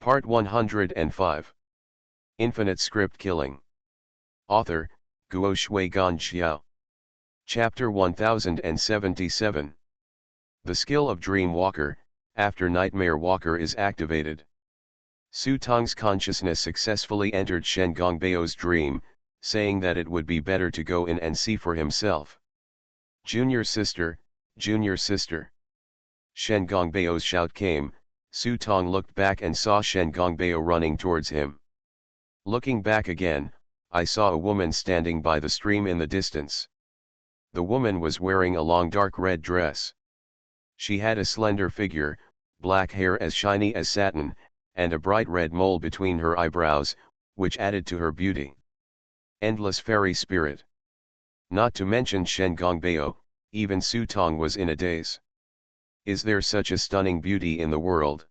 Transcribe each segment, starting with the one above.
Part 105. Infinite Script Killing. Author, Guo Shuigan Xiao. Chapter 1077. The skill of Dream Walker, after Nightmare Walker is activated. Su Tong's consciousness successfully entered Shen Gongbao's dream, saying that it would be better to go in and see for himself. Junior sister, junior sister. Shen Gongbao's shout came. Su Tong looked back and saw Shen Gongbao running towards him. Looking back again, I saw a woman standing by the stream in the distance. The woman was wearing a long dark red dress. She had a slender figure, black hair as shiny as satin, and a bright red mole between her eyebrows, which added to her beauty. Endless fairy spirit. Not to mention Shen Gongbao, even Su Tong was in a daze. Is there such a stunning beauty in the world?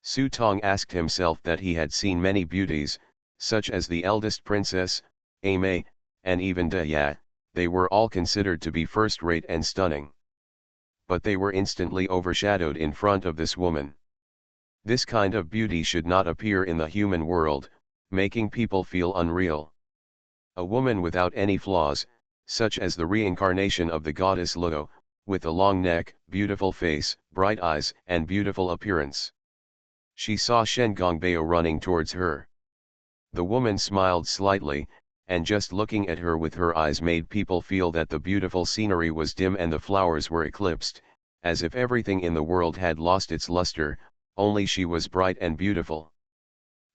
Su Tong asked himself that he had seen many beauties, such as the eldest princess, Aimei, and even Da Ya. They were all considered to be first-rate and stunning. But they were instantly overshadowed in front of this woman. This kind of beauty should not appear in the human world, making people feel unreal. A woman without any flaws, such as the reincarnation of the goddess Luo, with a long neck, beautiful face, bright eyes, and beautiful appearance. She saw Shen Gongbao running towards her. The woman smiled slightly, and just looking at her with her eyes made people feel that the beautiful scenery was dim and the flowers were eclipsed, as if everything in the world had lost its luster, only she was bright and beautiful.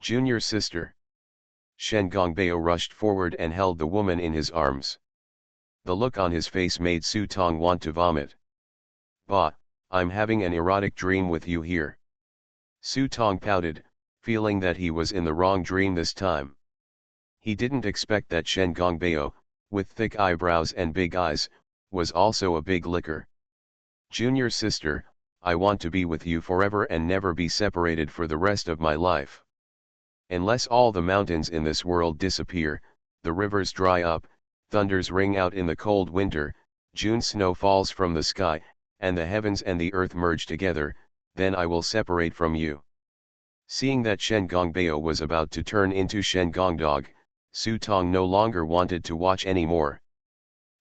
Junior sister. Shen Gongbao rushed forward and held the woman in his arms. The look on his face made Su Tong want to vomit. Bah, I'm having an erotic dream with you here. Su Tong pouted, feeling that he was in the wrong dream this time. He didn't expect that Shen Gongbao, with thick eyebrows and big eyes, was also a big licker. Junior sister, I want to be with you forever and never be separated for the rest of my life. Unless all the mountains in this world disappear, the rivers dry up, thunders ring out in the cold winter, June snow falls from the sky, and the heavens and the earth merge together, then I will separate from you. Seeing that Shen Gongbao was about to turn into Shen Gongdog, Su Tong no longer wanted to watch anymore.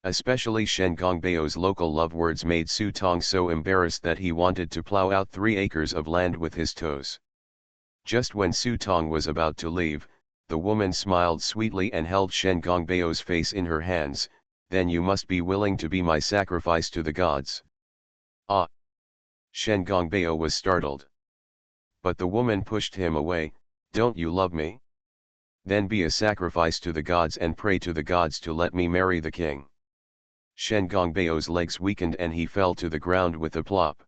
Especially Shen Gongbao's local love words made Su Tong so embarrassed that he wanted to plow out 3 acres of land with his toes. Just when Su Tong was about to leave, the woman smiled sweetly and held Shen Gongbao's face in her hands. Then you must be willing to be my sacrifice to the gods. Ah! Shen Gongbao was startled. But the woman pushed him away. Don't you love me? Then be a sacrifice to the gods and pray to the gods to let me marry the king. Shen Gongbao's legs weakened and he fell to the ground with a plop.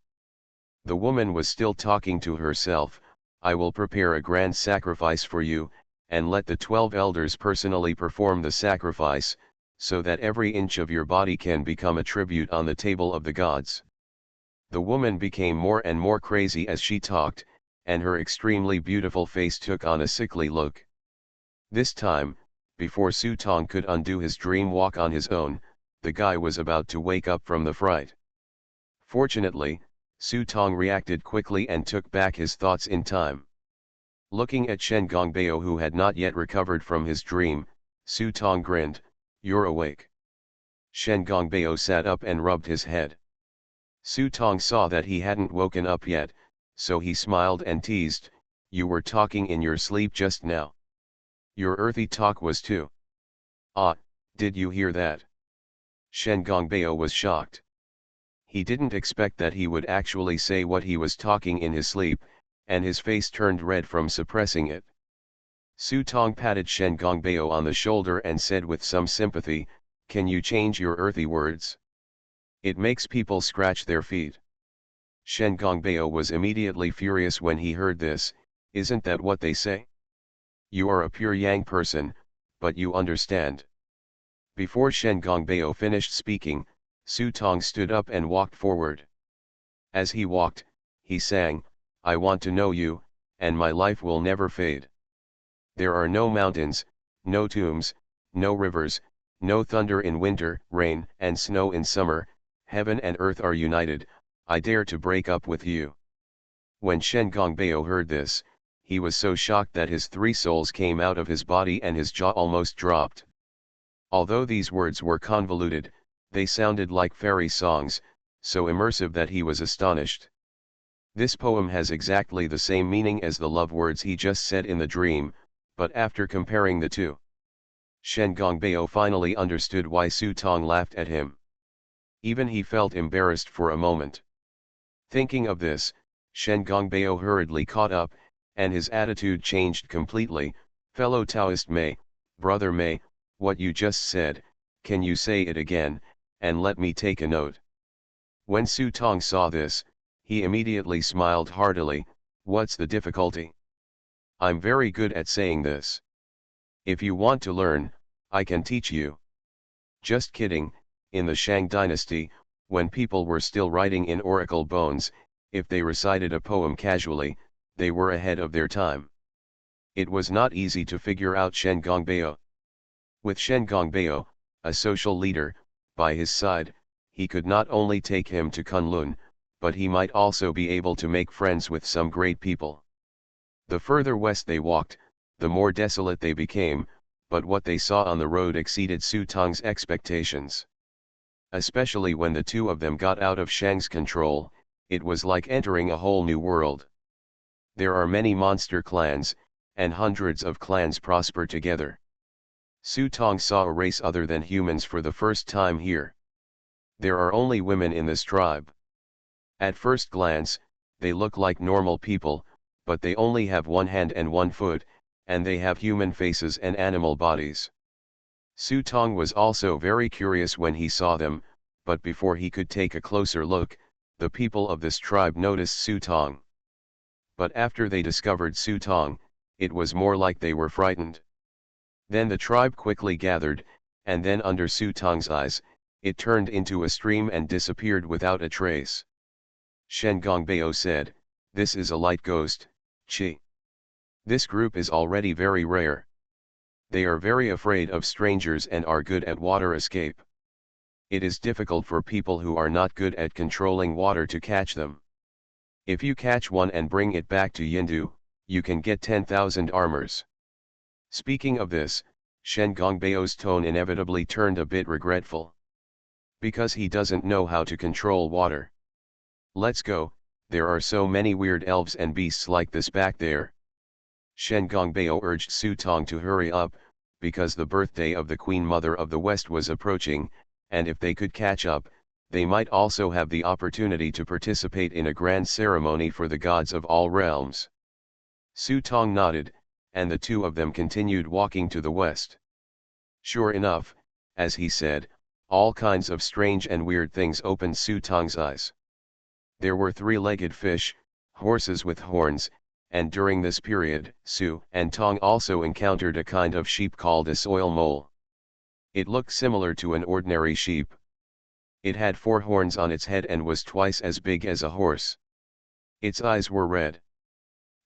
The woman was still talking to herself. I will prepare a grand sacrifice for you, and let the 12 elders personally perform the sacrifice, so that every inch of your body can become a tribute on the table of the gods. The woman became more and more crazy as she talked, and her extremely beautiful face took on a sickly look. This time, before Su Tong could undo his dream walk on his own, the guy was about to wake up from the fright. Fortunately, Su Tong reacted quickly and took back his thoughts in time. Looking at Shen Gongbao who had not yet recovered from his dream, Su Tong grinned, "You're awake." Shen Gongbao sat up and rubbed his head. Su Tong saw that he hadn't woken up yet, so he smiled and teased, "You were talking in your sleep just now. Your earthy talk was too. Ah, did you hear that?" Shen Gongbao was shocked. He didn't expect that he would actually say what he was talking in his sleep, and his face turned red from suppressing it. Su Tong patted Shen Gongbao on the shoulder and said with some sympathy, "Can you change your earthy words? It makes people scratch their feet." Shen Gongbao was immediately furious when he heard this. "Isn't that what they say? You are a pure Yang person, but you understand." Before Shen Gongbao finished speaking, Su Tong stood up and walked forward. As he walked, he sang, "I want to know you, and my life will never fade. There are no mountains, no tombs, no rivers, no thunder in winter, rain and snow in summer, heaven and earth are united, I dare to break up with you." When Shen Gongbao heard this, he was so shocked that his three souls came out of his body and his jaw almost dropped. Although these words were convoluted, they sounded like fairy songs, so immersive that he was astonished. This poem has exactly the same meaning as the love words he just said in the dream, but after comparing the two, Shen Gongbeo finally understood why Su Tong laughed at him. Even he felt embarrassed for a moment. Thinking of this, Shen Gongbeo hurriedly caught up, and his attitude changed completely. Fellow Taoist Mei, brother Mei, what you just said, can you say it again, and let me take a note? When Su Tong saw this, he immediately smiled heartily. What's the difficulty? I'm very good at saying this. If you want to learn, I can teach you. Just kidding. In the Shang dynasty, when people were still writing in oracle bones, if they recited a poem casually, they were ahead of their time. It was not easy to figure out Shen Gongbeo. With Shen Gongbeo, a social leader, by his side, he could not only take him to Kunlun, but he might also be able to make friends with some great people. The further west they walked, the more desolate they became, but what they saw on the road exceeded Su Tong's expectations. Especially when the two of them got out of Shang's control, it was like entering a whole new world. There are many monster clans, and hundreds of clans prosper together. Su Tong saw a race other than humans for the first time here. There are only women in this tribe. At first glance, they look like normal people, but they only have one hand and one foot, and they have human faces and animal bodies. Su Tong was also very curious when he saw them, but before he could take a closer look, the people of this tribe noticed Su Tong. But after they discovered Su Tong, it was more like they were frightened. Then the tribe quickly gathered, and then under Su Tong's eyes, it turned into a stream and disappeared without a trace. Shen Gongbeo said, "This is a light ghost, Chi. This group is already very rare. They are very afraid of strangers and are good at water escape. It is difficult for people who are not good at controlling water to catch them. If you catch one and bring it back to Yindu, you can get 10,000 armors." Speaking of this, Shen Gongbeo's tone inevitably turned a bit regretful. Because he doesn't know how to control water. Let's go, there are so many weird elves and beasts like this back there. Shen Gongbeo urged Su Tong to hurry up, because the birthday of the Queen Mother of the West was approaching, and if they could catch up, they might also have the opportunity to participate in a grand ceremony for the gods of all realms. Su Tong nodded, and the two of them continued walking to the west. Sure enough, as he said, all kinds of strange and weird things opened Su Tong's eyes. There were three-legged fish, horses with horns, and during this period, Su and Tong also encountered a kind of sheep called a soil mole. It looked similar to an ordinary sheep. It had 4 horns on its head and was twice as big as a horse. Its eyes were red.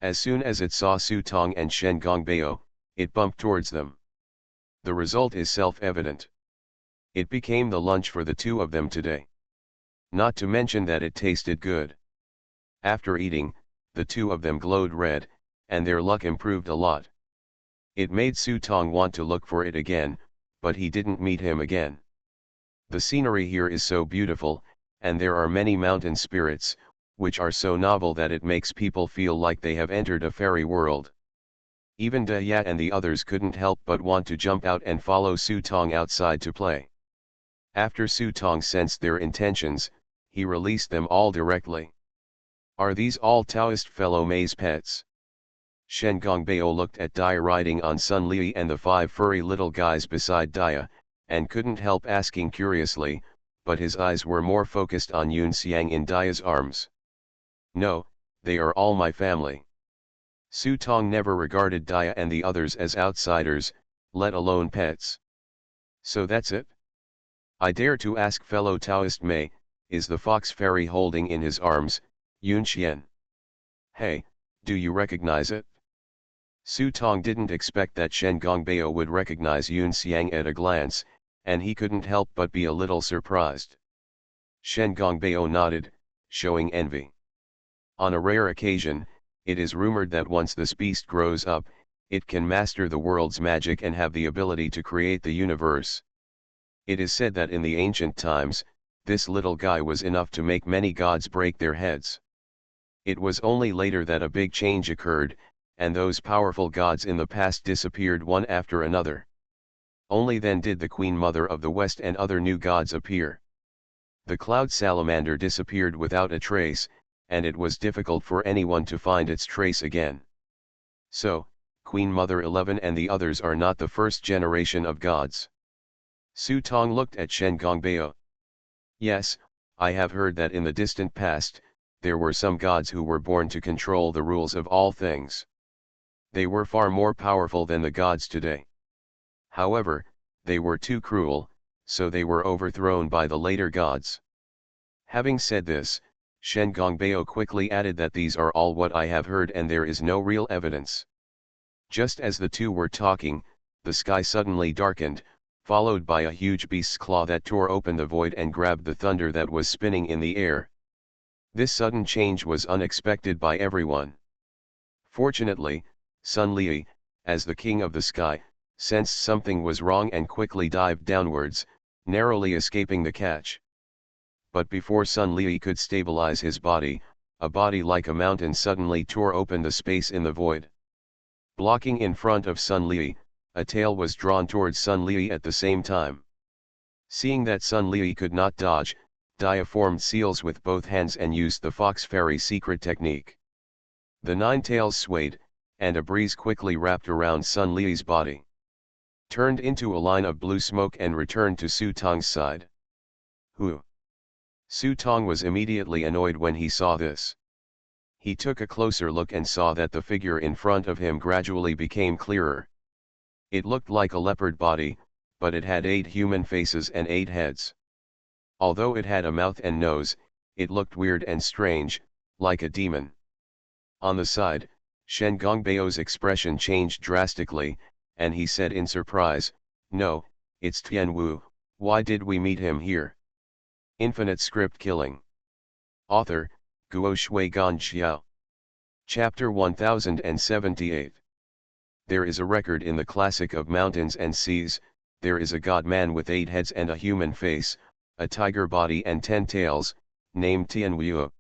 As soon as it saw Su Tong and Shen Gongbeo, it bumped towards them. The result is self-evident. It became the lunch for the two of them today. Not to mention that it tasted good. After eating, the two of them glowed red, and their luck improved a lot. It made Su Tong want to look for it again, but he didn't meet him again. The scenery here is so beautiful, and there are many mountain spirits, which are so novel that it makes people feel like they have entered a fairy world. Even Da Yat and the others couldn't help but want to jump out and follow Su Tong outside to play. After Su Tong sensed their intentions, he released them all directly. Are these all Taoist fellow Mei's pets? Shen Gongbeo looked at Dia riding on Sun Li and the 5 furry little guys beside Dia, and couldn't help asking curiously, but his eyes were more focused on Yun Xiang in Dia's arms. No, they are all my family. Su Tong never regarded Dia and the others as outsiders, let alone pets. So that's it? I dare to ask fellow Taoist Mei, is the fox fairy holding in his arms, Yun Xian? Hey, do you recognize it? Su Tong didn't expect that Shen Gongbeo would recognize Yun Xiang at a glance, and he couldn't help but be a little surprised. Shen Gongbeo nodded, showing envy. On a rare occasion, it is rumored that once this beast grows up, it can master the world's magic and have the ability to create the universe. It is said that in the ancient times, this little guy was enough to make many gods break their heads. It was only later that a big change occurred, and those powerful gods in the past disappeared one after another. Only then did the Queen Mother of the West and other new gods appear. The cloud salamander disappeared without a trace, and it was difficult for anyone to find its trace again. So, Queen Mother 11 and the others are not the first generation of gods. Su Tong looked at Shen Gongbeo. Yes, I have heard that in the distant past, there were some gods who were born to control the rules of all things. They were far more powerful than the gods today. However, they were too cruel, so they were overthrown by the later gods. Having said this, Shen Gongbeo quickly added that these are all what I have heard and there is no real evidence. Just as the two were talking, the sky suddenly darkened, followed by a huge beast's claw that tore open the void and grabbed the thunder that was spinning in the air. This sudden change was unexpected by everyone. Fortunately, Sun Li, as the king of the sky, sensed something was wrong and quickly dived downwards, narrowly escaping the catch. But before Sun Li could stabilize his body, a body like a mountain suddenly tore open the space in the void. Blocking in front of Sun Li, a tail was drawn towards Sun Li at the same time. Seeing that Sun Li could not dodge, Dia formed seals with both hands and used the Fox Fairy secret technique. The 9 tails swayed, and a breeze quickly wrapped around Sun Li's body, turned into a line of blue smoke and returned to Su Tong's side. Who? Su Tong was immediately annoyed when he saw this. He took a closer look and saw that the figure in front of him gradually became clearer. It looked like a leopard body, but it had 8 human faces and 8 heads. Although it had a mouth and nose, it looked weird and strange, like a demon. On the side, Shen Gongbeo's expression changed drastically, and he said in surprise, "No, it's Tian Wu, why did we meet him here?" Infinite Script Killing. Author, Guo Shui Gan Xiao. Chapter 1078. There is a record in the classic of mountains and seas, there is a god-man with 8 heads and a human face, a tiger body and 10 tails, named Tian Wu.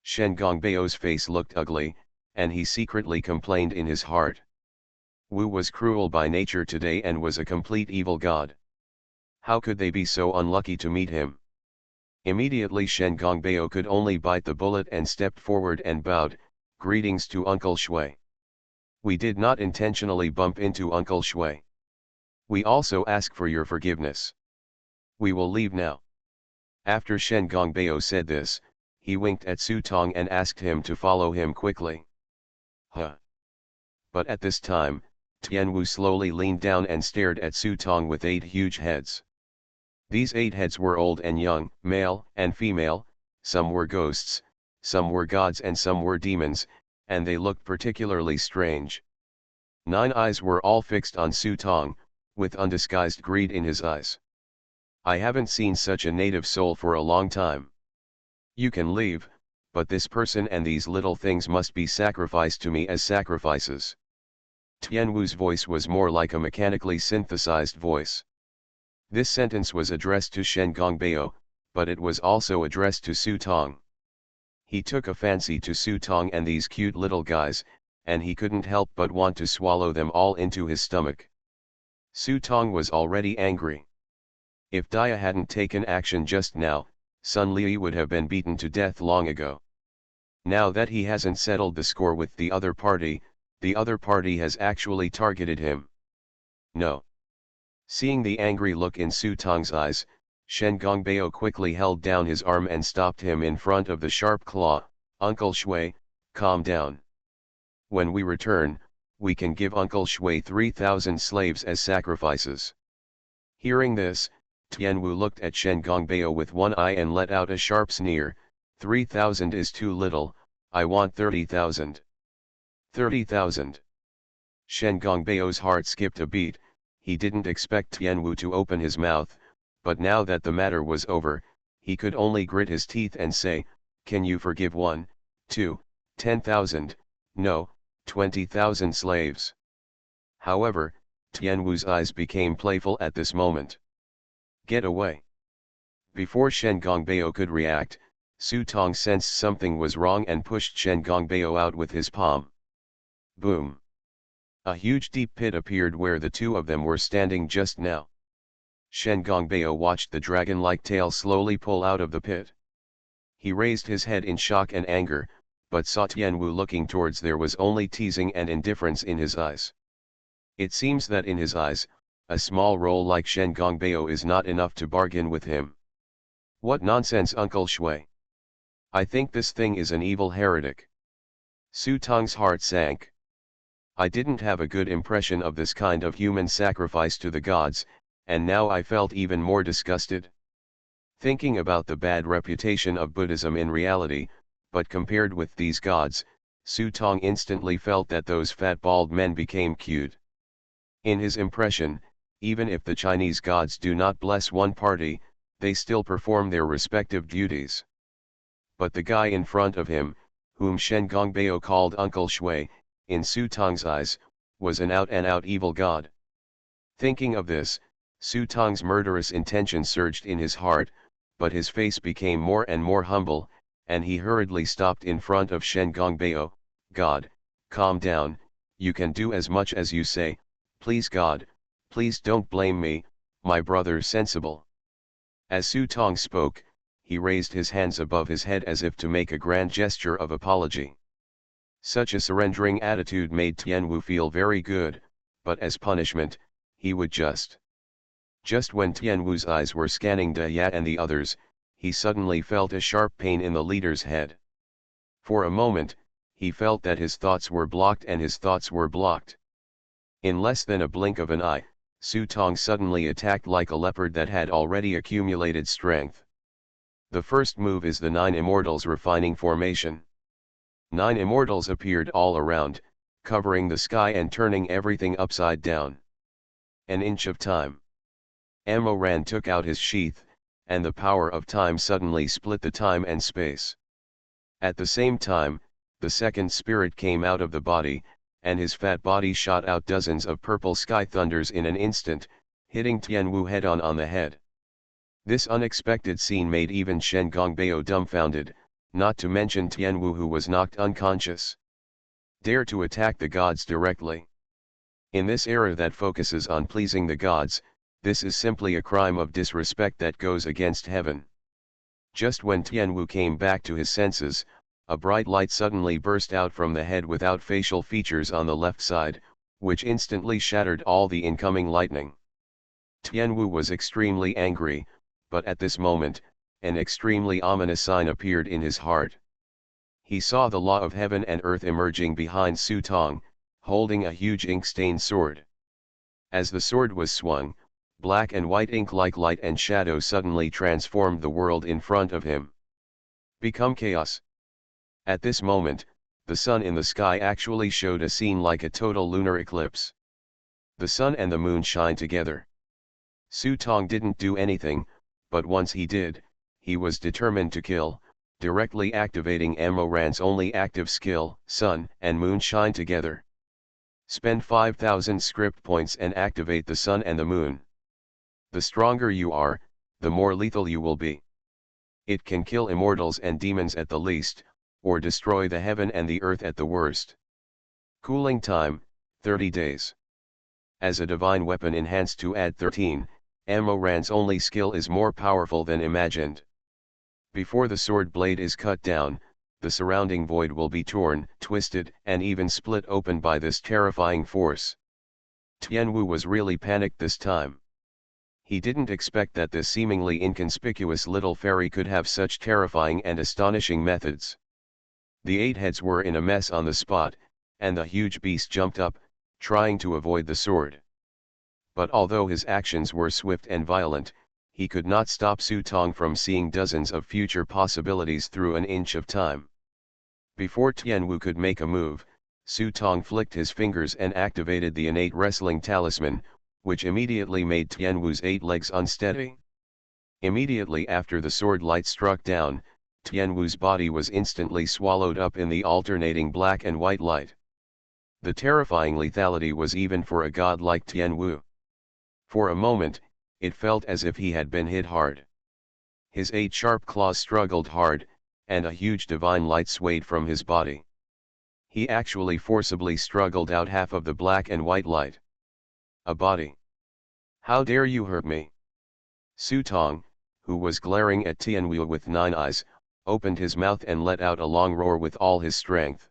Shen Gongbeo's face looked ugly, and he secretly complained in his heart. Wu was cruel by nature today and was a complete evil god. How could they be so unlucky to meet him? Immediately Shen Gongbeo could only bite the bullet and stepped forward and bowed, "Greetings to Uncle Shui. We did not intentionally bump into Uncle Shui. We also ask for your forgiveness. We will leave now." After Shen Gongbeo said this, he winked at Su Tong and asked him to follow him quickly. Huh. But at this time, Tian Wu slowly leaned down and stared at Su Tong with 8 huge heads. These 8 heads were old and young, male and female, some were ghosts, some were gods and some were demons, and they looked particularly strange. 9 eyes were all fixed on Su Tong, with undisguised greed in his eyes. I haven't seen such a native soul for a long time. You can leave, but this person and these little things must be sacrificed to me as sacrifices. Tian Wu's voice was more like a mechanically synthesized voice. This sentence was addressed to Shen Gongbeo, but it was also addressed to Su Tong. He took a fancy to Su Tong and these cute little guys, and he couldn't help but want to swallow them all into his stomach. Su Tong was already angry. If Dia hadn't taken action just now, Sun Li would have been beaten to death long ago. Now that he hasn't settled the score with the other party has actually targeted him. No. Seeing the angry look in Su Tong's eyes, Shen Gongbeo quickly held down his arm and stopped him in front of the sharp claw. "Uncle Shui, calm down. When we return, we can give Uncle Shui 3,000 slaves as sacrifices." Hearing this, Tian Wu looked at Shen Gongbeo with one eye and let out a sharp sneer. 3,000 is too little, I want 30,000. 30,000. Shen Gongbeo's heart skipped a beat. He didn't expect Tian Wu to open his mouth, but now that the matter was over, he could only grit his teeth and say, "Can you forgive 1, 2, 10,000, No, 20,000 slaves. However, Tianwu's eyes became playful at this moment. Get away. Before Shen Gongbeo could react, Su Tong sensed something was wrong and pushed Shen Gongbeo out with his palm. Boom. A huge deep pit appeared where the two of them were standing just now. Shen Gongbeo watched the dragon-like tail slowly pull out of the pit. He raised his head in shock and anger, but saw Tianwu looking towards there was only teasing and indifference in his eyes. It seems that in his eyes, a small role like Shen Gongbeo is not enough to bargain with him. What nonsense, Uncle Shui. I think this thing is an evil heretic. Su Tong's heart sank. I didn't have a good impression of this kind of human sacrifice to the gods, and now I felt even more disgusted. Thinking about the bad reputation of Buddhism in reality, but compared with these gods, Su Tong instantly felt that those fat bald men became cute. In his impression, even if the Chinese gods do not bless one party, they still perform their respective duties. But the guy in front of him, whom Shen Gongbeo called Uncle Shui, in Su Tong's eyes, was an out-and-out evil god. Thinking of this, Su Tong's murderous intention surged in his heart, but his face became more and more humble, and he hurriedly stopped in front of Shen Gongbeo. God, calm down, you can do as much as you say, please God, please don't blame me, my brother's sensible. As Su Tong spoke, he raised his hands above his head as if to make a grand gesture of apology. Such a surrendering attitude made Tianwu feel very good, but as punishment, he would just when Tianwu's eyes were scanning Da Yat and the others, he suddenly felt a sharp pain in the leader's head. For a moment, he felt that his thoughts were blocked and his thoughts were blocked. In less than a blink of an eye, Su Tong suddenly attacked like a leopard that had already accumulated strength. The first move is the 9 immortals refining formation. 9 immortals appeared all around, covering the sky and turning everything upside down. An inch of time. Amoran took out his sheath, and the power of time suddenly split the time and space. At the same time, the second spirit came out of the body, and his fat body shot out dozens of purple sky thunders in an instant, hitting Tianwu head-on on the head. This unexpected scene made even Shen Gongbeo dumbfounded, not to mention Tianwu, who was knocked unconscious. Dare to attack the gods directly. In this era that focuses on pleasing the gods, this is simply a crime of disrespect that goes against heaven. Just when Tianwu came back to his senses, a bright light suddenly burst out from the head without facial features on the left side, which instantly shattered all the incoming lightning. Tianwu was extremely angry, but at this moment, an extremely ominous sign appeared in his heart. He saw the law of heaven and earth emerging behind Su Tong, holding a huge ink-stained sword. As the sword was swung, black and white ink like light and shadow suddenly transformed the world in front of him. Become chaos. At this moment, the sun in the sky actually showed a scene like a total lunar eclipse. The sun and the moon shine together. Su Tong didn't do anything, but once he did, he was determined to kill, directly activating Amoran's only active skill, sun and moon shine together. Spend 5,000 script points and activate the sun and the moon. The stronger you are, the more lethal you will be. It can kill immortals and demons at the least, or destroy the heaven and the earth at the worst. Cooling time, 30 days. As a divine weapon enhanced to add 13, Amoran's only skill is more powerful than imagined. Before the sword blade is cut down, the surrounding void will be torn, twisted, and even split open by this terrifying force. Tianwu was really panicked this time. He didn't expect that this seemingly inconspicuous little fairy could have such terrifying and astonishing methods. The 8 heads were in a mess on the spot, and the huge beast jumped up, trying to avoid the sword. But although his actions were swift and violent, he could not stop Su Tong from seeing dozens of future possibilities through an inch of time. Before Tianwu could make a move, Su Tong flicked his fingers and activated the innate wrestling talisman, which immediately made Tianwu's 8 legs unsteady. Immediately after the sword light struck down, Tianwu's body was instantly swallowed up in the alternating black and white light. The terrifying lethality was even for a god like Tianwu. For a moment, it felt as if he had been hit hard. His 8 sharp claws struggled hard, and a huge divine light swayed from his body. He actually forcibly struggled out half of the black and white light. A body. How dare you hurt me? Su Tong, who was glaring at Tianwu with 9 eyes, opened his mouth and let out a long roar with all his strength.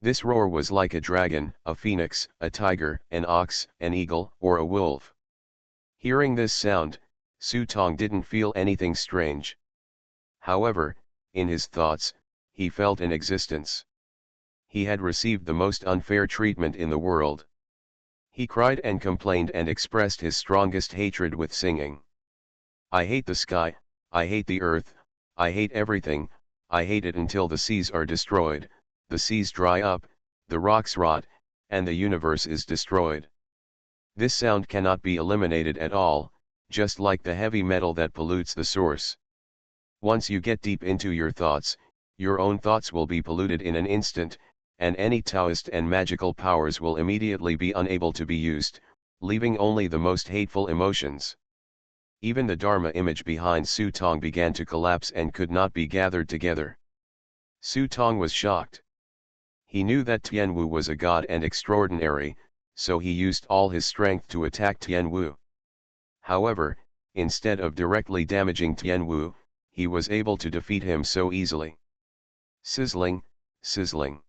This roar was like a dragon, a phoenix, a tiger, an ox, an eagle, or a wolf. Hearing this sound, Su Tong didn't feel anything strange. However, in his thoughts, he felt an existence. He had received the most unfair treatment in the world. He cried and complained and expressed his strongest hatred with singing. I hate the sky, I hate the earth, I hate everything, I hate it until the seas are destroyed, the seas dry up, the rocks rot, and the universe is destroyed. This sound cannot be eliminated at all, just like the heavy metal that pollutes the source. Once you get deep into your thoughts, your own thoughts will be polluted in an instant, and any Taoist and magical powers will immediately be unable to be used, leaving only the most hateful emotions. Even the Dharma image behind Su Tong began to collapse and could not be gathered together. Su Tong was shocked. He knew that Tianwu was a god and extraordinary, so he used all his strength to attack Tianwu. However, instead of directly damaging Tianwu, he was able to defeat him so easily. Sizzling, sizzling.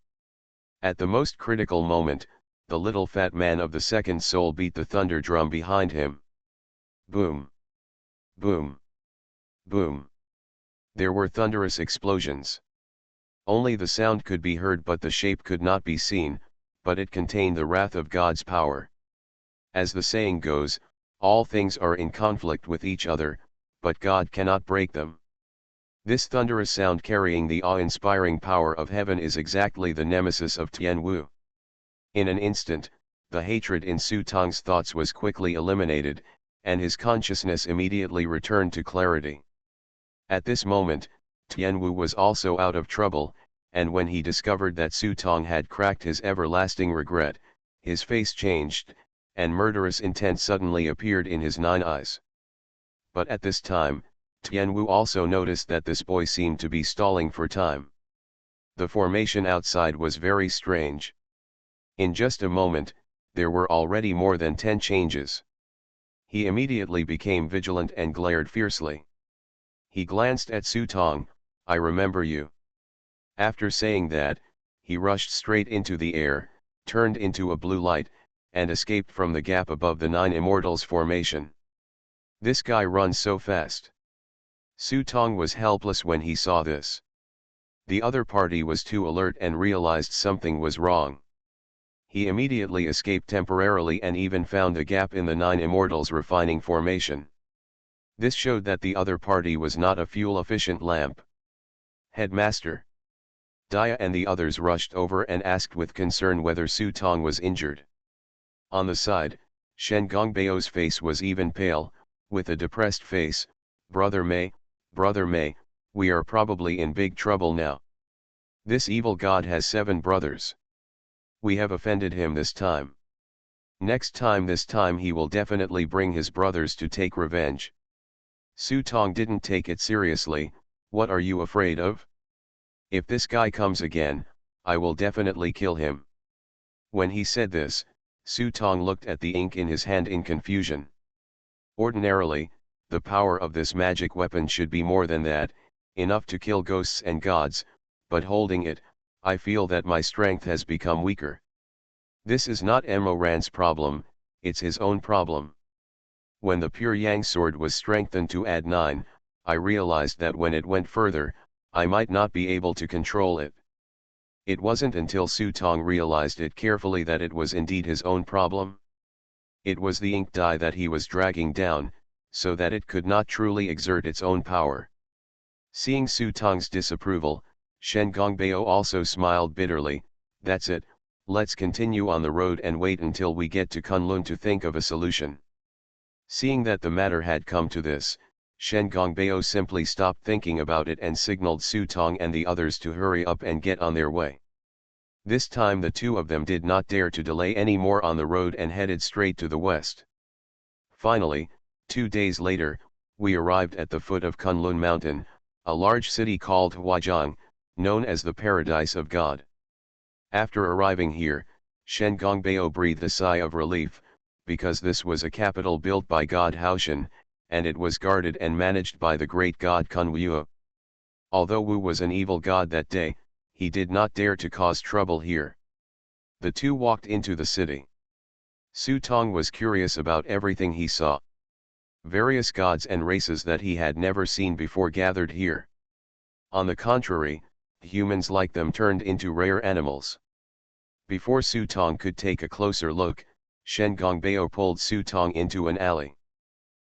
At the most critical moment, the little fat man of the second soul beat the thunder drum behind him. Boom. Boom. Boom. There were thunderous explosions. Only the sound could be heard but the shape could not be seen, but it contained the wrath of God's power. As the saying goes, all things are in conflict with each other, but God cannot break them. This thunderous sound carrying the awe-inspiring power of heaven is exactly the nemesis of Tianwu. In an instant, the hatred in Su Tong's thoughts was quickly eliminated, and his consciousness immediately returned to clarity. At this moment, Tianwu was also out of trouble, and when he discovered that Su Tong had cracked his everlasting regret, his face changed, and murderous intent suddenly appeared in his 9 eyes. But at this time, Tianwu also noticed that this boy seemed to be stalling for time. The formation outside was very strange. In just a moment, there were already more than 10 changes. He immediately became vigilant and glared fiercely. He glanced at Su Tong. I remember you. After saying that, he rushed straight into the air, turned into a blue light, and escaped from the gap above the 9 immortals formation. This guy runs so fast. Su Tong was helpless when he saw this. The other party was too alert and realized something was wrong. He immediately escaped temporarily and even found a gap in the 9 immortals refining formation. This showed that the other party was not a fuel-efficient lamp. Headmaster Dia and the others rushed over and asked with concern whether Su Tong was injured. On the side, Shen Gongbao's face was even pale, with a depressed face. Brother May, we are probably in big trouble now. This evil god has 7 brothers. We have offended him this time. This time he will definitely bring his brothers to take revenge. Su Tong didn't take it seriously. What are you afraid of? If this guy comes again, I will definitely kill him. When he said this, Su Tong looked at the ink in his hand in confusion. Ordinarily, the power of this magic weapon should be more than that, enough to kill ghosts and gods, but holding it, I feel that my strength has become weaker. This is not Emoran's problem, it's his own problem. When the Pure Yang sword was strengthened to add 9, I realized that when it went further, I might not be able to control it. It wasn't until Su Tong realized it carefully that it was indeed his own problem. It was the ink dye that he was dragging down, so that it could not truly exert its own power. Seeing Su Tong's disapproval, Shen Gongbao also smiled bitterly. That's it, let's continue on the road and wait until we get to Kunlun to think of a solution. Seeing that the matter had come to this, Shen Gongbeo simply stopped thinking about it and signaled Su Tong and the others to hurry up and get on their way. This time the two of them did not dare to delay any more on the road and headed straight to the west. Finally, 2 days later, we arrived at the foot of Kunlun Mountain, a large city called Huaijiang, known as the Paradise of God. After arriving here, Shen Gongbeo breathed a sigh of relief, because this was a capital built by God Haoshan, and it was guarded and managed by the great god Kun Wu. Although Wu was an evil god that day, he did not dare to cause trouble here. The two walked into the city. Su Tong was curious about everything he saw. Various gods and races that he had never seen before gathered here. On the contrary, humans like them turned into rare animals. Before Su Tong could take a closer look, Shen Gongbeo pulled Su Tong into an alley.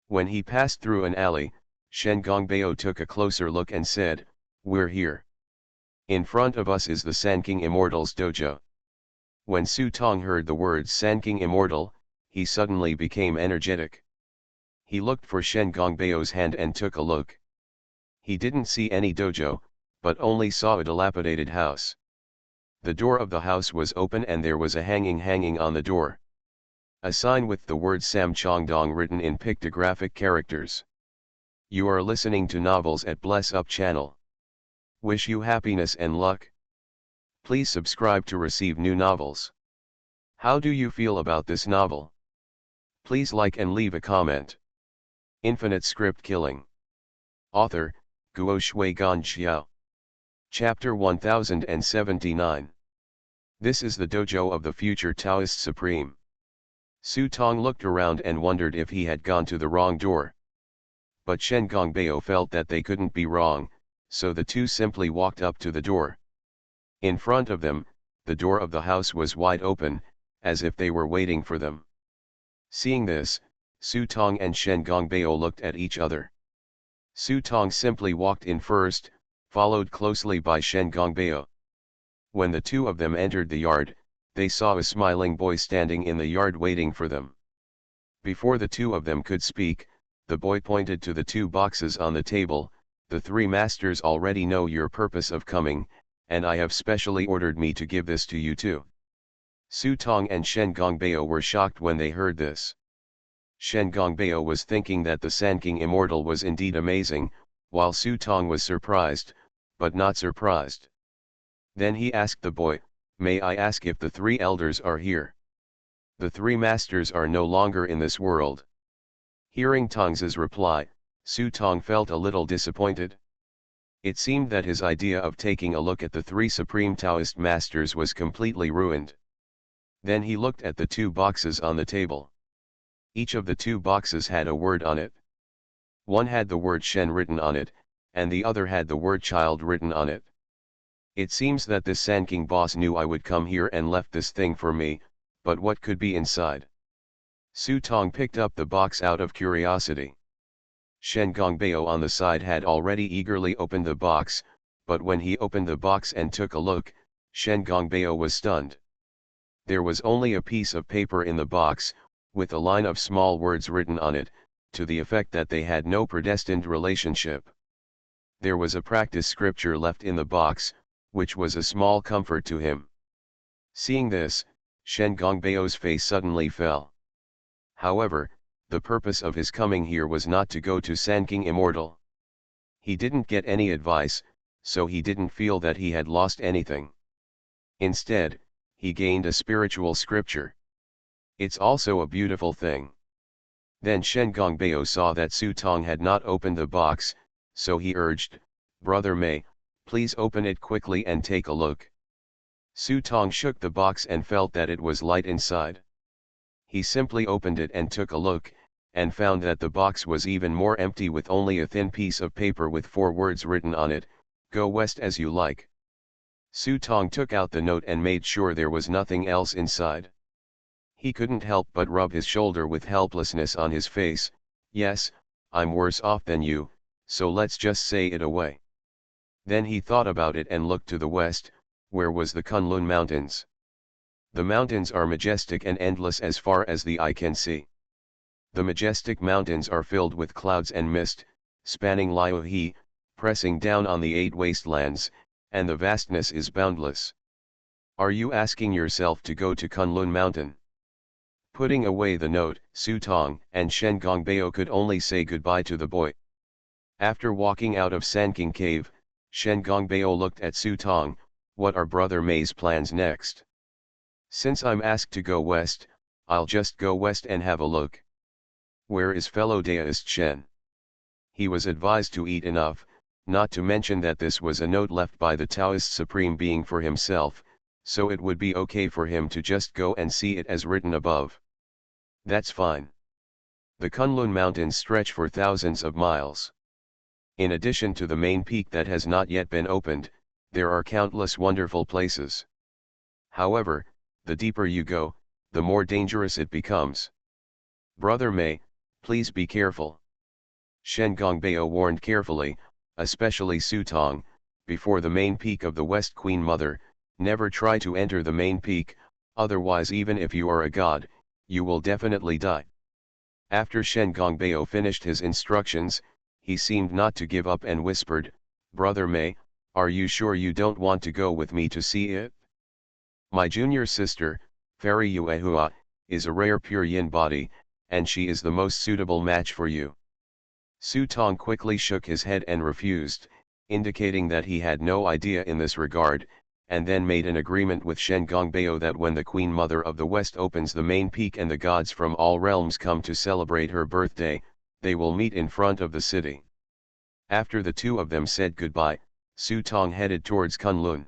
When he passed through an alley, Shen Gongbeo took a closer look and said, "We're here. In front of us is the San King Immortal's dojo." When Su Tong heard the words San King Immortal, he suddenly became energetic. He looked for Shen Gongbeo's hand and took a look. He didn't see any dojo, but only saw a dilapidated house. The door of the house was open and there was a hanging on the door. A sign with the word Sam Chongdong written in pictographic characters. You are listening to Novels at Bless Up channel. Wish you happiness and luck. Please subscribe to receive new novels. How do you feel about this novel? Please like and leave a comment. Infinite Script Killing. Author, Guo Shui Gan Xiao. Chapter 1079. This is the dojo of the future Taoist Supreme. Su Tong looked around and wondered if he had gone to the wrong door. But Shen Gongbeo felt that they couldn't be wrong, so the two simply walked up to the door. In front of them, the door of the house was wide open, as if they were waiting for them. Seeing this, Su Tong and Shen Gongbeo looked at each other. Su Tong simply walked in first, followed closely by Shen Gongbeo. When the two of them entered the yard, they saw a smiling boy standing in the yard waiting for them. Before the two of them could speak, the boy pointed to the two boxes on the table. "The three masters already know your purpose of coming, and I have specially ordered me to give this to you too." Su Tong and Shen Gongbeo were shocked when they heard this. Shen Gongbeo was thinking that the San King Immortal was indeed amazing, while Su Tong was surprised, but not surprised. Then he asked the boy, "May I ask if the three elders are here?" "The three masters are no longer in this world." Hearing Tong's reply, Su Tong felt a little disappointed. It seemed that his idea of taking a look at the three supreme Taoist masters was completely ruined. Then he looked at the two boxes on the table. Each of the two boxes had a word on it. One had the word Shen written on it, and the other had the word child written on it. It seems that this San King boss knew I would come here and left this thing for me, but what could be inside? Su Tong picked up the box out of curiosity. Shen Gongbeo on the side had already eagerly opened the box, but when he opened the box and took a look, Shen Gongbeo was stunned. There was only a piece of paper in the box, with a line of small words written on it, to the effect that they had no predestined relationship. There was a practice scripture left in the box, which was a small comfort to him. Seeing this, Shen Gongbeo's face suddenly fell. However, the purpose of his coming here was not to go to San King Immortal. He didn't get any advice, so he didn't feel that he had lost anything. Instead, he gained a spiritual scripture. It's also a beautiful thing. Then Shen Gongbeo saw that Su Tong had not opened the box, so he urged, "Brother May, please open it quickly and take a look." Su Tong shook the box and felt that it was light inside. He simply opened it and took a look, and found that the box was even more empty with only a thin piece of paper with 4 words written on it, "Go west as you like." Su Tong took out the note and made sure there was nothing else inside. He couldn't help but rub his shoulder with helplessness on his face. "Yes, I'm worse off than you, so let's just say it away." Then he thought about it and looked to the west, where was the Kunlun Mountains. The mountains are majestic and endless as far as the eye can see. The majestic mountains are filled with clouds and mist, spanning Liuhe, pressing down on the 8 wastelands, and the vastness is boundless. Are you asking yourself to go to Kunlun Mountain? Putting away the note, Su Tong and Shen Gongbeo could only say goodbye to the boy. After walking out of Sanking Cave, Shen Gongbeo looked at Su Tong. What are Brother May's plans next? Since I'm asked to go west, I'll just go west and have a look. Where is fellow Daoist Shen? He was advised to eat enough, not to mention that this was a note left by the Taoist Supreme Being for himself, so it would be okay for him to just go and see it as written above. That's fine. The Kunlun Mountains stretch for thousands of miles. In addition to the main peak that has not yet been opened, there are countless wonderful places. However, the deeper you go, the more dangerous it becomes. Brother May, please be careful. Shen Gongbeo warned carefully, especially Su Tong, before the main peak of the West Queen Mother. Never try to enter the main peak, otherwise even if you are a god, you will definitely die. After Shen Gongbeo finished his instructions, he seemed not to give up and whispered, Brother May, are you sure you don't want to go with me to see it? My junior sister, Fairy Yuehua, is a rare pure yin body, and she is the most suitable match for you. Su Tong quickly shook his head and refused, indicating that he had no idea in this regard, and then made an agreement with Shen Gongbeo that when the Queen Mother of the West opens the main peak and the gods from all realms come to celebrate her birthday, they will meet in front of the city. After the two of them said goodbye, Su Tong headed towards Kunlun.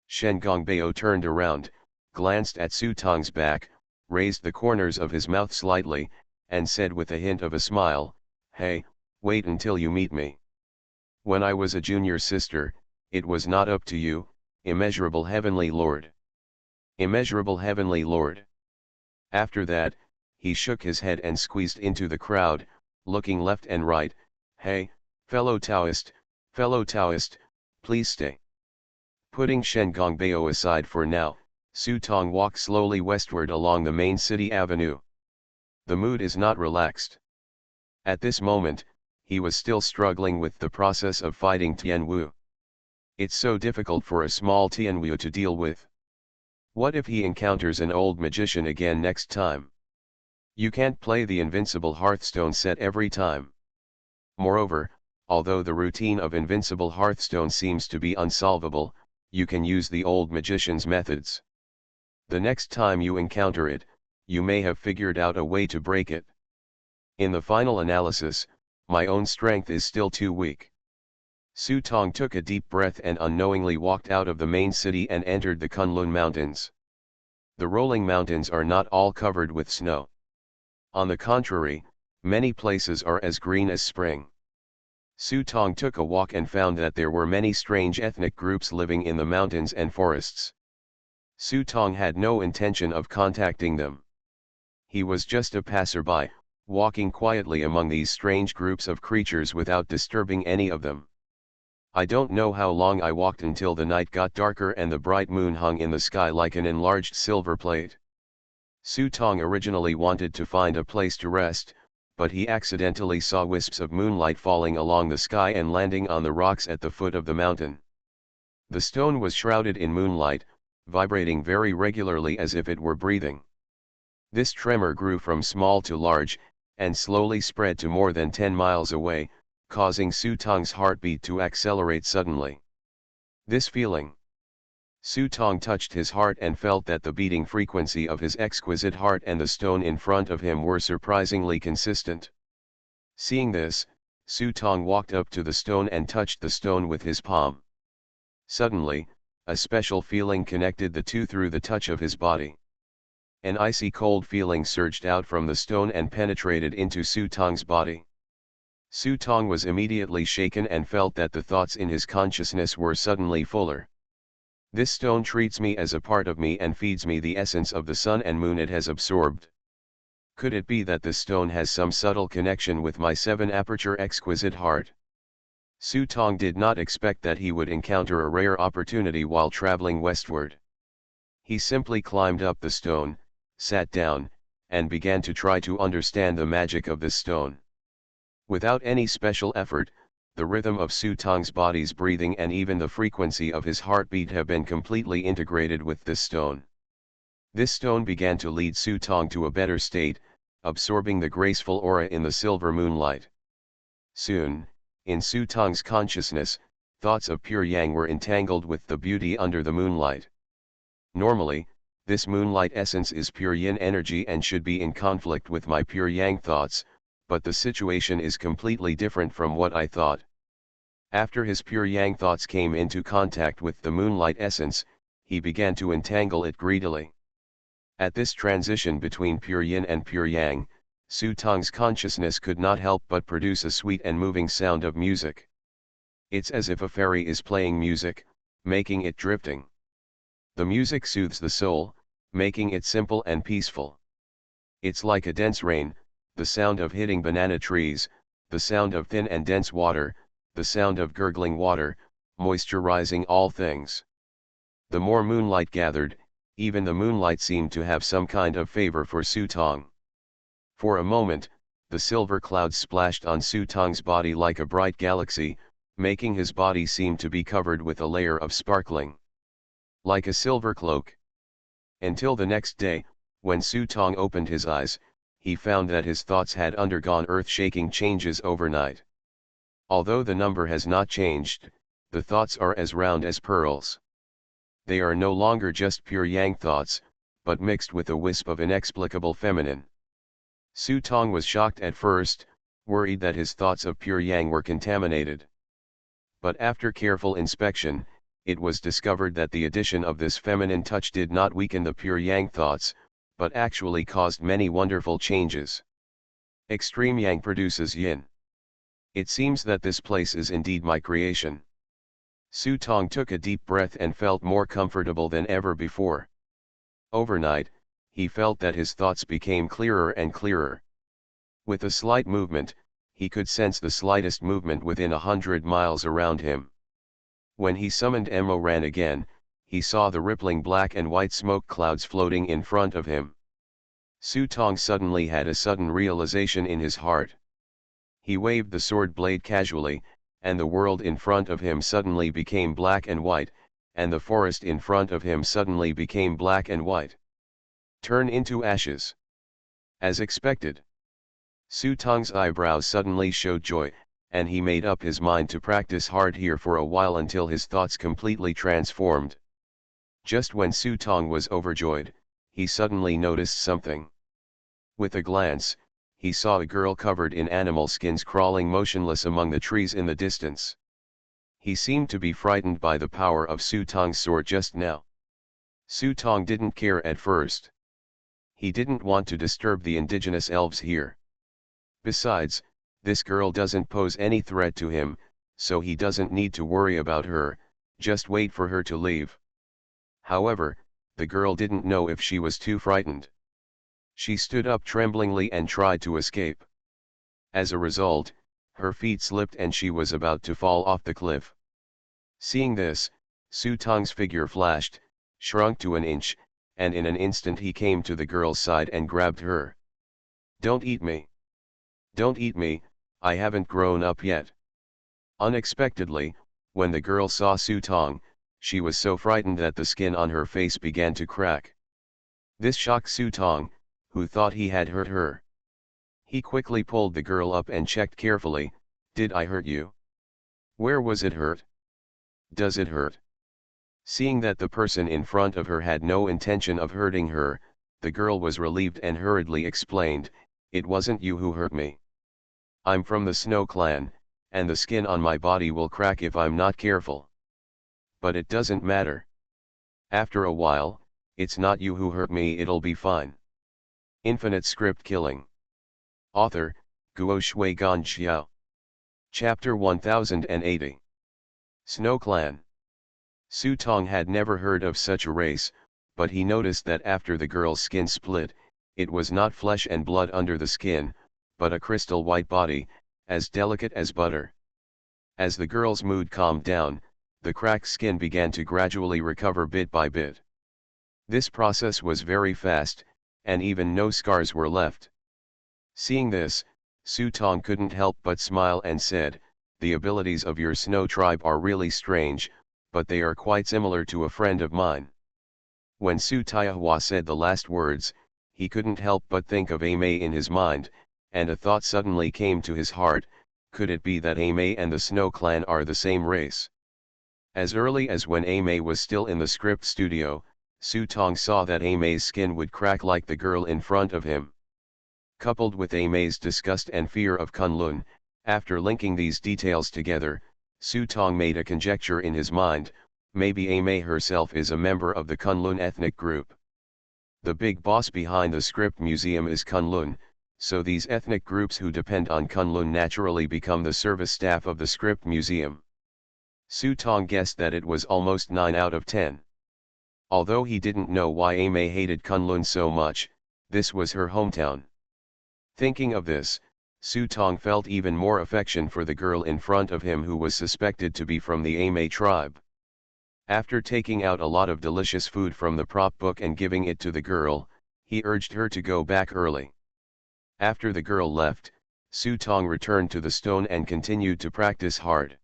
Shen Gongbeo turned around, glanced at Su Tong's back, raised the corners of his mouth slightly, and said with a hint of a smile, Hey, wait until you meet me. When I was a junior sister, it was not up to you, immeasurable heavenly lord. Immeasurable heavenly lord. After that, he shook his head and squeezed into the crowd, looking left and right. Hey, fellow Taoist, please stay. Putting Shen Gongbeo aside for now, Su Tong walked slowly westward along the main city avenue. The mood is not relaxed. At this moment, he was still struggling with the process of fighting Tianwu. It's so difficult for a small Tianwu to deal with. What if he encounters an old magician again next time? You can't play the invincible Hearthstone set every time. Moreover, although the routine of invincible Hearthstone seems to be unsolvable, you can use the old magician's methods. The next time you encounter it, you may have figured out a way to break it. In the final analysis, my own strength is still too weak. Su Tong took a deep breath and unknowingly walked out of the main city and entered the Kunlun Mountains. The rolling mountains are not all covered with snow. On the contrary, many places are as green as spring. Su Tong took a walk and found that there were many strange ethnic groups living in the mountains and forests. Su Tong had no intention of contacting them. He was just a passerby, walking quietly among these strange groups of creatures without disturbing any of them. I don't know how long I walked until the night got darker and the bright moon hung in the sky like an enlarged silver plate. Su Tong originally wanted to find a place to rest, but he accidentally saw wisps of moonlight falling along the sky and landing on the rocks at the foot of the mountain. The stone was shrouded in moonlight, vibrating very regularly as if it were breathing. This tremor grew from small to large, and slowly spread to more than 10 miles away, causing Su Tong's heartbeat to accelerate suddenly. This feeling. Su Tong touched his heart and felt that the beating frequency of his exquisite heart and the stone in front of him were surprisingly consistent. Seeing this, Su Tong walked up to the stone and touched the stone with his palm. Suddenly, a special feeling connected the two through the touch of his body. An icy cold feeling surged out from the stone and penetrated into Su Tong's body. Su Tong was immediately shaken and felt that the thoughts in his consciousness were suddenly fuller. This stone treats me as a part of me and feeds me the essence of the sun and moon it has absorbed. Could it be that this stone has some subtle connection with my 7-aperture exquisite heart? Su Tong did not expect that he would encounter a rare opportunity while traveling westward. He simply climbed up the stone, sat down, and began to try to understand the magic of this stone. Without any special effort, the rhythm of Su Tong's body's breathing and even the frequency of his heartbeat have been completely integrated with this stone. This stone began to lead Su Tong to a better state, absorbing the graceful aura in the silver moonlight. Soon, in Su Tong's consciousness, thoughts of pure yang were entangled with the beauty under the moonlight. Normally, this moonlight essence is pure yin energy and should be in conflict with my pure yang thoughts, but the situation is completely different from what I thought. After his pure yang thoughts came into contact with the moonlight essence, he began to entangle it greedily. At this transition between pure yin and pure yang, Su Tong's consciousness could not help but produce a sweet and moving sound of music. It's as if a fairy is playing music, making it drifting. The music soothes the soul, making it simple and peaceful. It's like a dense rain, the sound of hitting banana trees, the sound of thin and dense water, the sound of gurgling water, moisturizing all things. The more moonlight gathered, even the moonlight seemed to have some kind of favor for Su Tong. For a moment, the silver clouds splashed on Su Tong's body like a bright galaxy, making his body seem to be covered with a layer of sparkling, like a silver cloak. Until the next day, when Su Tong opened his eyes, he found that his thoughts had undergone earth-shaking changes overnight. Although the number has not changed, the thoughts are as round as pearls. They are no longer just pure yang thoughts, but mixed with a wisp of inexplicable feminine. Su Tong was shocked at first, worried that his thoughts of pure yang were contaminated. But after careful inspection, it was discovered that the addition of this feminine touch did not weaken the pure yang thoughts, but actually caused many wonderful changes. Extreme yang produces yin. It seems that this place is indeed my creation. Su Tong took a deep breath and felt more comfortable than ever before. Overnight, he felt that his thoughts became clearer and clearer. With a slight movement, he could sense the slightest movement within 100 miles around him. When he summoned Emoran again, he saw the rippling black and white smoke clouds floating in front of him. Su Tong suddenly had a sudden realization in his heart. He waved the sword blade casually, and the world in front of him suddenly became black and white, and the forest in front of him suddenly became black and white. Turn into ashes. As expected. Su Tong's eyebrows suddenly showed joy, and he made up his mind to practice hard here for a while until his thoughts completely transformed. Just when Su Tong was overjoyed, he suddenly noticed something. With a glance, he saw a girl covered in animal skins crawling motionless among the trees in the distance. He seemed to be frightened by the power of Su Tong's sword just now. Su Tong didn't care at first. He didn't want to disturb the indigenous elves here. Besides, this girl doesn't pose any threat to him, so he doesn't need to worry about her, just wait for her to leave. However, the girl didn't know if she was too frightened. She stood up tremblingly and tried to escape. As a result, her feet slipped and she was about to fall off the cliff. Seeing this, Su Tong's figure flashed, shrunk to an inch, and in an instant he came to the girl's side and grabbed her. "Don't eat me. Don't eat me, I haven't grown up yet." Unexpectedly, when the girl saw Su Tong, she was so frightened that the skin on her face began to crack. This shocked Su Tong, who thought he had hurt her. He quickly pulled the girl up and checked carefully, "Did I hurt you? Where was it hurt? Does it hurt?" Seeing that the person in front of her had no intention of hurting her, the girl was relieved and hurriedly explained, "It wasn't you who hurt me. I'm from the Snow Clan, and the skin on my body will crack if I'm not careful. But it doesn't matter. After a while, it's not you who hurt me, it'll be fine." Infinite Script Killing. Author, Guo Shui Gan Xiao. Chapter 1080. Snow Clan. Su Tong had never heard of such a race, but he noticed that after the girl's skin split, it was not flesh and blood under the skin, but a crystal white body, as delicate as butter. As the girl's mood calmed down, the cracked skin began to gradually recover bit by bit. This process was very fast, and even no scars were left. Seeing this, Su Tong couldn't help but smile and said, "The abilities of your snow tribe are really strange, but they are quite similar to a friend of mine." When Su Taihua said the last words, he couldn't help but think of Aimei in his mind, and a thought suddenly came to his heart: could it be that Aimei and the Snow Clan are the same race? As early as when Aimei was still in the script studio, Su Tong saw that Aimei's skin would crack like the girl in front of him. Coupled with Aimei's disgust and fear of Kunlun, after linking these details together, Su Tong made a conjecture in his mind: maybe Aimei herself is a member of the Kunlun ethnic group. The big boss behind the script museum is Kunlun, so these ethnic groups who depend on Kunlun naturally become the service staff of the script museum. Su Tong guessed that it was almost 9 out of 10. Although he didn't know why Aimei hated Kunlun so much, this was her hometown. Thinking of this, Su Tong felt even more affection for the girl in front of him who was suspected to be from the Aimei tribe. After taking out a lot of delicious food from the prop book and giving it to the girl, he urged her to go back early. After the girl left, Su Tong returned to the stone and continued to practice hard.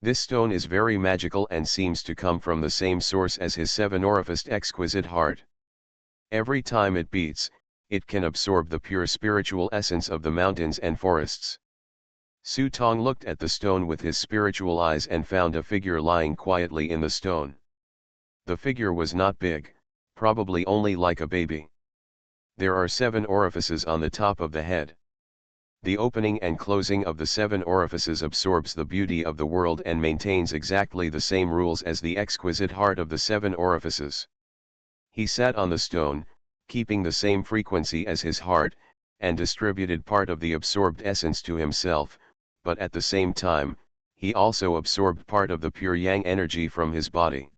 This stone is very magical and seems to come from the same source as his seven-orifaced exquisite heart. Every time it beats, it can absorb the pure spiritual essence of the mountains and forests. Su Tong looked at the stone with his spiritual eyes and found a figure lying quietly in the stone. The figure was not big, probably only like a baby. There are 7 orifices on the top of the head. The opening and closing of the 7 orifices absorbs the beauty of the world and maintains exactly the same rules as the exquisite heart of the 7 orifices. He sat on the stone, keeping the same frequency as his heart, and distributed part of the absorbed essence to himself, but at the same time, he also absorbed part of the pure yang energy from his body.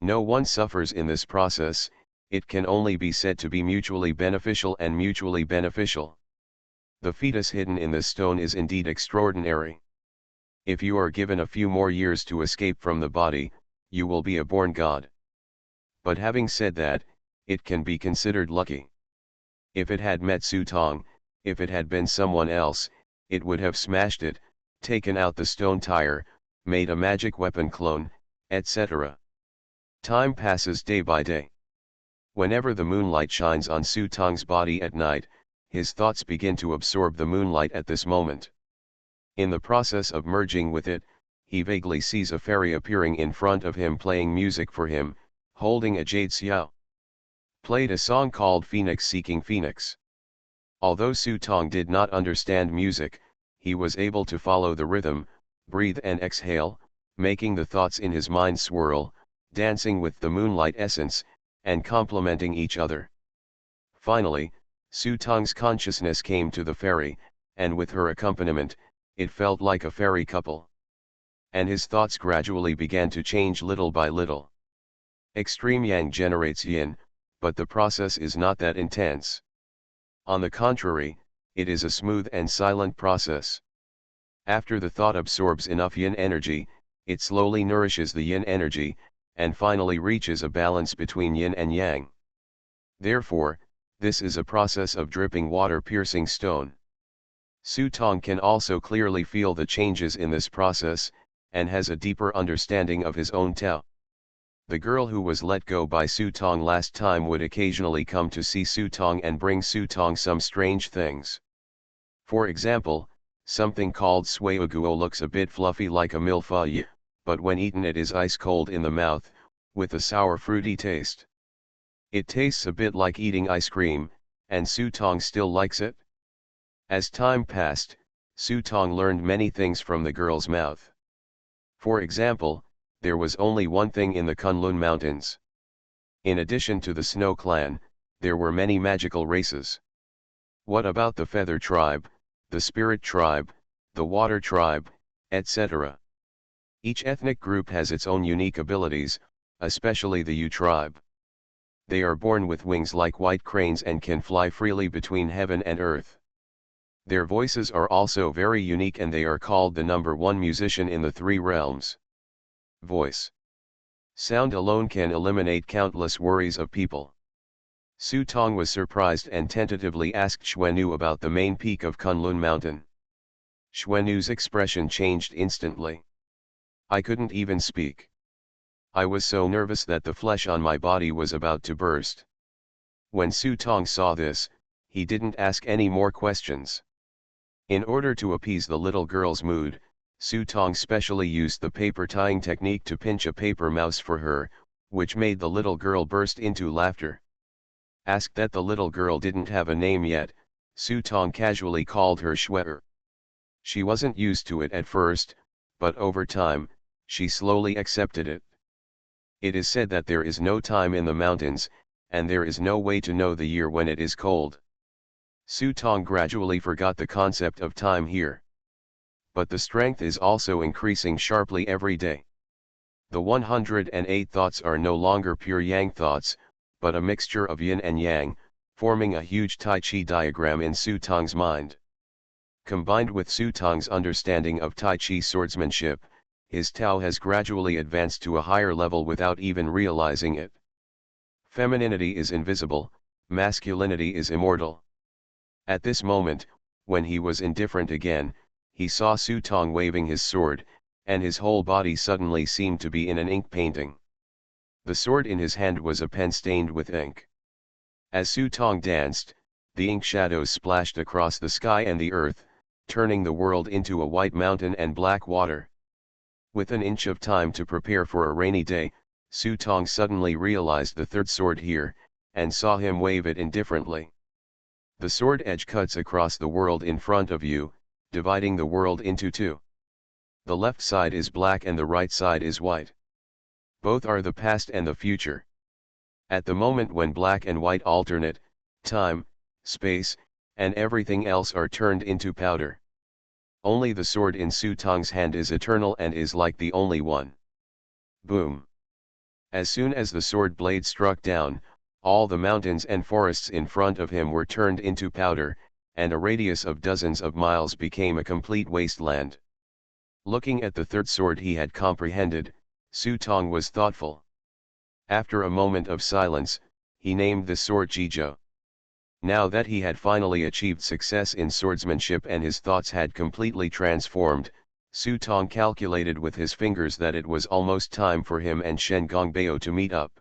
No one suffers in this process, it can only be said to be mutually beneficial and mutually beneficial. The fetus hidden in this stone is indeed extraordinary. If you are given a few more years to escape from the body, you will be a born god. But having said that, it can be considered lucky. If it had met Su Tong, if it had been someone else, it would have smashed it, taken out the stone tire, made a magic weapon clone, etc. Time passes day by day. Whenever the moonlight shines on Su Tong's body at night, his thoughts begin to absorb the moonlight at this moment. In the process of merging with it, he vaguely sees a fairy appearing in front of him playing music for him, holding a jade xiao. Played a song called Phoenix Seeking Phoenix. Although Su Tong did not understand music, he was able to follow the rhythm, breathe and exhale, making the thoughts in his mind swirl, dancing with the moonlight essence, and complementing each other. Finally, Su Tong's consciousness came to the fairy, and with her accompaniment, it felt like a fairy couple. And his thoughts gradually began to change little by little. Extreme yang generates yin, but the process is not that intense. On the contrary, it is a smooth and silent process. After the thought absorbs enough yin energy, it slowly nourishes the yin energy, and finally reaches a balance between yin and yang. Therefore, this is a process of dripping water piercing stone. Su Tong can also clearly feel the changes in this process, and has a deeper understanding of his own Tao. The girl who was let go by Su Tong last time would occasionally come to see Su Tong and bring Su Tong some strange things. For example, something called sueguo looks a bit fluffy like a milfeuille, but when eaten it is ice cold in the mouth, with a sour fruity taste. It tastes a bit like eating ice cream, and Su Tong still likes it. As time passed, Su Tong learned many things from the girl's mouth. For example, there was only one thing in the Kunlun Mountains. In addition to the Snow Clan, there were many magical races. What about the Feather Tribe, the Spirit Tribe, the Water Tribe, etc.? Each ethnic group has its own unique abilities, especially the U tribe. They are born with wings like white cranes and can fly freely between heaven and earth. Their voices are also very unique and they are called the number 1 musician in the 3 realms. Voice. Sound alone can eliminate countless worries of people. Su Tong was surprised and tentatively asked Xuenu about the main peak of Kunlun Mountain. Xuenu's expression changed instantly. I couldn't even speak. I was so nervous that the flesh on my body was about to burst. When Su Tong saw this, he didn't ask any more questions. In order to appease the little girl's mood, Su Tong specially used the paper tying technique to pinch a paper mouse for her, which made the little girl burst into laughter. Asked that the little girl didn't have a name yet, Su Tong casually called her Xuer. She wasn't used to it at first, but over time, she slowly accepted it. It is said that there is no time in the mountains, and there is no way to know the year when it is cold. Su Tong gradually forgot the concept of time here. But the strength is also increasing sharply every day. The 108 thoughts are no longer pure yang thoughts, but a mixture of yin and yang, forming a huge Tai Chi diagram in Su Tong's mind. Combined with Su Tong's understanding of Tai Chi swordsmanship, his Tao has gradually advanced to a higher level without even realizing it. Femininity is invisible, masculinity is immortal. At this moment, when he was indifferent again, he saw Su Tong waving his sword, and his whole body suddenly seemed to be in an ink painting. The sword in his hand was a pen stained with ink. As Su Tong danced, the ink shadows splashed across the sky and the earth, turning the world into a white mountain and black water. With an inch of time to prepare for a rainy day, Su Tong suddenly realized the third sword here, and saw him wave it indifferently. The sword edge cuts across the world in front of you, dividing the world into two. The left side is black and the right side is white. Both are the past and the future. At the moment when black and white alternate, time, space, and everything else are turned into powder. Only the sword in Su Tong's hand is eternal and is like the only one. Boom! As soon as the sword blade struck down, all the mountains and forests in front of him were turned into powder, and a radius of dozens of miles became a complete wasteland. Looking at the third sword he had comprehended, Su Tong was thoughtful. After a moment of silence, he named the sword Jijo. Now that he had finally achieved success in swordsmanship and his thoughts had completely transformed, Su Tong calculated with his fingers that it was almost time for him and Shen Gongbeo to meet up.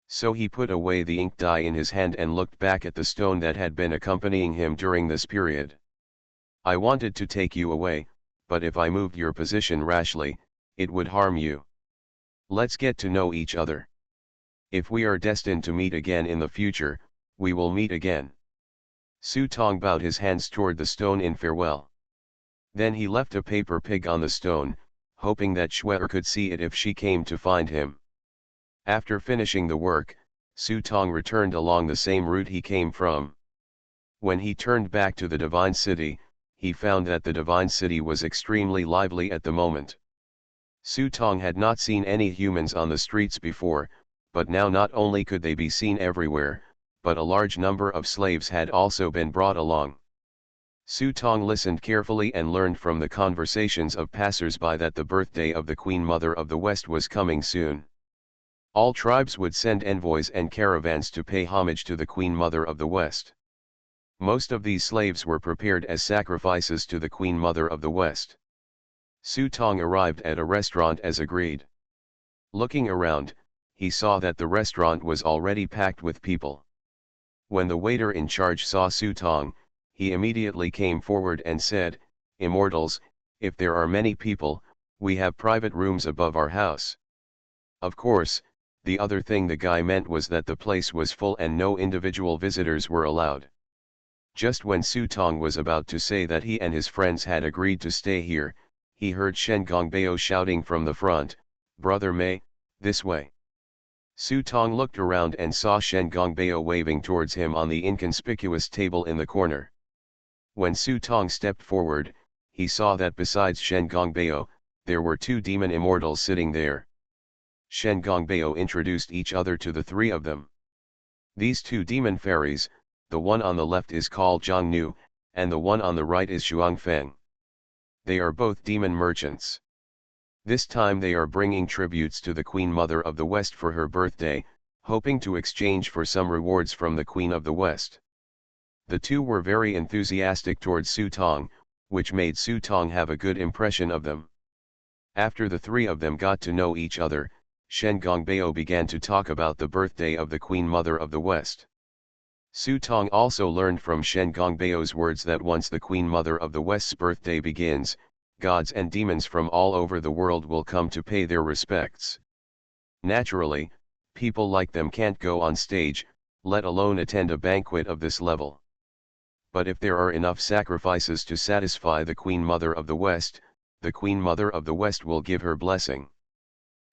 So he put away the ink dye in his hand and looked back at the stone that had been accompanying him during this period. I wanted to take you away, but if I moved your position rashly, it would harm you. Let's get to know each other. If we are destined to meet again in the future, we will meet again. Su Tong bowed his hands toward the stone in farewell. Then he left a paper pig on the stone, hoping that Xuer could see it if she came to find him. After finishing the work, Su Tong returned along the same route he came from. When he turned back to the Divine City, he found that the Divine City was extremely lively at the moment. Su Tong had not seen any humans on the streets before, but now not only could they be seen everywhere, but a large number of slaves had also been brought along. Su Tong listened carefully and learned from the conversations of passers-by that the birthday of the Queen Mother of the West was coming soon. All tribes would send envoys and caravans to pay homage to the Queen Mother of the West. Most of these slaves were prepared as sacrifices to the Queen Mother of the West. Su Tong arrived at a restaurant as agreed. Looking around, he saw that the restaurant was already packed with people. When the waiter in charge saw Su Tong, he immediately came forward and said, "Immortals, if there are many people, we have private rooms above our house." Of course, the other thing the guy meant was that the place was full and no individual visitors were allowed. Just when Su Tong was about to say that he and his friends had agreed to stay here, he heard Shen Gongbeo shouting from the front, "Brother Mei, this way." Su Tong looked around and saw Shen Gongbeo waving towards him on the inconspicuous table in the corner. When Su Tong stepped forward, he saw that besides Shen Gongbeo, there were two demon immortals sitting there. Shen Gongbeo introduced each other to the three of them. These two demon fairies, the one on the left is called Zhang Nu, and the one on the right is Shuang Feng. They are both demon merchants. This time they are bringing tributes to the Queen Mother of the West for her birthday, hoping to exchange for some rewards from the Queen of the West. The two were very enthusiastic towards Su Tong, which made Su Tong have a good impression of them. After the three of them got to know each other, Shen Gongbeo began to talk about the birthday of the Queen Mother of the West. Su Tong also learned from Shen Gongbeo's words that once the Queen Mother of the West's birthday begins, gods and demons from all over the world will come to pay their respects. Naturally, people like them can't go on stage, let alone attend a banquet of this level. But if there are enough sacrifices to satisfy the Queen Mother of the West, the Queen Mother of the West will give her blessing.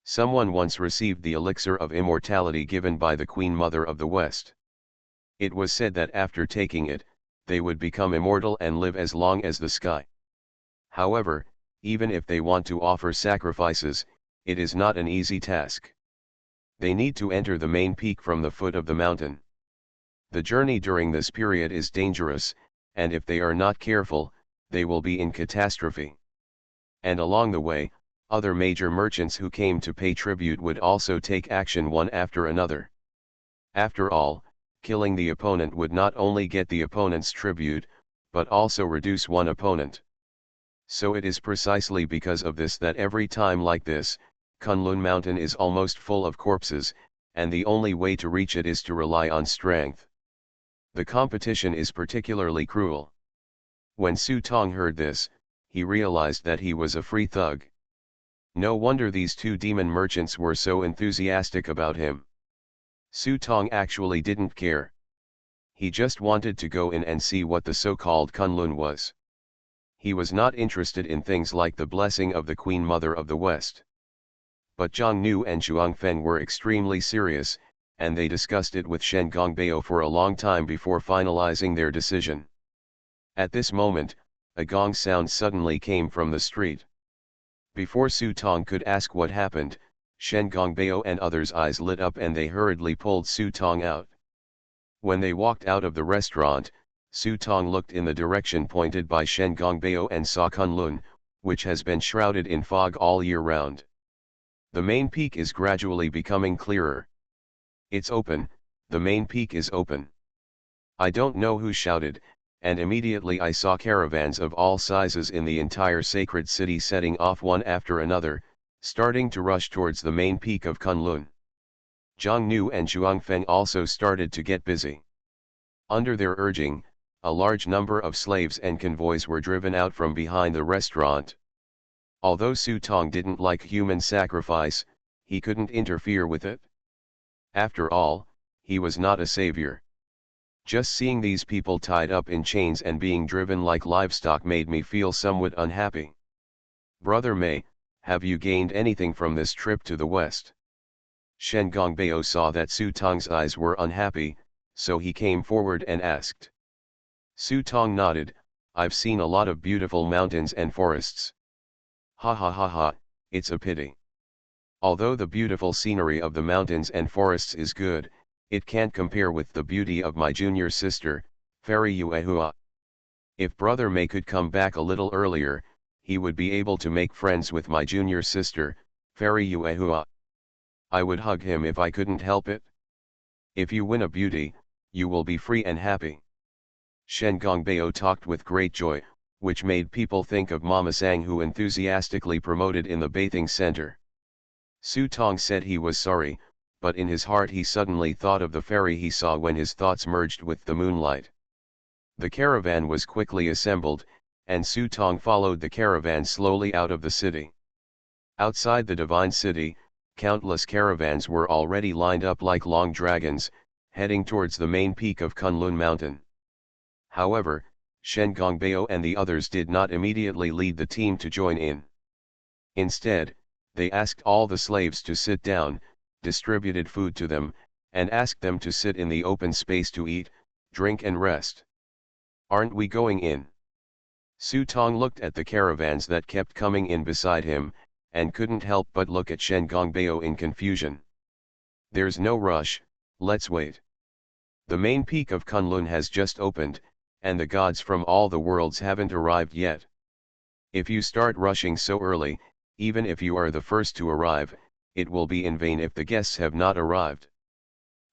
Someone once received the elixir of immortality given by the Queen Mother of the West. It was said that after taking it, they would become immortal and live as long as the sky. However, even if they want to offer sacrifices, it is not an easy task. They need to enter the main peak from the foot of the mountain. The journey during this period is dangerous, and if they are not careful, they will be in catastrophe. And along the way, other major merchants who came to pay tribute would also take action one after another. After all, killing the opponent would not only get the opponent's tribute, but also reduce one opponent. So it is precisely because of this that every time like this, Kunlun Mountain is almost full of corpses, and the only way to reach it is to rely on strength. The competition is particularly cruel. When Su Tong heard this, he realized that he was a free thug. No wonder these two demon merchants were so enthusiastic about him. Su Tong actually didn't care. He just wanted to go in and see what the so-called Kunlun was. He was not interested in things like the blessing of the Queen Mother of the West. But Zhang Nu and Zhuang Feng were extremely serious, and they discussed it with Shen Gongbeo for a long time before finalizing their decision. At this moment, a gong sound suddenly came from the street. Before Su Tong could ask what happened, Shen Gongbeo and others' eyes lit up and they hurriedly pulled Su Tong out. When they walked out of the restaurant, Su Tong looked in the direction pointed by Shen Gongbeo and saw Kunlun, which has been shrouded in fog all year round. The main peak is gradually becoming clearer. It's open, the main peak is open. I don't know who shouted, and immediately I saw caravans of all sizes in the entire sacred city setting off one after another, starting to rush towards the main peak of Kunlun. Zhang Nu and Zhuang Feng also started to get busy. Under their urging, a large number of slaves and convoys were driven out from behind the restaurant. Although Su Tong didn't like human sacrifice, he couldn't interfere with it. After all, he was not a savior. Just seeing these people tied up in chains and being driven like livestock made me feel somewhat unhappy. Brother Mei, have you gained anything from this trip to the west? Shen Gongbeo saw that Su Tong's eyes were unhappy, so he came forward and asked. Su Tong nodded, I've seen a lot of beautiful mountains and forests. Ha ha ha ha, it's a pity. Although the beautiful scenery of the mountains and forests is good, it can't compare with the beauty of my junior sister, Fairy Yuehua. If Brother Mei could come back a little earlier, he would be able to make friends with my junior sister, Fairy Yuehua. I would hug him if I couldn't help it. If you win a beauty, you will be free and happy. Shen Gongbeo talked with great joy, which made people think of Mama Sang, who enthusiastically promoted in the bathing center. Su Tong said he was sorry, but in his heart he suddenly thought of the fairy he saw when his thoughts merged with the moonlight. The caravan was quickly assembled, and Su Tong followed the caravan slowly out of the city. Outside the divine city, countless caravans were already lined up like long dragons, heading towards the main peak of Kunlun Mountain. However, Shen Gongbeo and the others did not immediately lead the team to join in. Instead, they asked all the slaves to sit down, distributed food to them, and asked them to sit in the open space to eat, drink and rest. Aren't we going in? Su Tong looked at the caravans that kept coming in beside him, and couldn't help but look at Shen Gongbeo in confusion. There's no rush, let's wait. The main peak of Kunlun has just opened, and the gods from all the worlds haven't arrived yet. If you start rushing so early, even if you are the first to arrive, it will be in vain if the guests have not arrived.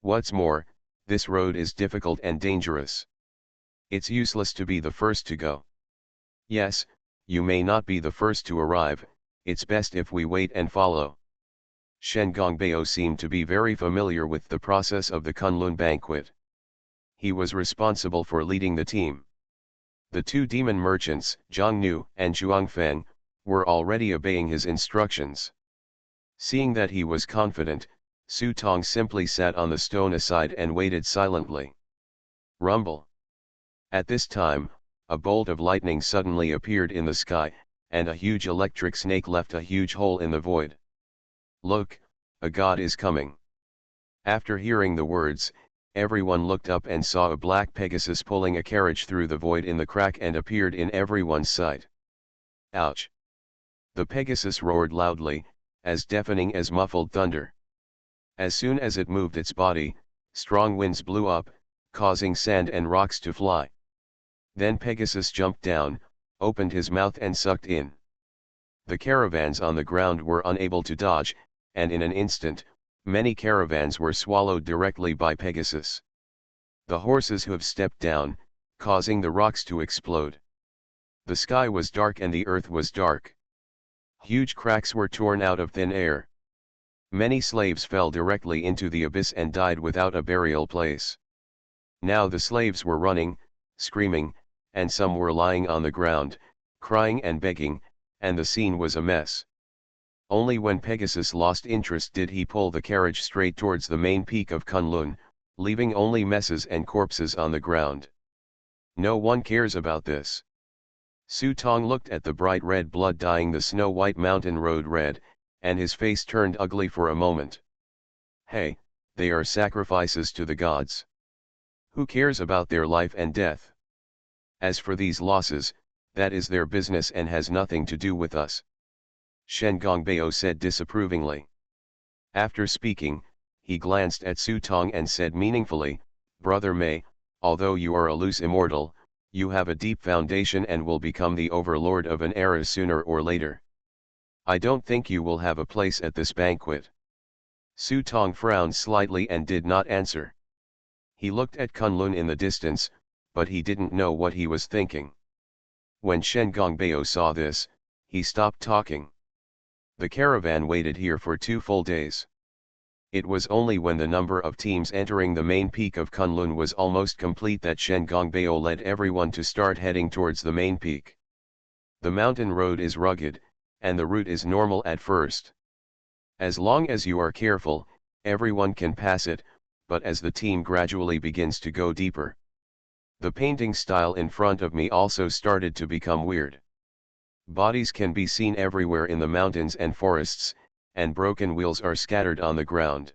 What's more, this road is difficult and dangerous. It's useless to be the first to go. Yes, you may not be the first to arrive, it's best if we wait and follow. Shen Gongbeo seemed to be very familiar with the process of the Kunlun banquet. He was responsible for leading the team. The two demon merchants, Zhang Nu and Zhuang Feng, were already obeying his instructions. Seeing that he was confident, Su Tong simply sat on the stone aside and waited silently. Rumble. At this time, a bolt of lightning suddenly appeared in the sky, and a huge electric snake left a huge hole in the void. Look, a god is coming. After hearing the words, everyone looked up and saw a black Pegasus pulling a carriage through the void in the crack and appeared in everyone's sight. Ouch! The Pegasus roared loudly, as deafening as muffled thunder. As soon as it moved its body, strong winds blew up, causing sand and rocks to fly. Then Pegasus jumped down, opened his mouth and sucked in. The caravans on the ground were unable to dodge, and in an instant, many caravans were swallowed directly by Pegasus. The horses' hooves stepped down, causing the rocks to explode. The sky was dark and the earth was dark. Huge cracks were torn out of thin air. Many slaves fell directly into the abyss and died without a burial place. Now the slaves were running, screaming, and some were lying on the ground, crying and begging, and the scene was a mess. Only when Pegasus lost interest did he pull the carriage straight towards the main peak of Kunlun, leaving only messes and corpses on the ground. No one cares about this. Su Tong looked at the bright red blood dyeing the snow-white mountain road red, and his face turned ugly for a moment. Hey, they are sacrifices to the gods. Who cares about their life and death? As for these losses, that is their business and has nothing to do with us. Shen Gongbeo said disapprovingly. After speaking, he glanced at Su Tong and said meaningfully, Brother Mei, although you are a loose immortal, you have a deep foundation and will become the overlord of an era sooner or later. I don't think you will have a place at this banquet. Su Tong frowned slightly and did not answer. He looked at Kunlun in the distance, but he didn't know what he was thinking. When Shen Gongbeo saw this, he stopped talking. The caravan waited here for 2 full days. It was only when the number of teams entering the main peak of Kunlun was almost complete that Shen Gongbeo led everyone to start heading towards the main peak. The mountain road is rugged, and the route is normal at first. As long as you are careful, everyone can pass it, but as the team gradually begins to go deeper. The painting style in front of me also started to become weird. Bodies can be seen everywhere in the mountains and forests, and broken wheels are scattered on the ground.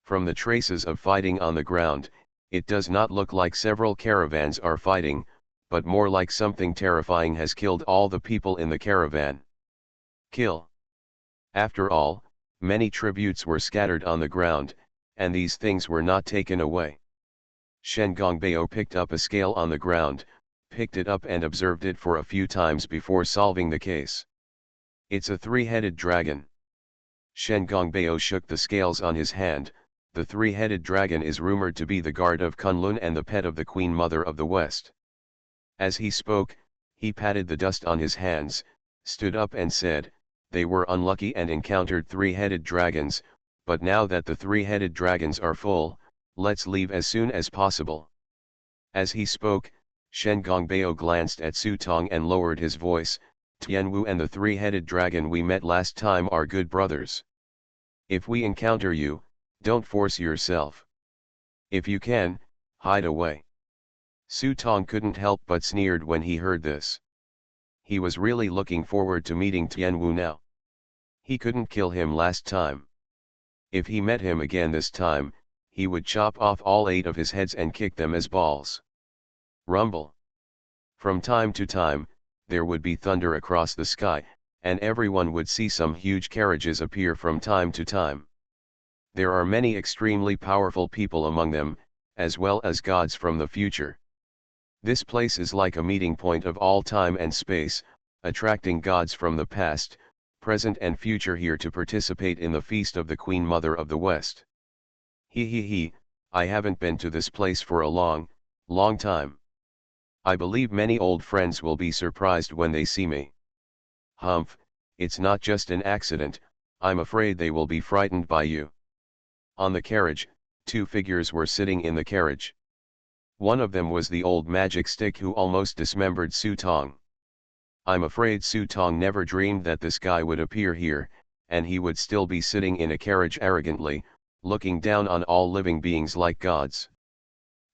From the traces of fighting on the ground, it does not look like several caravans are fighting, but more like something terrifying has killed all the people in the caravan. Kill. After all, many tributes were scattered on the ground, and these things were not taken away. Shen Gongbeo picked up a scale on the ground, picked it up and observed it for a few times before solving the case. It's a 3-headed dragon. Shen Gongbeo shook the scales on his hand. The 3-headed dragon is rumored to be the guard of Kunlun and the pet of the Queen Mother of the West. As he spoke, he patted the dust on his hands, stood up and said, they were unlucky and encountered 3-headed dragons, but now that the 3-headed dragons are full, let's leave as soon as possible. As he spoke, Shen Gongbeo glanced at Su Tong and lowered his voice, Tianwu and the 3-headed dragon we met last time are good brothers. If we encounter you, don't force yourself. If you can, hide away. Su Tong couldn't help but sneered when he heard this. He was really looking forward to meeting Tianwu now. He couldn't kill him last time. If he met him again this time, he would chop off all 8 of his heads and kick them as balls. Rumble. From time to time, there would be thunder across the sky, and everyone would see some huge carriages appear from time to time. There are many extremely powerful people among them, as well as gods from the future. This place is like a meeting point of all time and space, attracting gods from the past, present and future here to participate in the feast of the Queen Mother of the West. He, I haven't been to this place for a long time. I believe many old friends will be surprised when they see me. Humph, it's not just an accident, I'm afraid they will be frightened by you. On the carriage, two figures were sitting in the carriage. One of them was the old magic stick who almost dismembered Su Tong. I'm afraid Su Tong never dreamed that this guy would appear here, and he would still be sitting in a carriage arrogantly, looking down on all living beings like gods.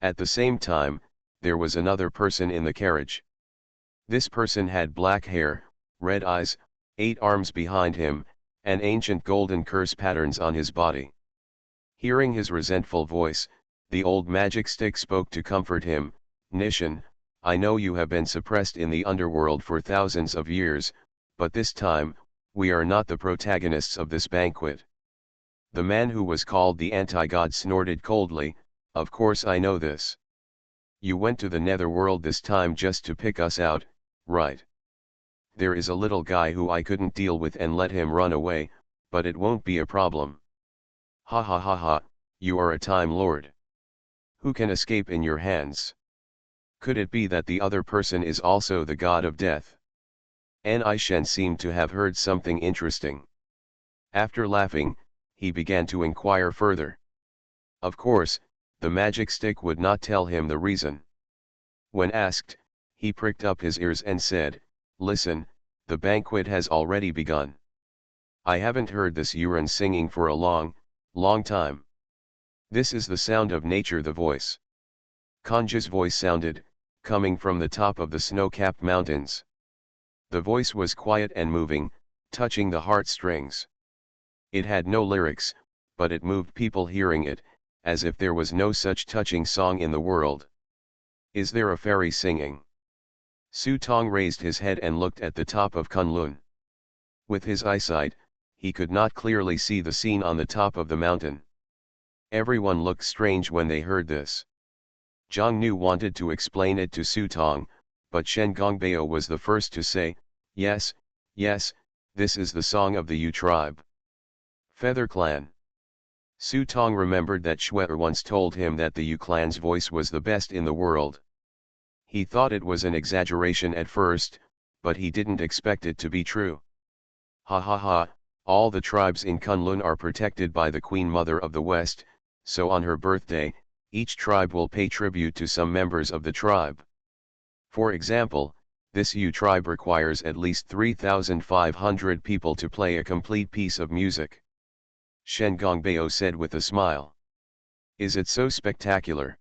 At the same time, there was another person in the carriage. This person had black hair, red eyes, 8 arms behind him, and ancient golden curse patterns on his body. Hearing his resentful voice, the old magic stick spoke to comfort him. Nishan, I know you have been suppressed in the underworld for thousands of years, but this time, we are not the protagonists of this banquet. The man who was called the anti-god snorted coldly, of course I know this. You went to the netherworld this time just to pick us out, right? There is a little guy who I couldn't deal with and let him run away, but it won't be a problem. Ha ha ha ha, you are a Time Lord. Who can escape in your hands? Could it be that the other person is also the god of death? An Shen seemed to have heard something interesting. After laughing, he began to inquire further. Of course, the magic stick would not tell him the reason. When asked, he pricked up his ears and said, listen, the banquet has already begun. I haven't heard this Yuan singing for a long time. This is the sound of nature, the voice. Kanja's voice sounded, coming from the top of the snow-capped mountains. The voice was quiet and moving, touching the heartstrings. It had no lyrics, but it moved people hearing it, as if there was no such touching song in the world. Is there a fairy singing? Su Tong raised his head and looked at the top of Kunlun. With his eyesight, he could not clearly see the scene on the top of the mountain. Everyone looked strange when they heard this. Zhang Nu wanted to explain it to Su Tong, but Shen Gongbeo was the first to say, yes, this is the song of the Yu tribe. Feather Clan. Su Tong remembered that Shuer once told him that the Yu clan's voice was the best in the world. He thought it was an exaggeration at first, but he didn't expect it to be true. Ha ha ha, all the tribes in Kunlun are protected by the Queen Mother of the West, so on her birthday, each tribe will pay tribute to some members of the tribe. For example, this Yu tribe requires at least 3,500 people to play a complete piece of music. Shen Gongbeo said with a smile. Is it so spectacular?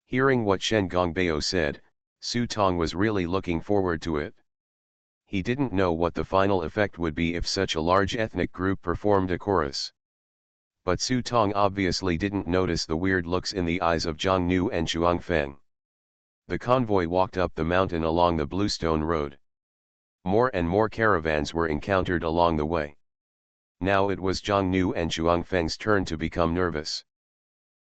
Hearing what Shen Gongbeo said, Su Tong was really looking forward to it. He didn't know what the final effect would be if such a large ethnic group performed a chorus. But Su Tong obviously didn't notice the weird looks in the eyes of Zhang Nu and Chuang Feng. The convoy walked up the mountain along the Bluestone Road. More and more caravans were encountered along the way. Now it was Zhang Nu and Chuang Feng's turn to become nervous.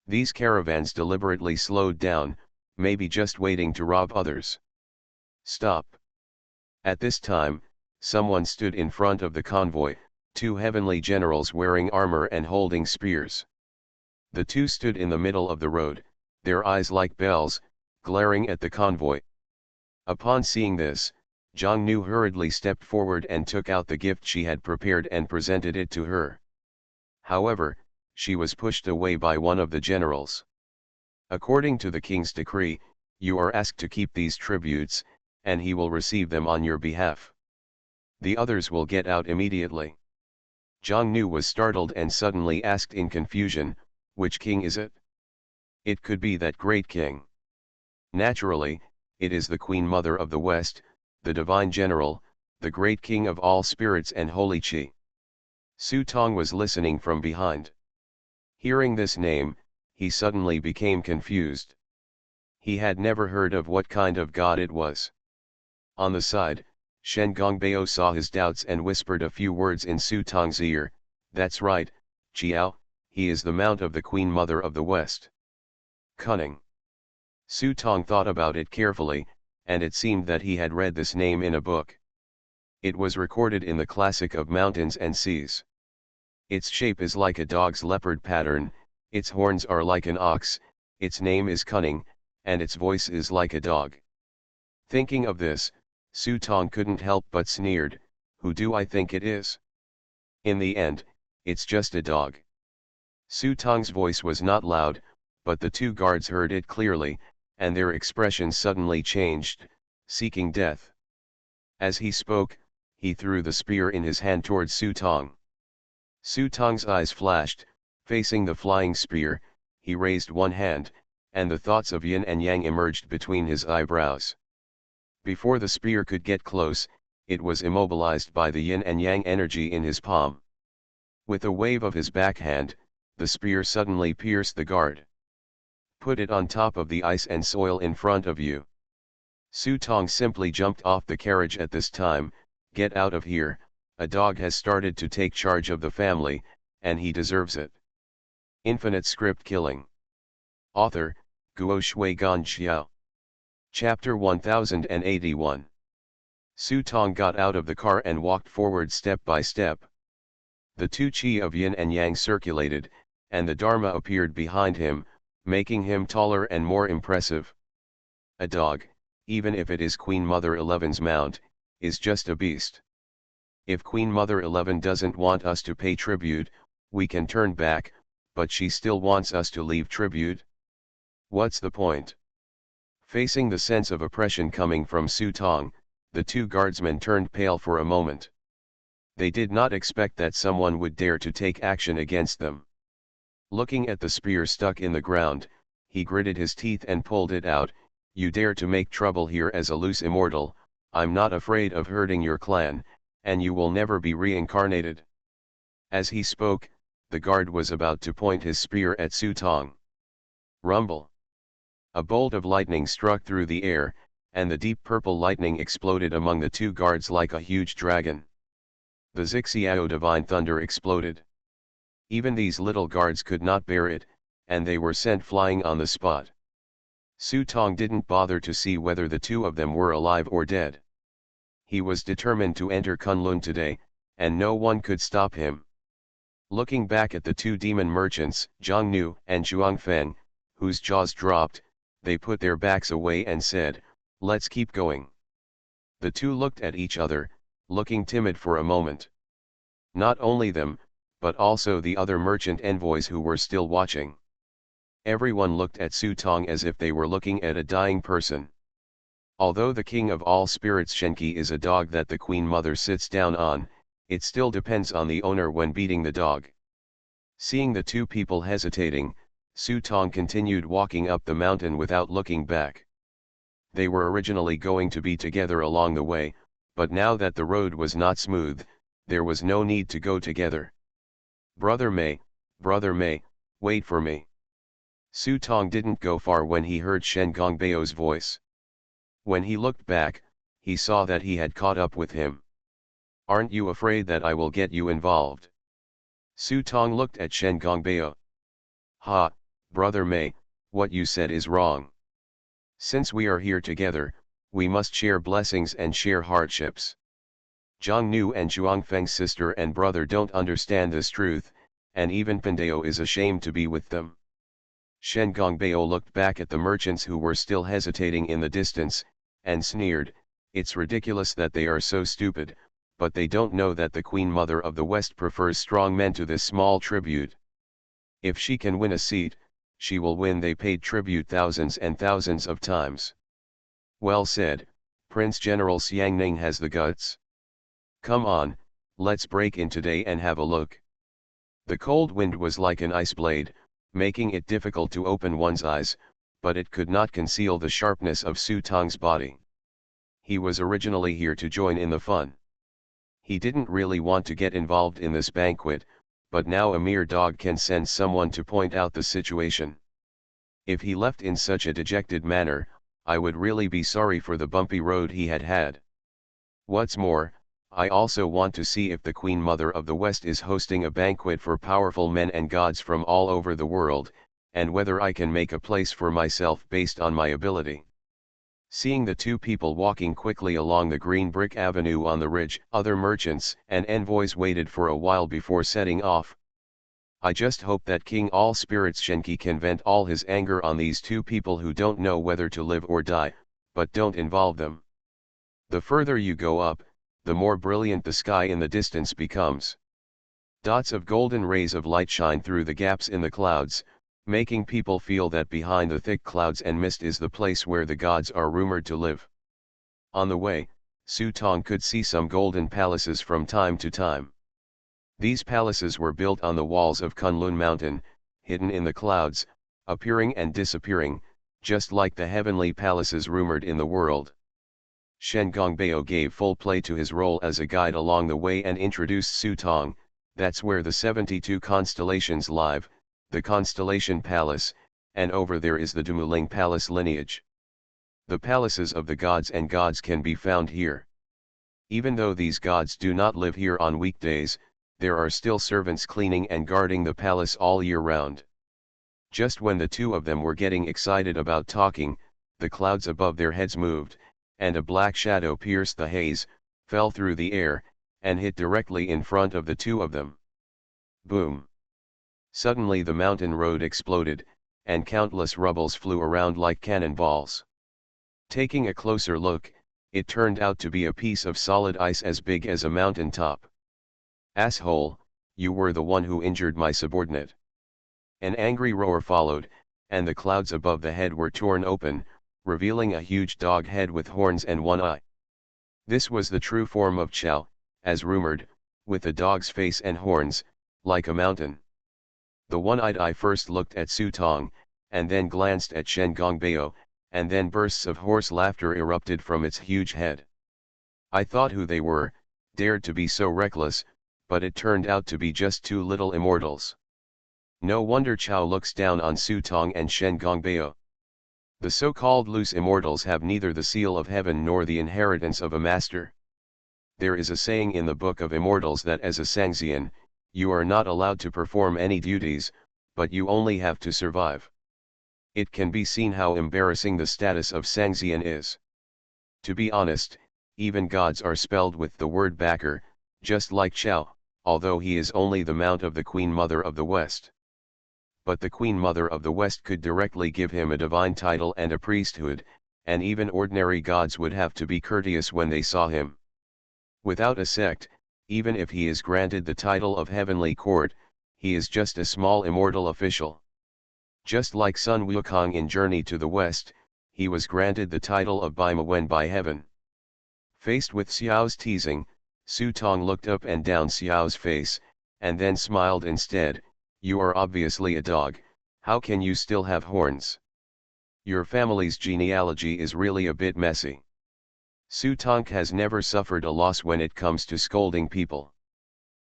These caravans deliberately slowed down, maybe just waiting to rob others. Stop. At this time, someone stood in front of the convoy, 2 heavenly generals wearing armor and holding spears. The two stood in the middle of the road, their eyes like bells, glaring at the convoy. Upon seeing this, Zhang Nu hurriedly stepped forward and took out the gift she had prepared and presented it to her. However, she was pushed away by one of the generals. According to the king's decree, you are asked to keep these tributes, and he will receive them on your behalf. The others will get out immediately. Zhang Nu was startled and suddenly asked in confusion, which king is it? It could be that great king. Naturally, it is the Queen Mother of the West, the Divine General, the great king of all spirits and holy Qi. Su Tong was listening from behind. Hearing this name, he suddenly became confused. He had never heard of what kind of god it was. On the side, Shen Gongbeo saw his doubts and whispered a few words in Su Tong's ear. That's right, Chiao, he is the mount of the Queen Mother of the West. Cunning. Su Tong thought about it carefully, and it seemed that he had read this name in a book. It was recorded in the classic of Mountains and Seas. Its shape is like a dog's leopard pattern, Its horns are like an ox, its name is cunning, and its voice is like a dog. Thinking of this, Su Tong couldn't help but sneered, who do I think it is? In the end, it's just a dog. Su Tong's voice was not loud, but the two guards heard it clearly, and their expressions suddenly changed, seeking death. As he spoke, he threw the spear in his hand towards Su Tong. Su Tong's eyes flashed, facing the flying spear, he raised one hand, and the thoughts of yin and yang emerged between his eyebrows. Before the spear could get close, it was immobilized by the yin and yang energy in his palm. With a wave of his backhand, the spear suddenly pierced the guard. Put it on top of the ice and soil in front of you. Su Tong simply jumped off the carriage at this time. Get out of here, a dog has started to take charge of the family, and he deserves it. Infinite Script Killing. Author, Guo Shui Gan Xiao. Chapter 1081. Su Tong got out of the car and walked forward step by step. The two chi of yin and yang circulated, and the Dharma appeared behind him, making him taller and more impressive. A dog, even if it is Queen Mother 11's mount, is just a beast. If Queen Mother 11 doesn't want us to pay tribute, we can turn back, but she still wants us to leave tribute. What's the point? Facing the sense of oppression coming from Su Tong, the two guardsmen turned pale for a moment. They did not expect that someone would dare to take action against them. Looking at the spear stuck in the ground, he gritted his teeth and pulled it out. You dare to make trouble here as a loose immortal, I'm not afraid of hurting your clan, and you will never be reincarnated. As he spoke, the guard was about to point his spear at Su Tong. Rumble. A bolt of lightning struck through the air, and the deep purple lightning exploded among the two guards like a huge dragon. The Zixiao divine thunder exploded. Even these little guards could not bear it, and they were sent flying on the spot. Su Tong didn't bother to see whether the two of them were alive or dead. He was determined to enter Kunlun today, and no one could stop him. Looking back at the two demon merchants, Zhang Nu and Zhuang Feng, whose jaws dropped, they put their backs away and said, let's keep going. The two looked at each other, looking timid for a moment. Not only them, but also the other merchant envoys who were still watching. Everyone looked at Su Tong as if they were looking at a dying person. Although the king of all spirits Shenki is a dog that the Queen Mother sits down on, it still depends on the owner when beating the dog. Seeing the two people hesitating, Su Tong continued walking up the mountain without looking back. They were originally going to be together along the way, but now that the road was not smooth, there was no need to go together. Brother May, wait for me. Su Tong didn't go far when he heard Shen Gongbao's voice. When he looked back, he saw that he had caught up with him. Aren't you afraid that I will get you involved? Su Tong looked at Shen Gongbao. Ha, Brother May, what you said is wrong. Since we are here together, we must share blessings and share hardships. Zhang Nu and Zhuang Feng's sister and brother don't understand this truth, and even Pandao is ashamed to be with them. Shen Gongbao looked back at the merchants who were still hesitating in the distance, and sneered, it's ridiculous that they are so stupid, but they don't know that the Queen Mother of the West prefers strong men to this small tribute. If she can win a seat, she will win. They paid tribute thousands and thousands of times. Well said, Prince General Xiangning has the guts. Come on, let's break in today and have a look. The cold wind was like an ice blade, making it difficult to open one's eyes, but it could not conceal the sharpness of Su Tong's body. He was originally here to join in the fun. He didn't really want to get involved in this banquet, but now a mere dog can send someone to point out the situation. If he left in such a dejected manner, I would really be sorry for the bumpy road he had had. What's more, I also want to see if the Queen Mother of the West is hosting a banquet for powerful men and gods from all over the world, and whether I can make a place for myself based on my ability. Seeing the two people walking quickly along the green brick avenue on the ridge, other merchants and envoys waited for a while before setting off. I just hope that King All Spirits Shenki can vent all his anger on these two people who don't know whether to live or die, but don't involve them. The further you go up, the more brilliant the sky in the distance becomes. Dots of golden rays of light shine through the gaps in the clouds, making people feel that behind the thick clouds and mist is the place where the gods are rumored to live. On the way, Su Tong could see some golden palaces from time to time. These palaces were built on the walls of Kunlun Mountain, hidden in the clouds, appearing and disappearing, just like the heavenly palaces rumored in the world. Shen Gongbeo gave full play to his role as a guide along the way and introduced Su Tong. That's where the 72 constellations live, the Constellation Palace, and over there is the Dumuling Palace lineage. The palaces of the gods and gods can be found here. Even though these gods do not live here on weekdays, there are still servants cleaning and guarding the palace all year round. Just when the two of them were getting excited about talking, the clouds above their heads moved, and a black shadow pierced the haze, fell through the air, and hit directly in front of the two of them. Boom! Suddenly the mountain road exploded, and countless rubbles flew around like cannonballs. Taking a closer look, it turned out to be a piece of solid ice as big as a mountain top. Asshole, you were the one who injured my subordinate. An angry roar followed, and the clouds above the head were torn open, revealing a huge dog head with horns and one eye. This was the true form of Chao, as rumored, with the dog's face and horns, like a mountain. The one-eyed eye first looked at Su Tong, and then glanced at Shen Gongbeo, and then bursts of hoarse laughter erupted from its huge head. I thought who they were, dared to be so reckless, but it turned out to be just two little immortals. No wonder Chao looks down on Su Tong and Shen Gongbeo. The so-called loose immortals have neither the seal of heaven nor the inheritance of a master. There is a saying in the Book of Immortals that as a Sangxian, you are not allowed to perform any duties, but you only have to survive. It can be seen how embarrassing the status of Sangxian is. To be honest, even gods are spelled with the word backer, just like Chao, although he is only the mount of the Queen Mother of the West. But the Queen Mother of the West could directly give him a divine title and a priesthood, and even ordinary gods would have to be courteous when they saw him. Without a sect, even if he is granted the title of Heavenly Court, he is just a small immortal official. Just like Sun Wukong in Journey to the West, he was granted the title of Baima Wen by heaven. Faced with Xiao's teasing, Su Tong looked up and down Xiao's face, and then smiled instead. You are obviously a dog, how can you still have horns? Your family's genealogy is really a bit messy. Su Tong has never suffered a loss when it comes to scolding people.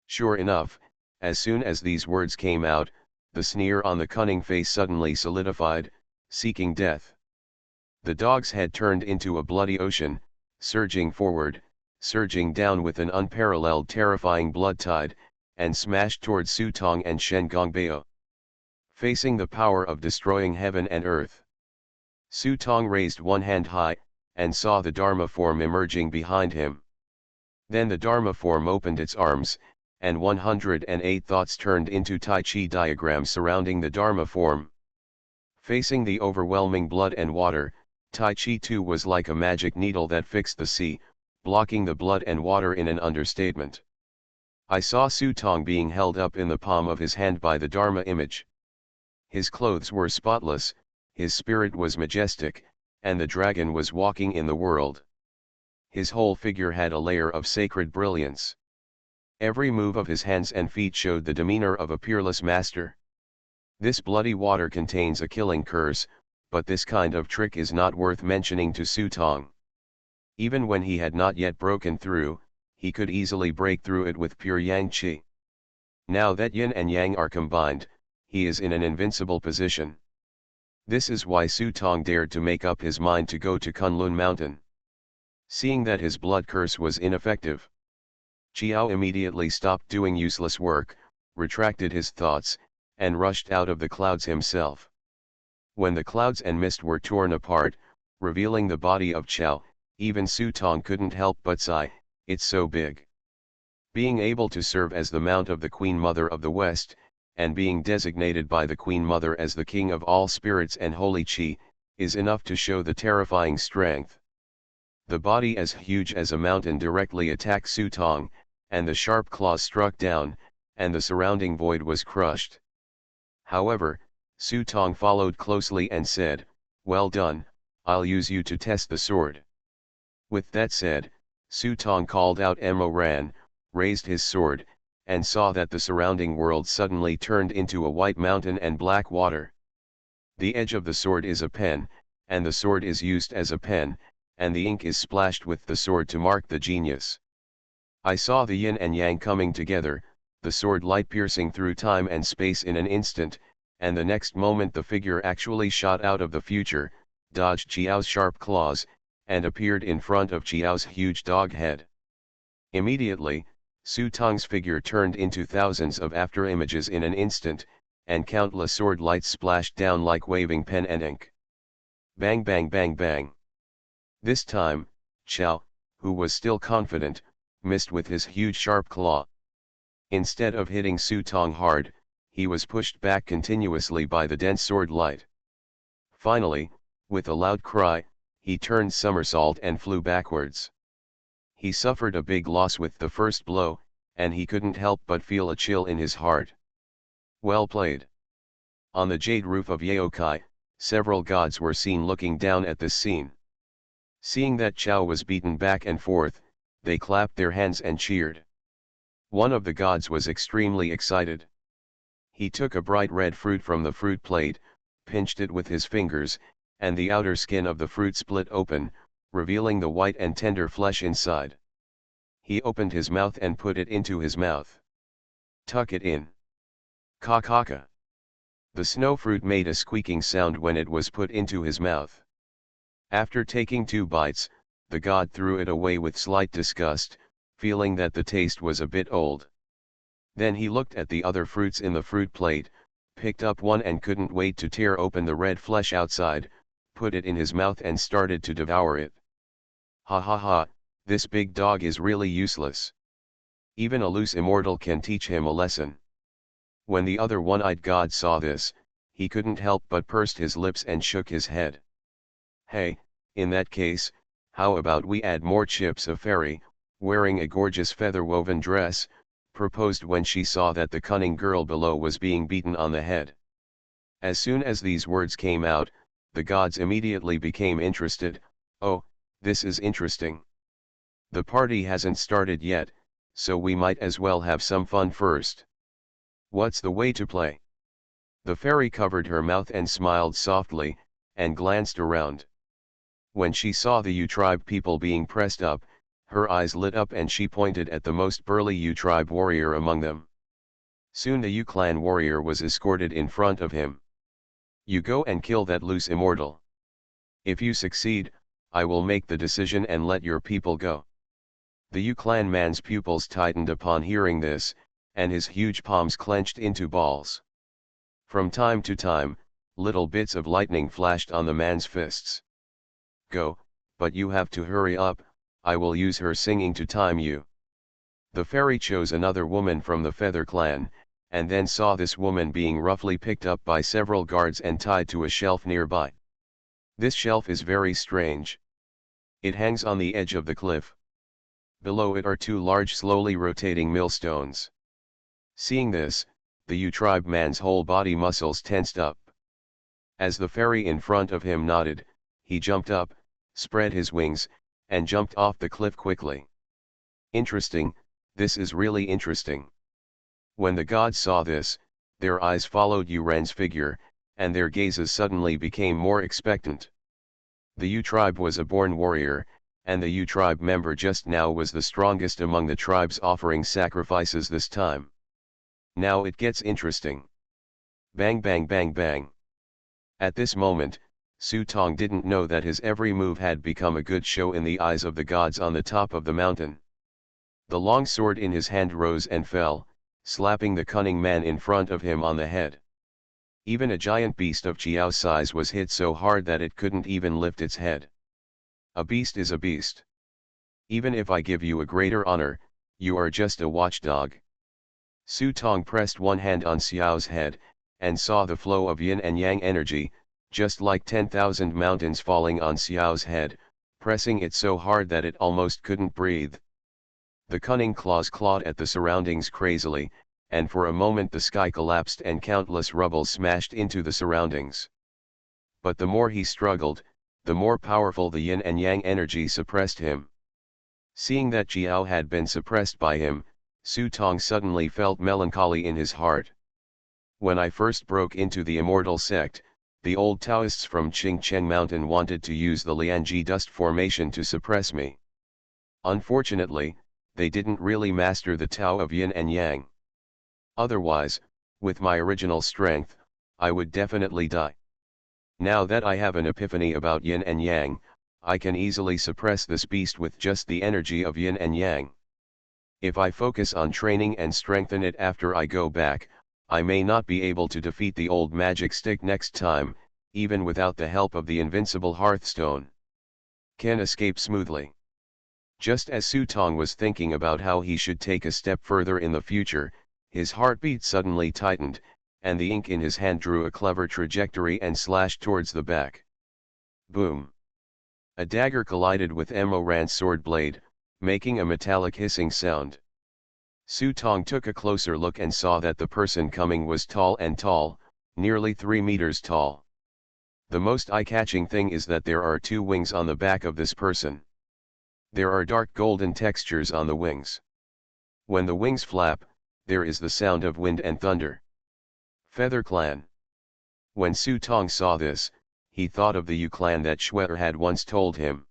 Sure enough, as soon as these words came out, the sneer on the cunning face suddenly solidified, seeking death. The dog's head turned into a bloody ocean, surging forward, surging down with an unparalleled terrifying blood tide, and smashed towards Su Tong and Shen Gongbeo. Facing the power of destroying heaven and earth, Su Tong raised one hand high, and saw the Dharma form emerging behind him. Then the Dharma form opened its arms, and 108 thoughts turned into Tai Chi diagrams surrounding the Dharma form. Facing the overwhelming blood and water, Tai Chi too was like a magic needle that fixed the sea, blocking the blood and water in an understatement. I saw Su Tong being held up in the palm of his hand by the Dharma image. His clothes were spotless, his spirit was majestic, and the dragon was walking in the world. His whole figure had a layer of sacred brilliance. Every move of his hands and feet showed the demeanor of a peerless master. This bloody water contains a killing curse, but this kind of trick is not worth mentioning to Su Tong. Even when he had not yet broken through, he could easily break through it with pure yang qi. Now that yin and yang are combined, he is in an invincible position. This is why Su Tong dared to make up his mind to go to Kunlun Mountain. Seeing that his blood curse was ineffective, Qiao immediately stopped doing useless work, retracted his thoughts, and rushed out of the clouds himself. When the clouds and mist were torn apart, revealing the body of Qiao, even Su Tong couldn't help but sigh, it's so big. Being able to serve as the mount of the Queen Mother of the West, and being designated by the Queen Mother as the king of all spirits and holy chi, is enough to show the terrifying strength. The body as huge as a mountain directly attacked Su Tong, and the sharp claws struck down, and the surrounding void was crushed. However, Su Tong followed closely and said, "Well done, I'll use you to test the sword." With that said, Su Tong called out Mo Ran, raised his sword, and saw that the surrounding world suddenly turned into a white mountain and black water. The edge of the sword is a pen, and the sword is used as a pen, and the ink is splashed with the sword to mark the genius. I saw the yin and yang coming together, the sword light piercing through time and space in an instant, and the next moment the figure actually shot out of the future, dodged Chiao's sharp claws, and appeared in front of Chiao's huge dog head. Immediately, Su Tong's figure turned into thousands of after-images in an instant, and countless sword lights splashed down like waving pen and ink. Bang bang bang bang. This time, Chiao, who was still confident, missed with his huge sharp claw. Instead of hitting Su Tong hard, he was pushed back continuously by the dense sword light. Finally, with a loud cry, he turned somersault and flew backwards. He suffered a big loss with the first blow, and he couldn't help but feel a chill in his heart. Well played. On the jade roof of Yaokai, several gods were seen looking down at this scene. Seeing that Chao was beaten back and forth, they clapped their hands and cheered. One of the gods was extremely excited. He took a bright red fruit from the fruit plate, pinched it with his fingers, and the outer skin of the fruit split open, revealing the white and tender flesh inside. He opened his mouth and put it into his mouth. Tuck it in. Ka-ka-ka. The snow fruit made a squeaking sound when it was put into his mouth. After taking 2 bites, the god threw it away with slight disgust, feeling that the taste was a bit old. Then he looked at the other fruits in the fruit plate, picked up one and couldn't wait to tear open the red flesh outside, put it in his mouth and started to devour it. Ha ha ha, this big dog is really useless. Even a loose immortal can teach him a lesson. When the other one-eyed god saw this, he couldn't help but pursed his lips and shook his head. Hey, in that case, how about we add more chips? A fairy, wearing a gorgeous feather-woven dress, proposed when she saw that the cunning girl below was being beaten on the head. As soon as these words came out, the gods immediately became interested. Oh, this is interesting. The party hasn't started yet, so we might as well have some fun first. What's the way to play? The fairy covered her mouth and smiled softly, and glanced around. When she saw the Yu tribe people being pressed up, her eyes lit up and she pointed at the most burly Yu tribe warrior among them. Soon the Yu clan warrior was escorted in front of him. You go and kill that loose immortal. If you succeed, I will make the decision and let your people go. The Yu clan man's pupils tightened upon hearing this, and his huge palms clenched into balls. From time to time, little bits of lightning flashed on the man's fists. Go, but you have to hurry up, I will use her singing to time you. The fairy chose another woman from the Feather clan, and then saw this woman being roughly picked up by several guards and tied to a shelf nearby. This shelf is very strange. It hangs on the edge of the cliff. Below it are 2 large slowly rotating millstones. Seeing this, the Yu tribe man's whole body muscles tensed up. As the fairy in front of him nodded, he jumped up, spread his wings, and jumped off the cliff quickly. Interesting, this is really interesting. When the gods saw this, their eyes followed Yu Ren's figure, and their gazes suddenly became more expectant. The Yu tribe was a born warrior, and the Yu tribe member just now was the strongest among the tribes offering sacrifices this time. Now it gets interesting. Bang bang bang bang. At this moment, Su Tong didn't know that his every move had become a good show in the eyes of the gods on the top of the mountain. The long sword in his hand rose and fell, slapping the cunning man in front of him on the head. Even a giant beast of Chiao's size was hit so hard that it couldn't even lift its head. A beast is a beast. Even if I give you a greater honor, you are just a watchdog. Su Tong pressed one hand on Xiao's head, and saw the flow of yin and yang energy, just like 10,000 mountains falling on Xiao's head, pressing it so hard that it almost couldn't breathe. The cunning claws clawed at the surroundings crazily, and for a moment the sky collapsed and countless rubble smashed into the surroundings. But the more he struggled, the more powerful the yin and yang energy suppressed him. Seeing that Jiao had been suppressed by him, Su Tong suddenly felt melancholy in his heart. When I first broke into the immortal sect, the old Taoists from Qingcheng Mountain wanted to use the Lianji dust formation to suppress me. Unfortunately, they didn't really master the Tao of yin and yang. Otherwise, with my original strength, I would definitely die. Now that I have an epiphany about yin and yang, I can easily suppress this beast with just the energy of yin and yang. If I focus on training and strengthen it after I go back, I may not be able to defeat the old magic stick next time, even without the help of the invincible Hearthstone. Can escape smoothly. Just as Su Tong was thinking about how he should take a step further in the future, his heartbeat suddenly tightened, and the ink in his hand drew a clever trajectory and slashed towards the back. Boom! A dagger collided with Moran's sword blade, making a metallic hissing sound. Su Tong took a closer look and saw that the person coming was tall, nearly 3 meters tall. The most eye-catching thing is that there are 2 wings on the back of this person. There are dark golden textures on the wings. When the wings flap, there is the sound of wind and thunder. Feather Clan. When Su Tong saw this, he thought of the Yu clan that Schwetter had once told him.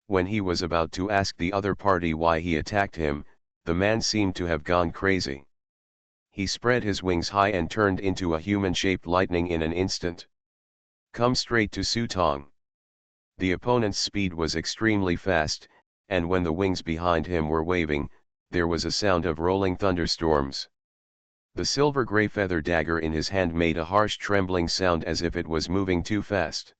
When he was about to ask the other party why he attacked him, the man seemed to have gone crazy. He spread his wings high and turned into a human-shaped lightning in an instant. Come straight to Su Tong. The opponent's speed was extremely fast, and when the wings behind him were waving, there was a sound of rolling thunderstorms. The silver-gray feather dagger in his hand made a harsh trembling sound as if it was moving too fast.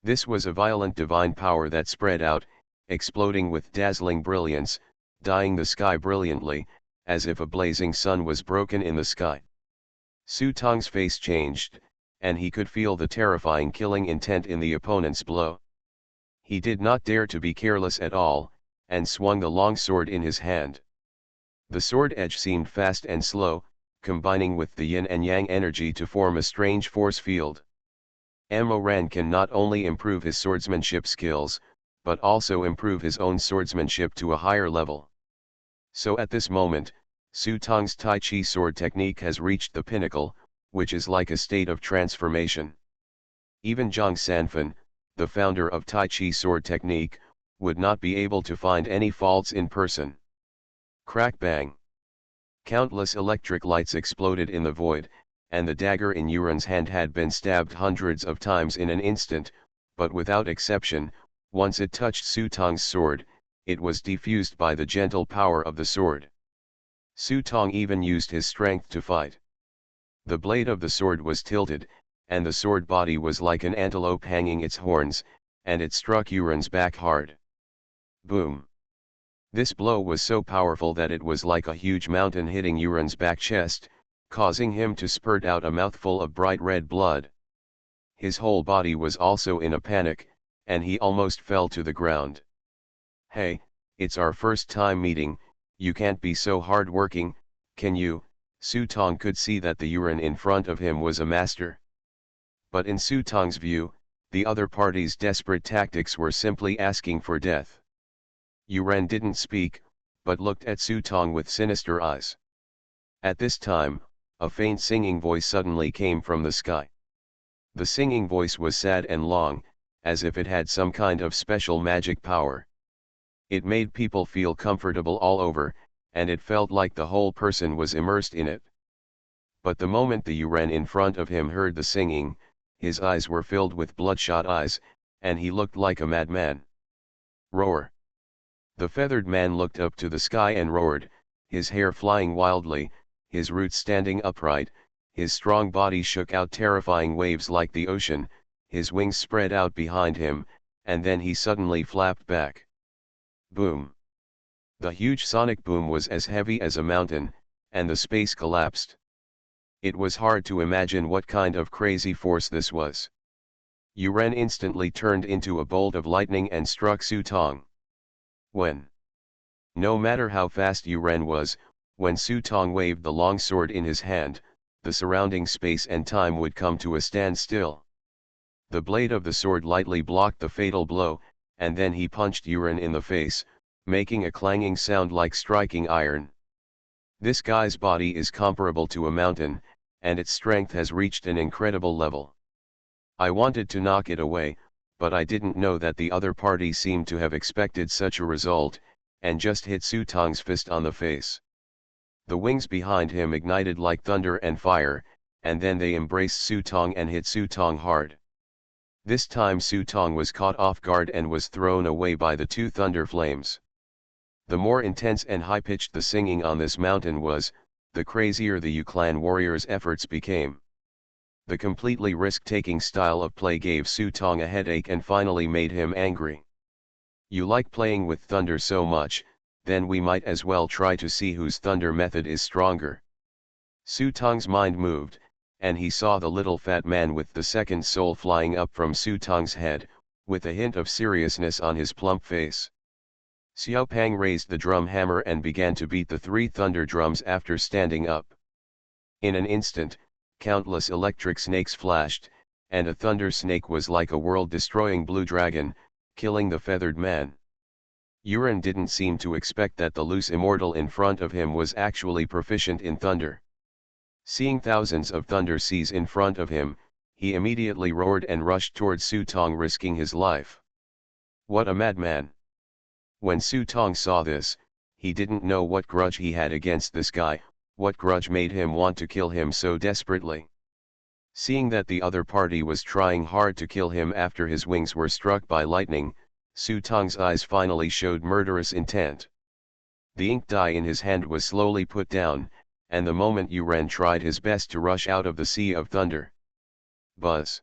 This was a violent divine power that spread out, exploding with dazzling brilliance, dyeing the sky brilliantly, as if a blazing sun was broken in the sky. Su Tong's face changed, and he could feel the terrifying killing intent in the opponent's blow. He did not dare to be careless at all, and swung the long sword in his hand. The sword edge seemed fast and slow, combining with the yin and yang energy to form a strange force field. Moran can not only improve his swordsmanship skills, but also improve his own swordsmanship to a higher level. So at this moment, Su Tong's Tai Chi sword technique has reached the pinnacle, which is like a state of transformation. Even Zhang Sanfan, the founder of Tai Chi sword technique, would not be able to find any faults in person. Crack bang! Countless electric lights exploded in the void, and the dagger in Yuren's hand had been stabbed hundreds of times in an instant, but without exception, once it touched Su Tong's sword, it was defused by the gentle power of the sword. Su Tong even used his strength to fight. The blade of the sword was tilted, and the sword body was like an antelope hanging its horns, and it struck Yuren's back hard. Boom! This blow was so powerful that it was like a huge mountain hitting Yuren's back chest, causing him to spurt out a mouthful of bright red blood. His whole body was also in a panic, and he almost fell to the ground. Hey, it's our first time meeting, you can't be so hard-working, can you? Su Tong could see that the Yuren in front of him was a master. But in Su Tong's view, the other party's desperate tactics were simply asking for death. Yuren didn't speak, but looked at Su Tong with sinister eyes. At this time, a faint singing voice suddenly came from the sky. The singing voice was sad and long, as if it had some kind of special magic power. It made people feel comfortable all over, and it felt like the whole person was immersed in it. But the moment the Yuren in front of him heard the singing, his eyes were filled with bloodshot eyes, and he looked like a madman. Roar! The feathered man looked up to the sky and roared, his hair flying wildly, his roots standing upright, his strong body shook out terrifying waves like the ocean, his wings spread out behind him, and then he suddenly flapped back. Boom! The huge sonic boom was as heavy as a mountain, and the space collapsed. It was hard to imagine what kind of crazy force this was. Yuren instantly turned into a bolt of lightning and struck Su Tong. No matter how fast Yuren was, when Su Tong waved the long sword in his hand, the surrounding space and time would come to a standstill. The blade of the sword lightly blocked the fatal blow, and then he punched Yuren in the face, making a clanging sound like striking iron. This guy's body is comparable to a mountain, and its strength has reached an incredible level. I wanted to knock it away, but I didn't know that the other party seemed to have expected such a result, and just hit Su Tong's fist on the face. The wings behind him ignited like thunder and fire, and then they embraced Su Tong and hit Su Tong hard. This time Su Tong was caught off guard and was thrown away by the two thunder flames. The more intense and high-pitched the singing on this mountain was, the crazier the Yu clan warriors' efforts became. The completely risk-taking style of play gave Su Tong a headache and finally made him angry. You like playing with thunder so much, then we might as well try to see whose thunder method is stronger. Su Tong's mind moved, and he saw the little fat man with the second soul flying up from Su Tong's head, with a hint of seriousness on his plump face. Xiao Pang raised the drum hammer and began to beat the three thunder drums after standing up. In an instant, countless electric snakes flashed, and a thunder snake was like a world-destroying blue dragon, killing the feathered man. Yuren didn't seem to expect that the loose immortal in front of him was actually proficient in thunder. Seeing thousands of thunder seas in front of him, he immediately roared and rushed towards Su Tong, risking his life. What a madman! When Su Tong saw this, he didn't know what grudge he had against this guy, what grudge made him want to kill him so desperately. Seeing that the other party was trying hard to kill him after his wings were struck by lightning, Su Tong's eyes finally showed murderous intent. The ink dye in his hand was slowly put down, and the moment Yuren tried his best to rush out of the sea of thunder. Buzz!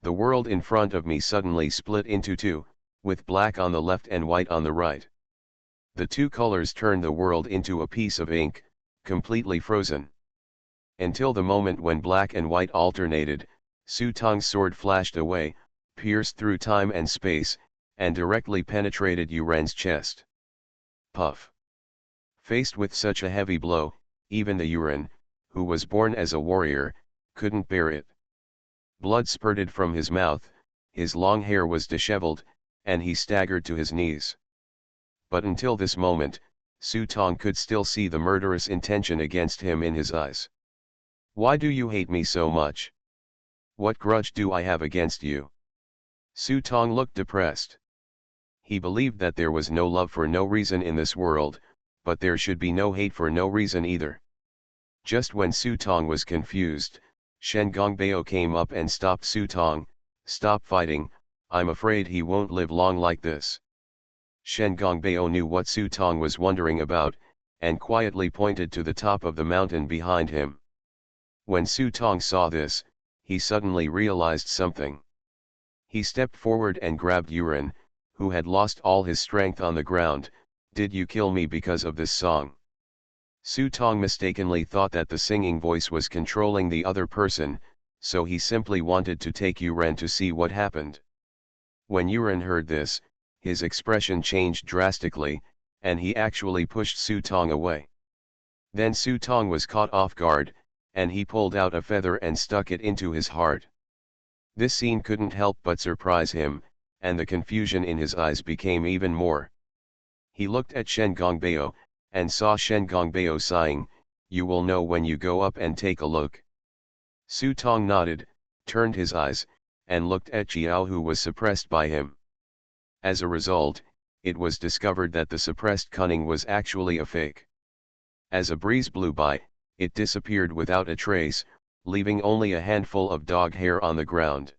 The world in front of me suddenly split into two, with black on the left and white on the right. The two colors turned the world into a piece of ink, completely frozen. Until the moment when black and white alternated, Su Tong's sword flashed away, pierced through time and space, and directly penetrated Yuren's chest. Puff! Faced with such a heavy blow, even the Yuren, who was born as a warrior, couldn't bear it. Blood spurted from his mouth, his long hair was disheveled, and he staggered to his knees. But until this moment, Su Tong could still see the murderous intention against him in his eyes. Why do you hate me so much? What grudge do I have against you? Su Tong looked depressed. He believed that there was no love for no reason in this world, but there should be no hate for no reason either. Just when Su Tong was confused, Shen Gongbeo came up and stopped Su Tong. Stop fighting, I'm afraid he won't live long like this. Shen Gongbeo knew what Su Tong was wondering about, and quietly pointed to the top of the mountain behind him. When Su Tong saw this, he suddenly realized something. He stepped forward and grabbed Yuren, who had lost all his strength on the ground. Did you kill me because of this song? Su Tong mistakenly thought that the singing voice was controlling the other person, so he simply wanted to take Yuren to see what happened. When Yuren heard this, his expression changed drastically, and he actually pushed Su Tong away. Then Su Tong was caught off guard, and he pulled out a feather and stuck it into his heart. This scene couldn't help but surprise him, and the confusion in his eyes became even more. He looked at Shen Gongbeo, and saw Shen Gongbeo sighing. You will know when you go up and take a look. Su Tong nodded, turned his eyes, and looked at Jiao, who was suppressed by him. As a result, it was discovered that the suppressed cunning was actually a fake. As a breeze blew by, it disappeared without a trace, leaving only a handful of dog hair on the ground.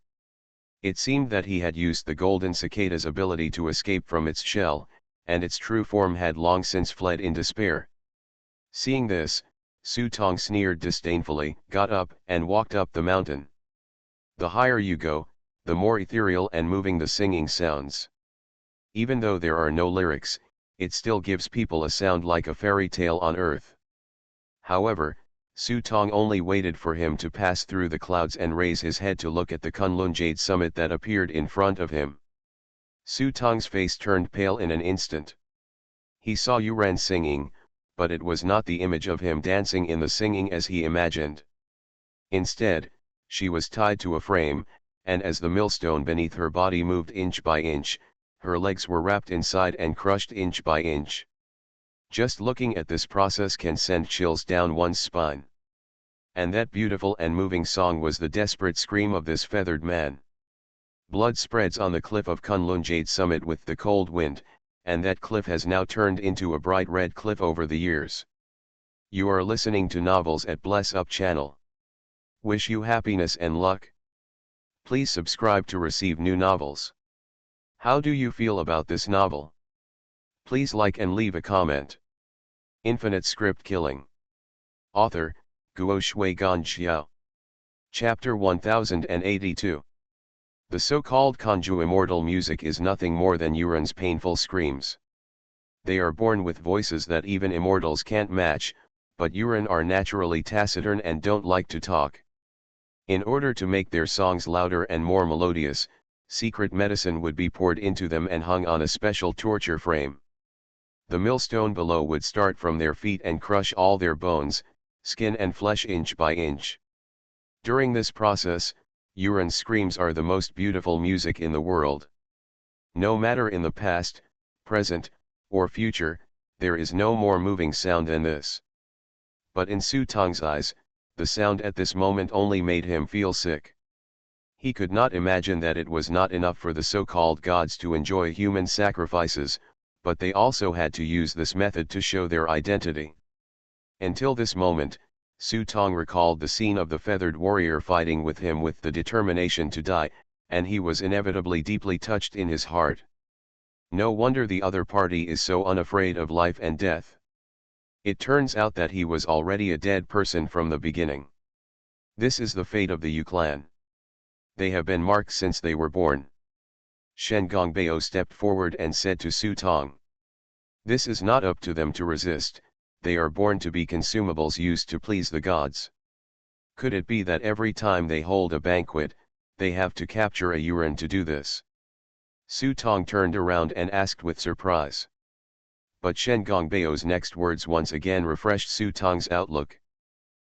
It seemed that he had used the golden cicada's ability to escape from its shell, and its true form had long since fled in despair. Seeing this, Su Tong sneered disdainfully, got up, and walked up the mountain. The higher you go, the more ethereal and moving the singing sounds. Even though there are no lyrics, it still gives people a sound like a fairy tale on earth. However, Su Tong only waited for him to pass through the clouds and raise his head to look at the Kunlun jade summit that appeared in front of him. Su Tong's face turned pale in an instant. He saw Yuren singing, but it was not the image of him dancing in the singing as he imagined. Instead, she was tied to a frame, and as the millstone beneath her body moved inch by inch, her legs were wrapped inside and crushed inch by inch. Just looking at this process can send chills down one's spine. And that beautiful and moving song was the desperate scream of this feathered man. Blood spreads on the cliff of Kunlun Jade Summit with the cold wind, and that cliff has now turned into a bright red cliff over the years. You are listening to Novels at Bless Up channel. Wish you happiness and luck. Please subscribe to receive new novels. How do you feel about this novel? Please like and leave a comment. Infinite Script Killing. Author, Guo Shui Gan Xiao. Chapter 1082. The so-called Kanju immortal music is nothing more than Yuren's painful screams. They are born with voices that even immortals can't match, but Yuren are naturally taciturn and don't like to talk. In order to make their songs louder and more melodious, secret medicine would be poured into them and hung on a special torture frame. The millstone below would start from their feet and crush all their bones, skin and flesh inch by inch. During this process, Yuren's screams are the most beautiful music in the world. No matter in the past, present, or future, there is no more moving sound than this. But in Su Tong's eyes, the sound at this moment only made him feel sick. He could not imagine that it was not enough for the so-called gods to enjoy human sacrifices, but they also had to use this method to show their identity. Until this moment, Su Tong recalled the scene of the feathered warrior fighting with him with the determination to die, and he was inevitably deeply touched in his heart. No wonder the other party is so unafraid of life and death. It turns out that he was already a dead person from the beginning. This is the fate of the Yu clan. They have been marked since they were born. Shen Gongbeo stepped forward and said to Su Tong. This is not up to them to resist, they are born to be consumables used to please the gods. Could it be that every time they hold a banquet, they have to capture a Yuren to do this? Su Tong turned around and asked with surprise. But Shen Gongbeo's next words once again refreshed Su Tong's outlook.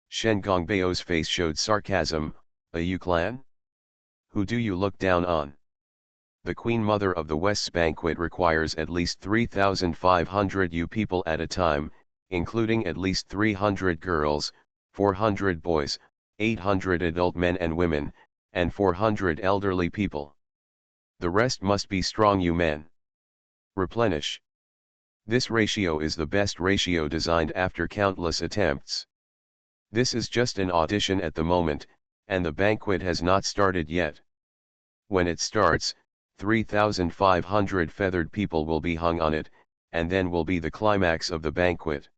Shen Gongbeo's face showed sarcasm. A Yu clan? Who do you look down on? The Queen Mother of the West's banquet requires at least 3,500 Yu people at a time, including at least 300 girls, 400 boys, 800 adult men and women, and 400 elderly people. The rest must be strong Yu men. Replenish. This ratio is the best ratio designed after countless attempts. This is just an audition at the moment, and the banquet has not started yet. When it starts, 3,500 feathered people will be hung on it, and then will be the climax of the banquet.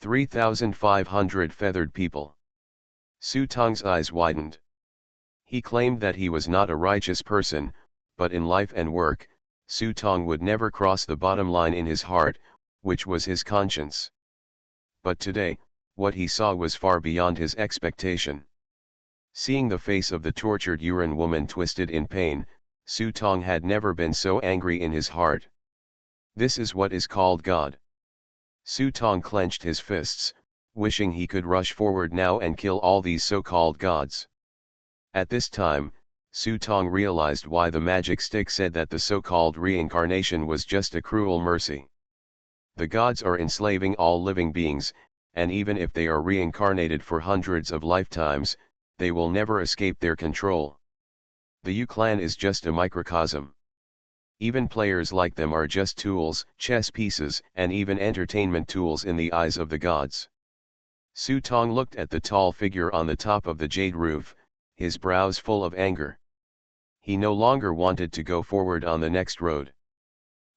3,500 feathered people. Su Tong's eyes widened. He claimed that he was not a righteous person, but in life and work, Su Tong would never cross the bottom line in his heart, which was his conscience. But today, what he saw was far beyond his expectation. Seeing the face of the tortured Yuren woman twisted in pain, Su Tong had never been so angry in his heart. This is what is called God. Su Tong clenched his fists, wishing he could rush forward now and kill all these so-called gods. At this time, Su Tong realized why the magic stick said that the so-called reincarnation was just a cruel mercy. The gods are enslaving all living beings, and even if they are reincarnated for hundreds of lifetimes, they will never escape their control. The Yu clan is just a microcosm. Even players like them are just tools, chess pieces, and even entertainment tools in the eyes of the gods. Su Tong looked at the tall figure on the top of the jade roof, his brows full of anger. He no longer wanted to go forward on the next road.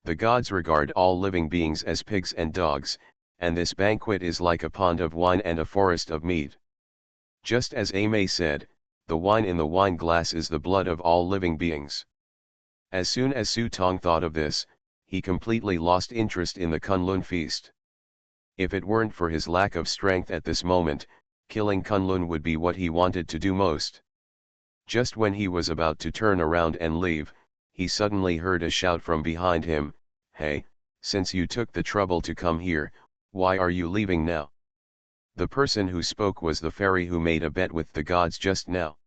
The gods regard all living beings as pigs and dogs, and this banquet is like a pond of wine and a forest of meat. Just as Ame said, the wine in the wine glass is the blood of all living beings. As soon as Su Tong thought of this, he completely lost interest in the Kunlun feast. If it weren't for his lack of strength at this moment, killing Kunlun would be what he wanted to do most. Just when he was about to turn around and leave, he suddenly heard a shout from behind him, "Hey, since you took the trouble to come here, why are you leaving now?" The person who spoke was the fairy who made a bet with the gods just now.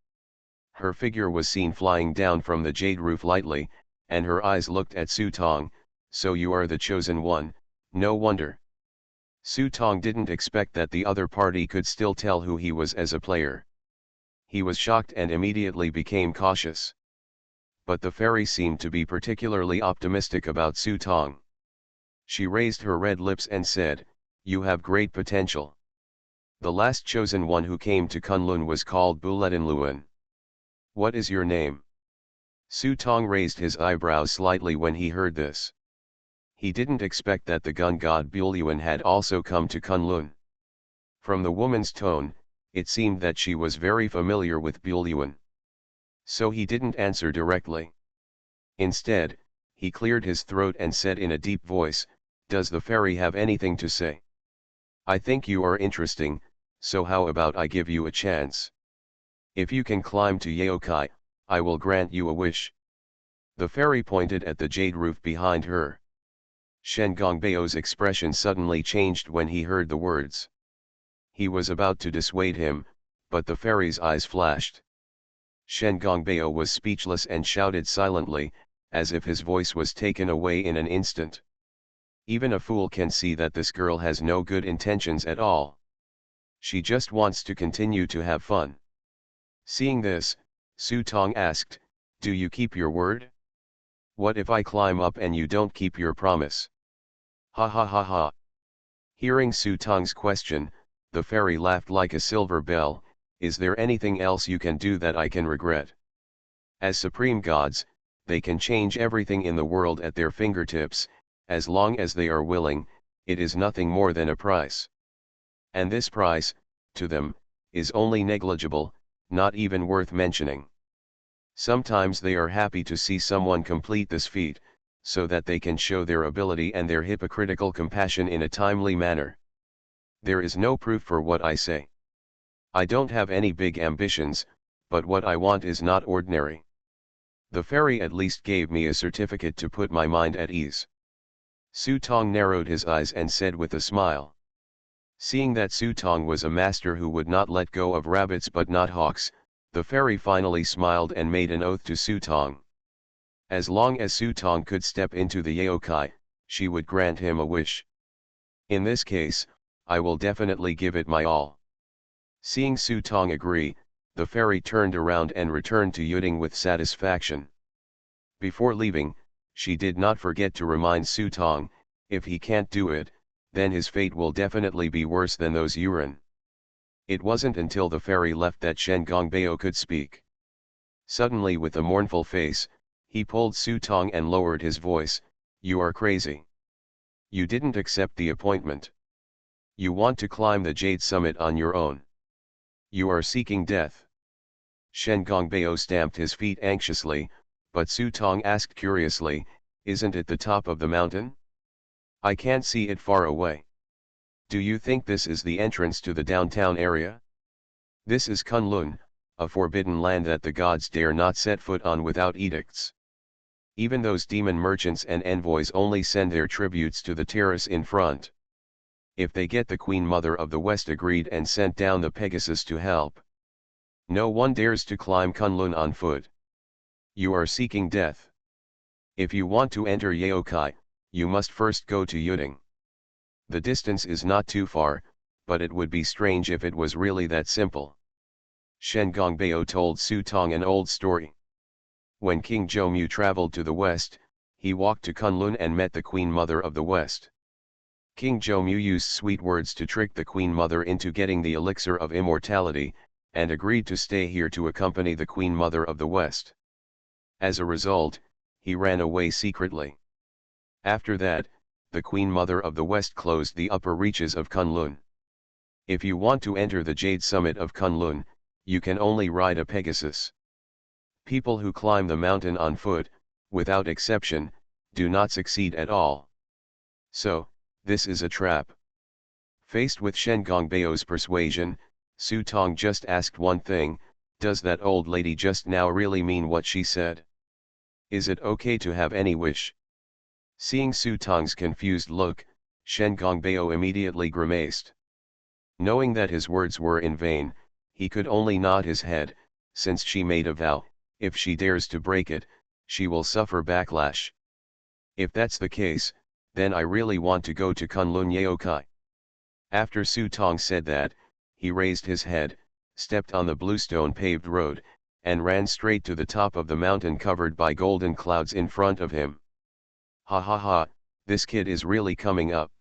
Her figure was seen flying down from the jade roof lightly, and her eyes looked at Su Tong. "So you are the chosen one, no wonder." Su Tong didn't expect that the other party could still tell who he was as a player. He was shocked and immediately became cautious. But the fairy seemed to be particularly optimistic about Su Tong. She raised her red lips and said, "You have great potential. The last chosen one who came to Kunlun was called Buletinluan. What is your name?" Su Tong raised his eyebrows slightly when he heard this. He didn't expect that the gun god Buluan had also come to Kunlun. From the woman's tone, it seemed that she was very familiar with Buluan. So he didn't answer directly. Instead, he cleared his throat and said in a deep voice, "Does the fairy have anything to say? I think you are interesting, so how about I give you a chance? If you can climb to Yaokai, I will grant you a wish." The fairy pointed at the jade roof behind her. Shen Gongbao's expression suddenly changed when he heard the words. He was about to dissuade him, but the fairy's eyes flashed. Shen Gongbao was speechless and shouted silently, as if his voice was taken away in an instant. Even a fool can see that this girl has no good intentions at all. She just wants to continue to have fun. Seeing this, Su Tong asked, "Do you keep your word? What if I climb up and you don't keep your promise?" Ha ha ha ha. Hearing Su Tong's question, the fairy laughed like a silver bell. "Is there anything else you can do that I can regret? As supreme gods, they can change everything in the world at their fingertips, as long as they are willing. It is nothing more than a price. And this price, to them, is only negligible, not even worth mentioning. Sometimes they are happy to see someone complete this feat, so that they can show their ability and their hypocritical compassion in a timely manner. There is no proof for what I say. I don't have any big ambitions, but what I want is not ordinary. The fairy at least gave me a certificate to put my mind at ease." Su Tong narrowed his eyes and said with a smile. Seeing that Su Tong was a master who would not let go of rabbits but not hawks, the fairy finally smiled and made an oath to Su Tong. As long as Su Tong could step into the Yaokai, she would grant him a wish. "In this case, I will definitely give it my all." Seeing Su Tong agree, the fairy turned around and returned to Yuding with satisfaction. Before leaving, she did not forget to remind Su Tong, if he can't do it, then his fate will definitely be worse than those Yuran. It wasn't until the fairy left that Shen Gongbao could speak. Suddenly, with a mournful face, he pulled Su Tong and lowered his voice, "You are crazy. You didn't accept the appointment. You want to climb the Jade Summit on your own. You are seeking death." Shen Gongbao stamped his feet anxiously, but Su Tong asked curiously, "Isn't it the top of the mountain? I can't see it far away. Do you think this is the entrance to the downtown area? This is Kunlun, a forbidden land that the gods dare not set foot on without edicts. Even those demon merchants and envoys only send their tributes to the terrace in front. If they get the Queen Mother of the West agreed and sent down the Pegasus to help. No one dares to climb Kunlun on foot. You are seeking death. If you want to enter Yaokai, you must first go to Yuding. The distance is not too far, but it would be strange if it was really that simple." Shen Gongbao told Su Tong an old story. When King Zhoumu traveled to the west, he walked to Kunlun and met the Queen Mother of the West. King Zhoumu used sweet words to trick the Queen Mother into getting the elixir of immortality, and agreed to stay here to accompany the Queen Mother of the West. As a result, he ran away secretly. After that, the Queen Mother of the West closed the upper reaches of Kunlun. If you want to enter the Jade Summit of Kunlun, you can only ride a Pegasus. People who climb the mountain on foot, without exception, do not succeed at all. So, this is a trap. Faced with Shen Gongbao's persuasion, Su Tong just asked one thing: does that old lady just now really mean what she said? Is it okay to have any wish? Seeing Su Tong's confused look, Shen Gongbao immediately grimaced. Knowing that his words were in vain, he could only nod his head, since she made a vow: if she dares to break it, she will suffer backlash. If that's the case, then I really want to go to Kunlun Yaokai. After Su Tong said that, he raised his head, stepped on the bluestone paved road, and ran straight to the top of the mountain covered by golden clouds in front of him. Ha ha ha, this kid is really coming up.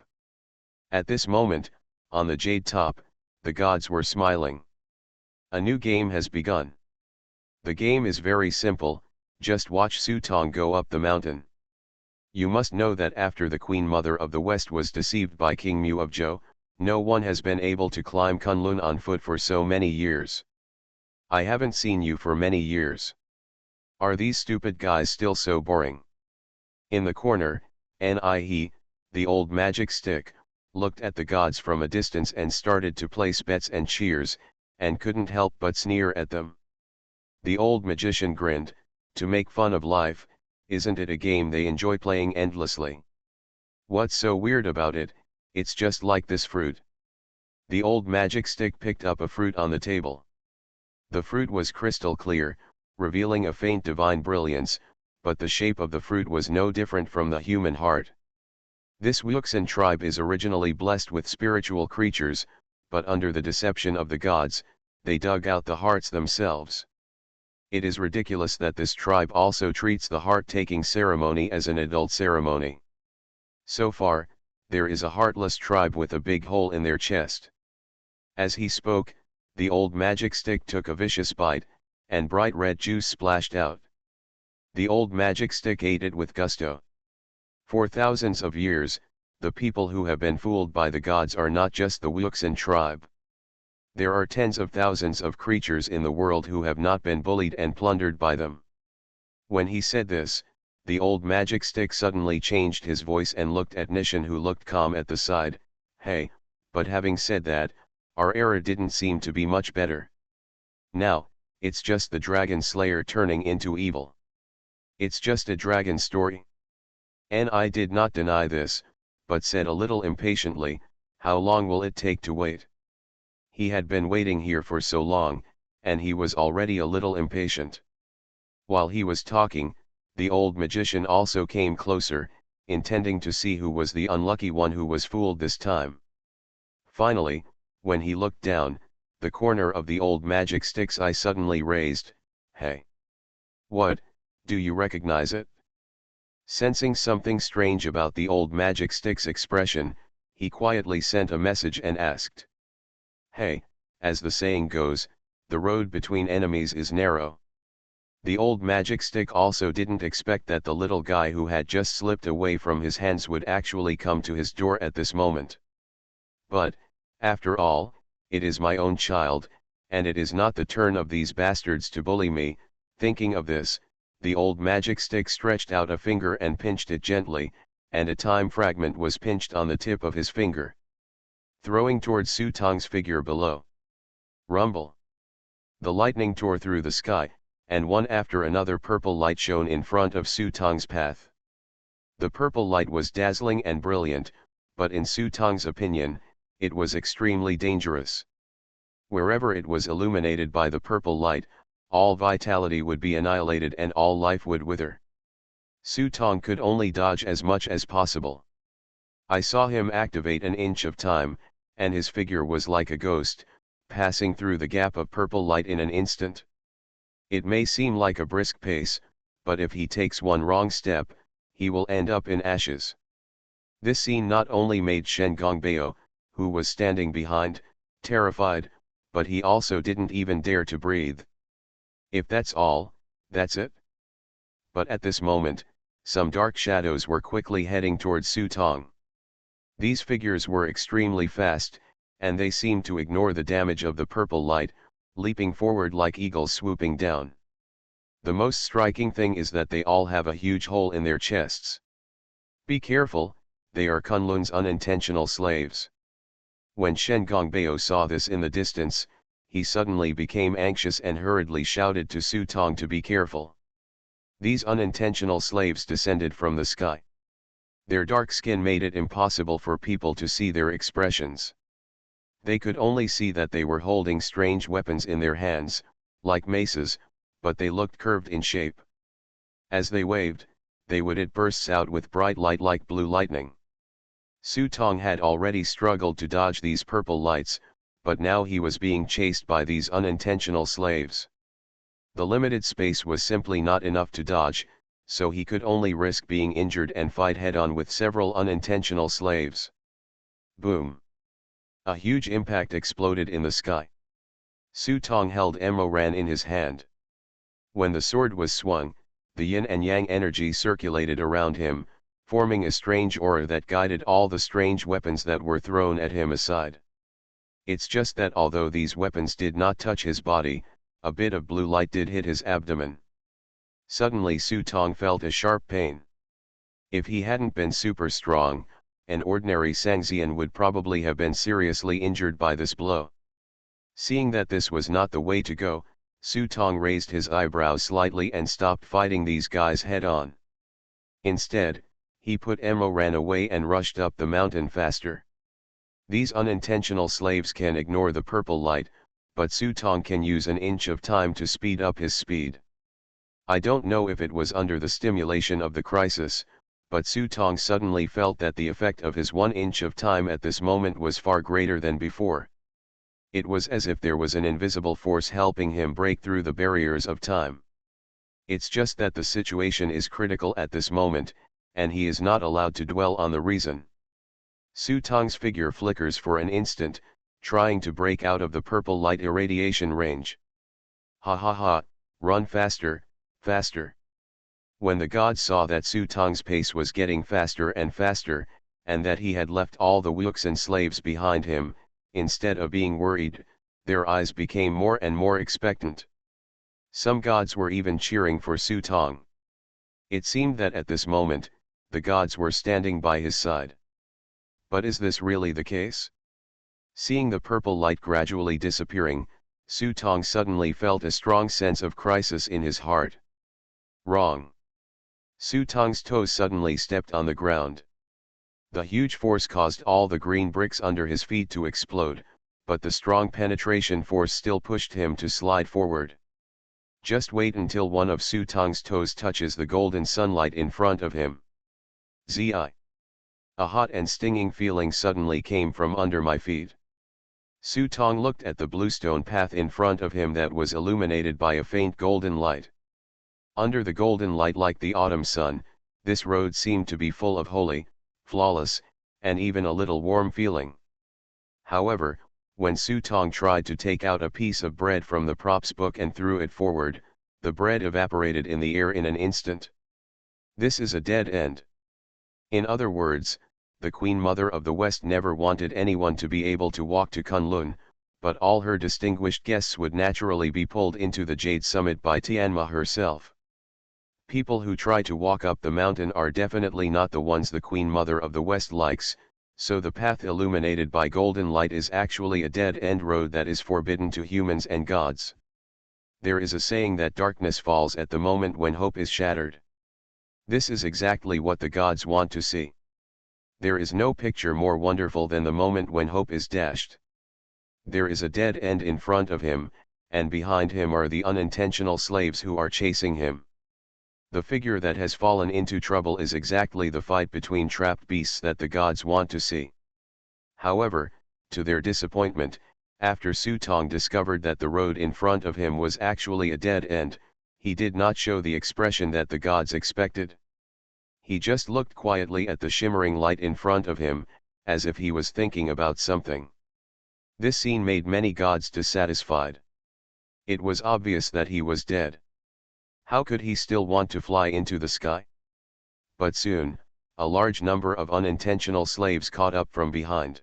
At this moment, on the jade top, the gods were smiling. A new game has begun. The game is very simple: just watch Su Tong go up the mountain. You must know that after the Queen Mother of the West was deceived by King Mu of Zhou, no one has been able to climb Kunlun on foot for so many years. I haven't seen you for many years. Are these stupid guys still so boring? In the corner, Ni, the old magic stick, looked at the gods from a distance and started to place bets and cheers, and couldn't help but sneer at them. The old magician grinned: to make fun of life, isn't it a game they enjoy playing endlessly? What's so weird about it? It's just like this fruit. The old magic stick picked up a fruit on the table. The fruit was crystal clear, revealing a faint divine brilliance, but the shape of the fruit was no different from the human heart. This Wuxan tribe is originally blessed with spiritual creatures, but under the deception of the gods, they dug out the hearts themselves. It is ridiculous that this tribe also treats the heart-taking ceremony as an adult ceremony. So far, there is a heartless tribe with a big hole in their chest. As he spoke, the old magic stick took a vicious bite, and bright red juice splashed out. The old magic stick ate it with gusto. For thousands of years, the people who have been fooled by the gods are not just the Wuxan tribe. There are tens of thousands of creatures in the world who have not been bullied and plundered by them. When he said this, the old magic stick suddenly changed his voice and looked at Nishan, who looked calm at the side. Hey, but having said that, our era didn't seem to be much better. Now, it's just the dragon slayer turning into evil. It's just a dragon story. Ni did not deny this, but said a little impatiently, how long will it take to wait? He had been waiting here for so long, and he was already a little impatient. While he was talking, the old magician also came closer, intending to see who was the unlucky one who was fooled this time. Finally, when he looked down, the corner of the old magic stick's eye suddenly raised. Hey! What, do you recognize it? Sensing something strange about the old magic stick's expression, he quietly sent a message and asked. Hey, as the saying goes, the road between enemies is narrow. The old magic stick also didn't expect that the little guy who had just slipped away from his hands would actually come to his door at this moment. But, after all, it is my own child, and it is not the turn of these bastards to bully me. Thinking of this, the old magic stick stretched out a finger and pinched it gently, and a time fragment was pinched on the tip of his finger, throwing towards Su Tong's figure below. Rumble! The lightning tore through the sky, and one after another purple light shone in front of Su Tong's path. The purple light was dazzling and brilliant, but in Su Tong's opinion, it was extremely dangerous. Wherever it was illuminated by the purple light, all vitality would be annihilated and all life would wither. Su Tong could only dodge as much as possible. I saw him activate an inch of time, and his figure was like a ghost, passing through the gap of purple light in an instant. It may seem like a brisk pace, but if he takes one wrong step, he will end up in ashes. This scene not only made Shen Gongbao, who was standing behind, terrified, but he also didn't even dare to breathe. If that's all, that's it. But at this moment, some dark shadows were quickly heading towards Su Tong. These figures were extremely fast, and they seemed to ignore the damage of the purple light, leaping forward like eagles swooping down. The most striking thing is that they all have a huge hole in their chests. Be careful, they are Kunlun's unintentional slaves. When Shen Gongbeo saw this in the distance, he suddenly became anxious and hurriedly shouted to Su Tong to be careful. These unintentional slaves descended from the sky. Their dark skin made it impossible for people to see their expressions. They could only see that they were holding strange weapons in their hands, like maces, but they looked curved in shape. As they waved, it bursts out with bright light like blue lightning. Su Tong had already struggled to dodge these purple lights, but now he was being chased by these unintentional slaves. The limited space was simply not enough to dodge, so he could only risk being injured and fight head-on with several unintentional slaves. Boom! A huge impact exploded in the sky. Su Tong held Emoran in his hand. When the sword was swung, the yin and yang energy circulated around him, forming a strange aura that guided all the strange weapons that were thrown at him aside. It's just that although these weapons did not touch his body, a bit of blue light did hit his abdomen. Suddenly Su Tong felt a sharp pain. If he hadn't been super strong, an ordinary Sangxian would probably have been seriously injured by this blow. Seeing that this was not the way to go, Su Tong raised his eyebrows slightly and stopped fighting these guys head-on. Instead, he put Emoran away and rushed up the mountain faster. These unintentional slaves can ignore the purple light, but Su Tong can use an inch of time to speed up his speed. I don't know if it was under the stimulation of the crisis, but Su Tong suddenly felt that the effect of his 1 inch of time at this moment was far greater than before. It was as if there was an invisible force helping him break through the barriers of time. It's just that the situation is critical at this moment, and he is not allowed to dwell on the reason. Su Tong's figure flickers for an instant, trying to break out of the purple light irradiation range. Ha ha ha, run faster, faster. When the gods saw that Su Tong's pace was getting faster and faster, and that he had left all the Wuxan slaves behind him, instead of being worried, their eyes became more and more expectant. Some gods were even cheering for Su Tong. It seemed that at this moment, the gods were standing by his side. But is this really the case? Seeing the purple light gradually disappearing, Su Tong suddenly felt a strong sense of crisis in his heart. Wrong. Su Tong's toes suddenly stepped on the ground. The huge force caused all the green bricks under his feet to explode, but the strong penetration force still pushed him to slide forward. Just wait until one of Su Tong's toes touches the golden sunlight in front of him. Zi. A hot and stinging feeling suddenly came from under my feet. Su Tong looked at the bluestone path in front of him that was illuminated by a faint golden light. Under the golden light like the autumn sun, this road seemed to be full of holy, flawless, and even a little warm feeling. However, when Su Tong tried to take out a piece of bread from the props book and threw it forward, the bread evaporated in the air in an instant. This is a dead end. In other words, the Queen Mother of the West never wanted anyone to be able to walk to Kunlun, but all her distinguished guests would naturally be pulled into the Jade Summit by Tianma herself. People who try to walk up the mountain are definitely not the ones the Queen Mother of the West likes, so the path illuminated by golden light is actually a dead-end road that is forbidden to humans and gods. There is a saying that darkness falls at the moment when hope is shattered. This is exactly what the gods want to see. There is no picture more wonderful than the moment when hope is dashed. There is a dead end in front of him, and behind him are the unintentional slaves who are chasing him. The figure that has fallen into trouble is exactly the fight between trapped beasts that the gods want to see. However, to their disappointment, after Su Tong discovered that the road in front of him was actually a dead end, he did not show the expression that the gods expected. He just looked quietly at the shimmering light in front of him, as if he was thinking about something. This scene made many gods dissatisfied. It was obvious that he was dead. How could he still want to fly into the sky? But soon, a large number of unintentional slaves caught up from behind.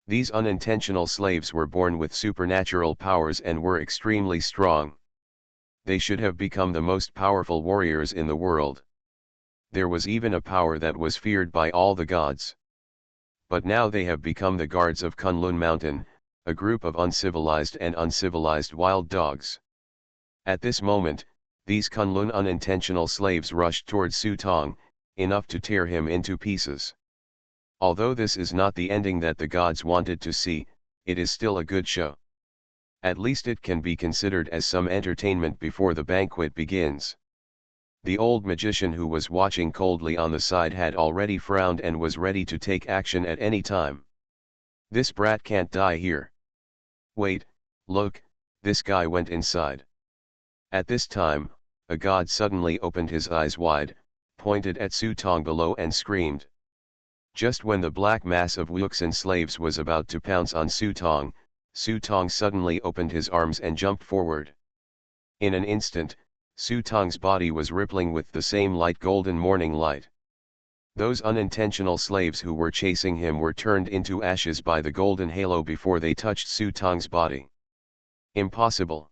These unintentional slaves were born with supernatural powers and were extremely strong. They should have become the most powerful warriors in the world. There was even a power that was feared by all the gods. but now they have become the guards of Kunlun Mountain, a group of uncivilized and uncivilized wild dogs. At this moment, these Kunlun unintentional slaves rushed towards Su Tong, enough to tear him into pieces. Although this is not the ending that the gods wanted to see, it is still a good show. At least it can be considered as some entertainment before the banquet begins. The old magician who was watching coldly on the side had already frowned and was ready to take action at any time. This brat can't die here. Wait, look, this guy went inside. At this time, a god suddenly opened his eyes wide, pointed at Su Tong below and screamed. Just when the black mass of Wuxan slaves was about to pounce on Su Tong suddenly opened his arms and jumped forward. In an instant, Su Tong's body was rippling with the same light golden morning light. Those unintentional slaves who were chasing him were turned into ashes by the golden halo before they touched Su Tong's body. Impossible.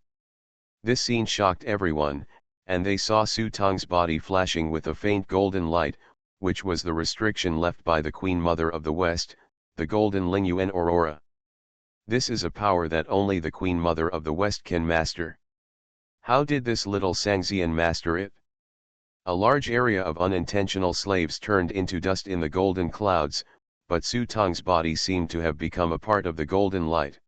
This scene shocked everyone, and they saw Su Tong's body flashing with a faint golden light, which was the restriction left by the Queen Mother of the West, the Golden Lingyuan Aurora. This is a power that only the Queen Mother of the West can master. How did this little Sangxian master it? A large area of unintentional slaves turned into dust in the golden clouds, but Su Tong's body seemed to have become a part of the golden light.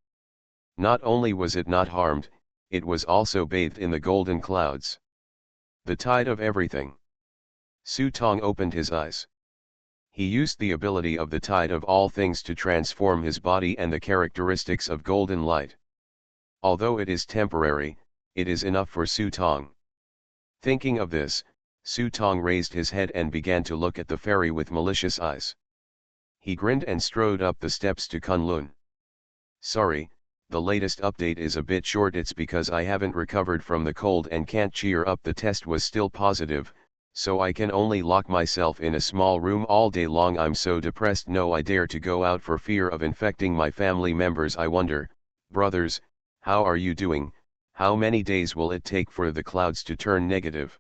Not only was it not harmed, it was also bathed in the golden clouds. The tide of everything. Su Tong opened his eyes. He used the ability of the tide of all things to transform his body and the characteristics of golden light. Although it is temporary, it is enough for Su Tong. Thinking of this, Su Tong raised his head and began to look at the fairy with malicious eyes. He grinned and strode up the steps to Kunlun. Sorry, the latest update is a bit short. It's because I haven't recovered from the cold and can't cheer up. The test was still positive, so I can only lock myself in a small room all day long. I'm so depressed, no I dare to go out for fear of infecting my family members. I wonder, brothers, how are you doing? How many days will it take for the clouds to turn negative?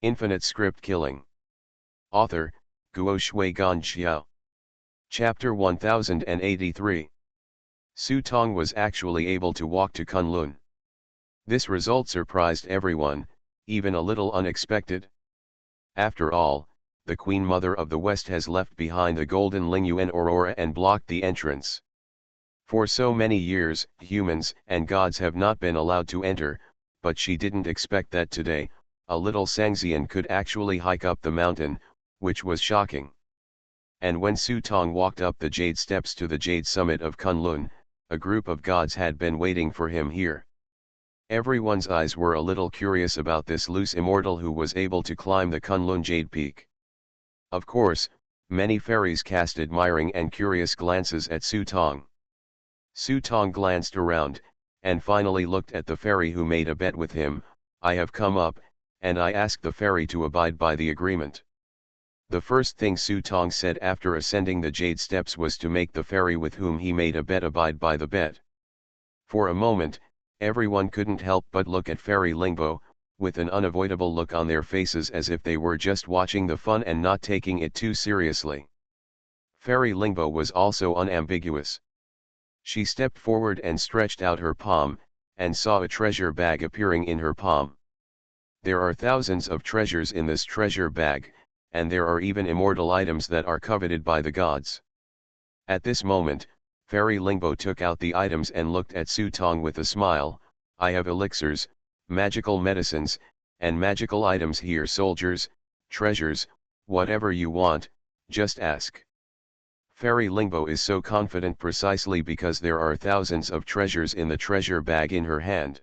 Infinite Script Killing. Author, Guo Shui Gan Xiao. Chapter 1083. Su Tong was actually able to walk to Kunlun. This result surprised everyone, even a little unexpected. After all, the Queen Mother of the West has left behind the Golden Lingyuan Aurora and blocked the entrance. For so many years, humans and gods have not been allowed to enter, but she didn't expect that today, a little Sangxian could actually hike up the mountain, which was shocking. And when Su Tong walked up the jade steps to the jade summit of Kunlun, a group of gods had been waiting for him here. Everyone's eyes were a little curious about this loose immortal who was able to climb the Kunlun Jade Peak. Of course, many fairies cast admiring and curious glances at Su Tong. Su Tong glanced around, and finally looked at the fairy who made a bet with him. I have come up, and I ask the fairy to abide by the agreement. The first thing Su Tong said after ascending the jade steps was to make the fairy with whom he made a bet abide by the bet. For a moment, everyone couldn't help but look at Fairy Lingbo, with an unavoidable look on their faces as if they were just watching the fun and not taking it too seriously. Fairy Lingbo was also unambiguous. She stepped forward and stretched out her palm, and saw a treasure bag appearing in her palm. There are thousands of treasures in this treasure bag, and there are even immortal items that are coveted by the gods. At this moment, Fairy Lingbo took out the items and looked at Su Tong with a smile. I have elixirs, magical medicines, and magical items here. Soldiers, treasures, whatever you want, just ask. Fairy Lingbo is so confident precisely because there are thousands of treasures in the treasure bag in her hand.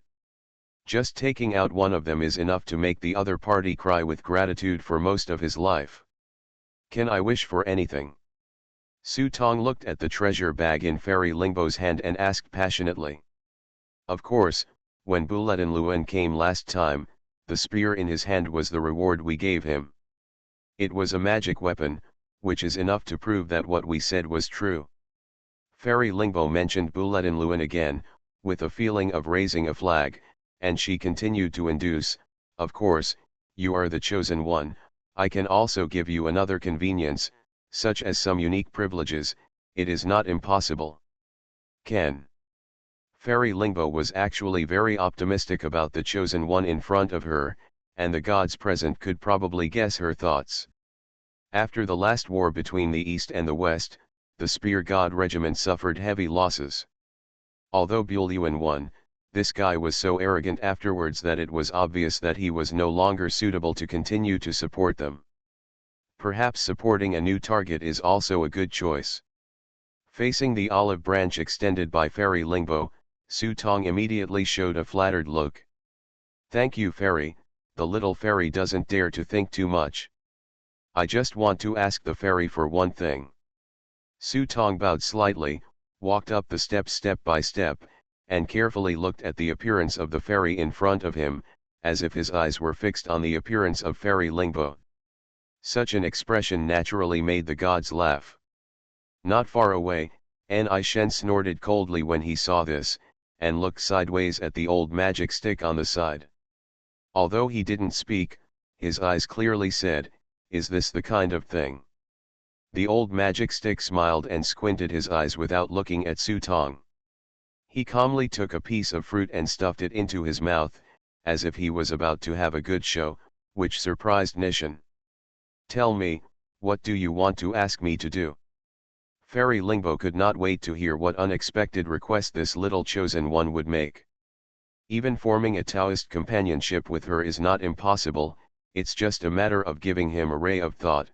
Just taking out one of them is enough to make the other party cry with gratitude for most of his life. Can I wish for anything? Su Tong looked at the treasure bag in Fairy Lingbo's hand and asked passionately. Of course, when Buletin Luan came last time, the spear in his hand was the reward we gave him. It was a magic weapon, which is enough to prove that what we said was true. Fairy Lingbo mentioned Buletin Luan again, with a feeling of raising a flag, and she continued to induce, of course, you are the chosen one. I can also give you another convenience, such as some unique privileges, it is not impossible. Can. Fairy Lingbo was actually very optimistic about the chosen one in front of her, and the gods present could probably guess her thoughts. After the last war between the East and the West, the Spear God Regiment suffered heavy losses. Although Buelyuan won, this guy was so arrogant afterwards that it was obvious that he was no longer suitable to continue to support them. Perhaps supporting a new target is also a good choice. Facing the olive branch extended by Fairy Lingbo, Su Tong immediately showed a flattered look. "Thank you, Fairy." The little fairy doesn't dare to think too much. "I just want to ask the fairy for one thing." Su Tong bowed slightly, walked up the steps step by step, and carefully looked at the appearance of the fairy in front of him, as if his eyes were fixed on the appearance of Fairy Lingbo. Such an expression naturally made the gods laugh. Not far away, Ni Shen snorted coldly when he saw this, and looked sideways at the old magic stick on the side. Although he didn't speak, his eyes clearly said, "Is this the kind of thing?" The old magic stick smiled and squinted his eyes without looking at Su Tong. He calmly took a piece of fruit and stuffed it into his mouth, as if he was about to have a good show, which surprised Nishan. "Tell me, what do you want to ask me to do?" Fairy Lingbo could not wait to hear what unexpected request this little chosen one would make. Even forming a Taoist companionship with her is not impossible, it's just a matter of giving him a ray of thought.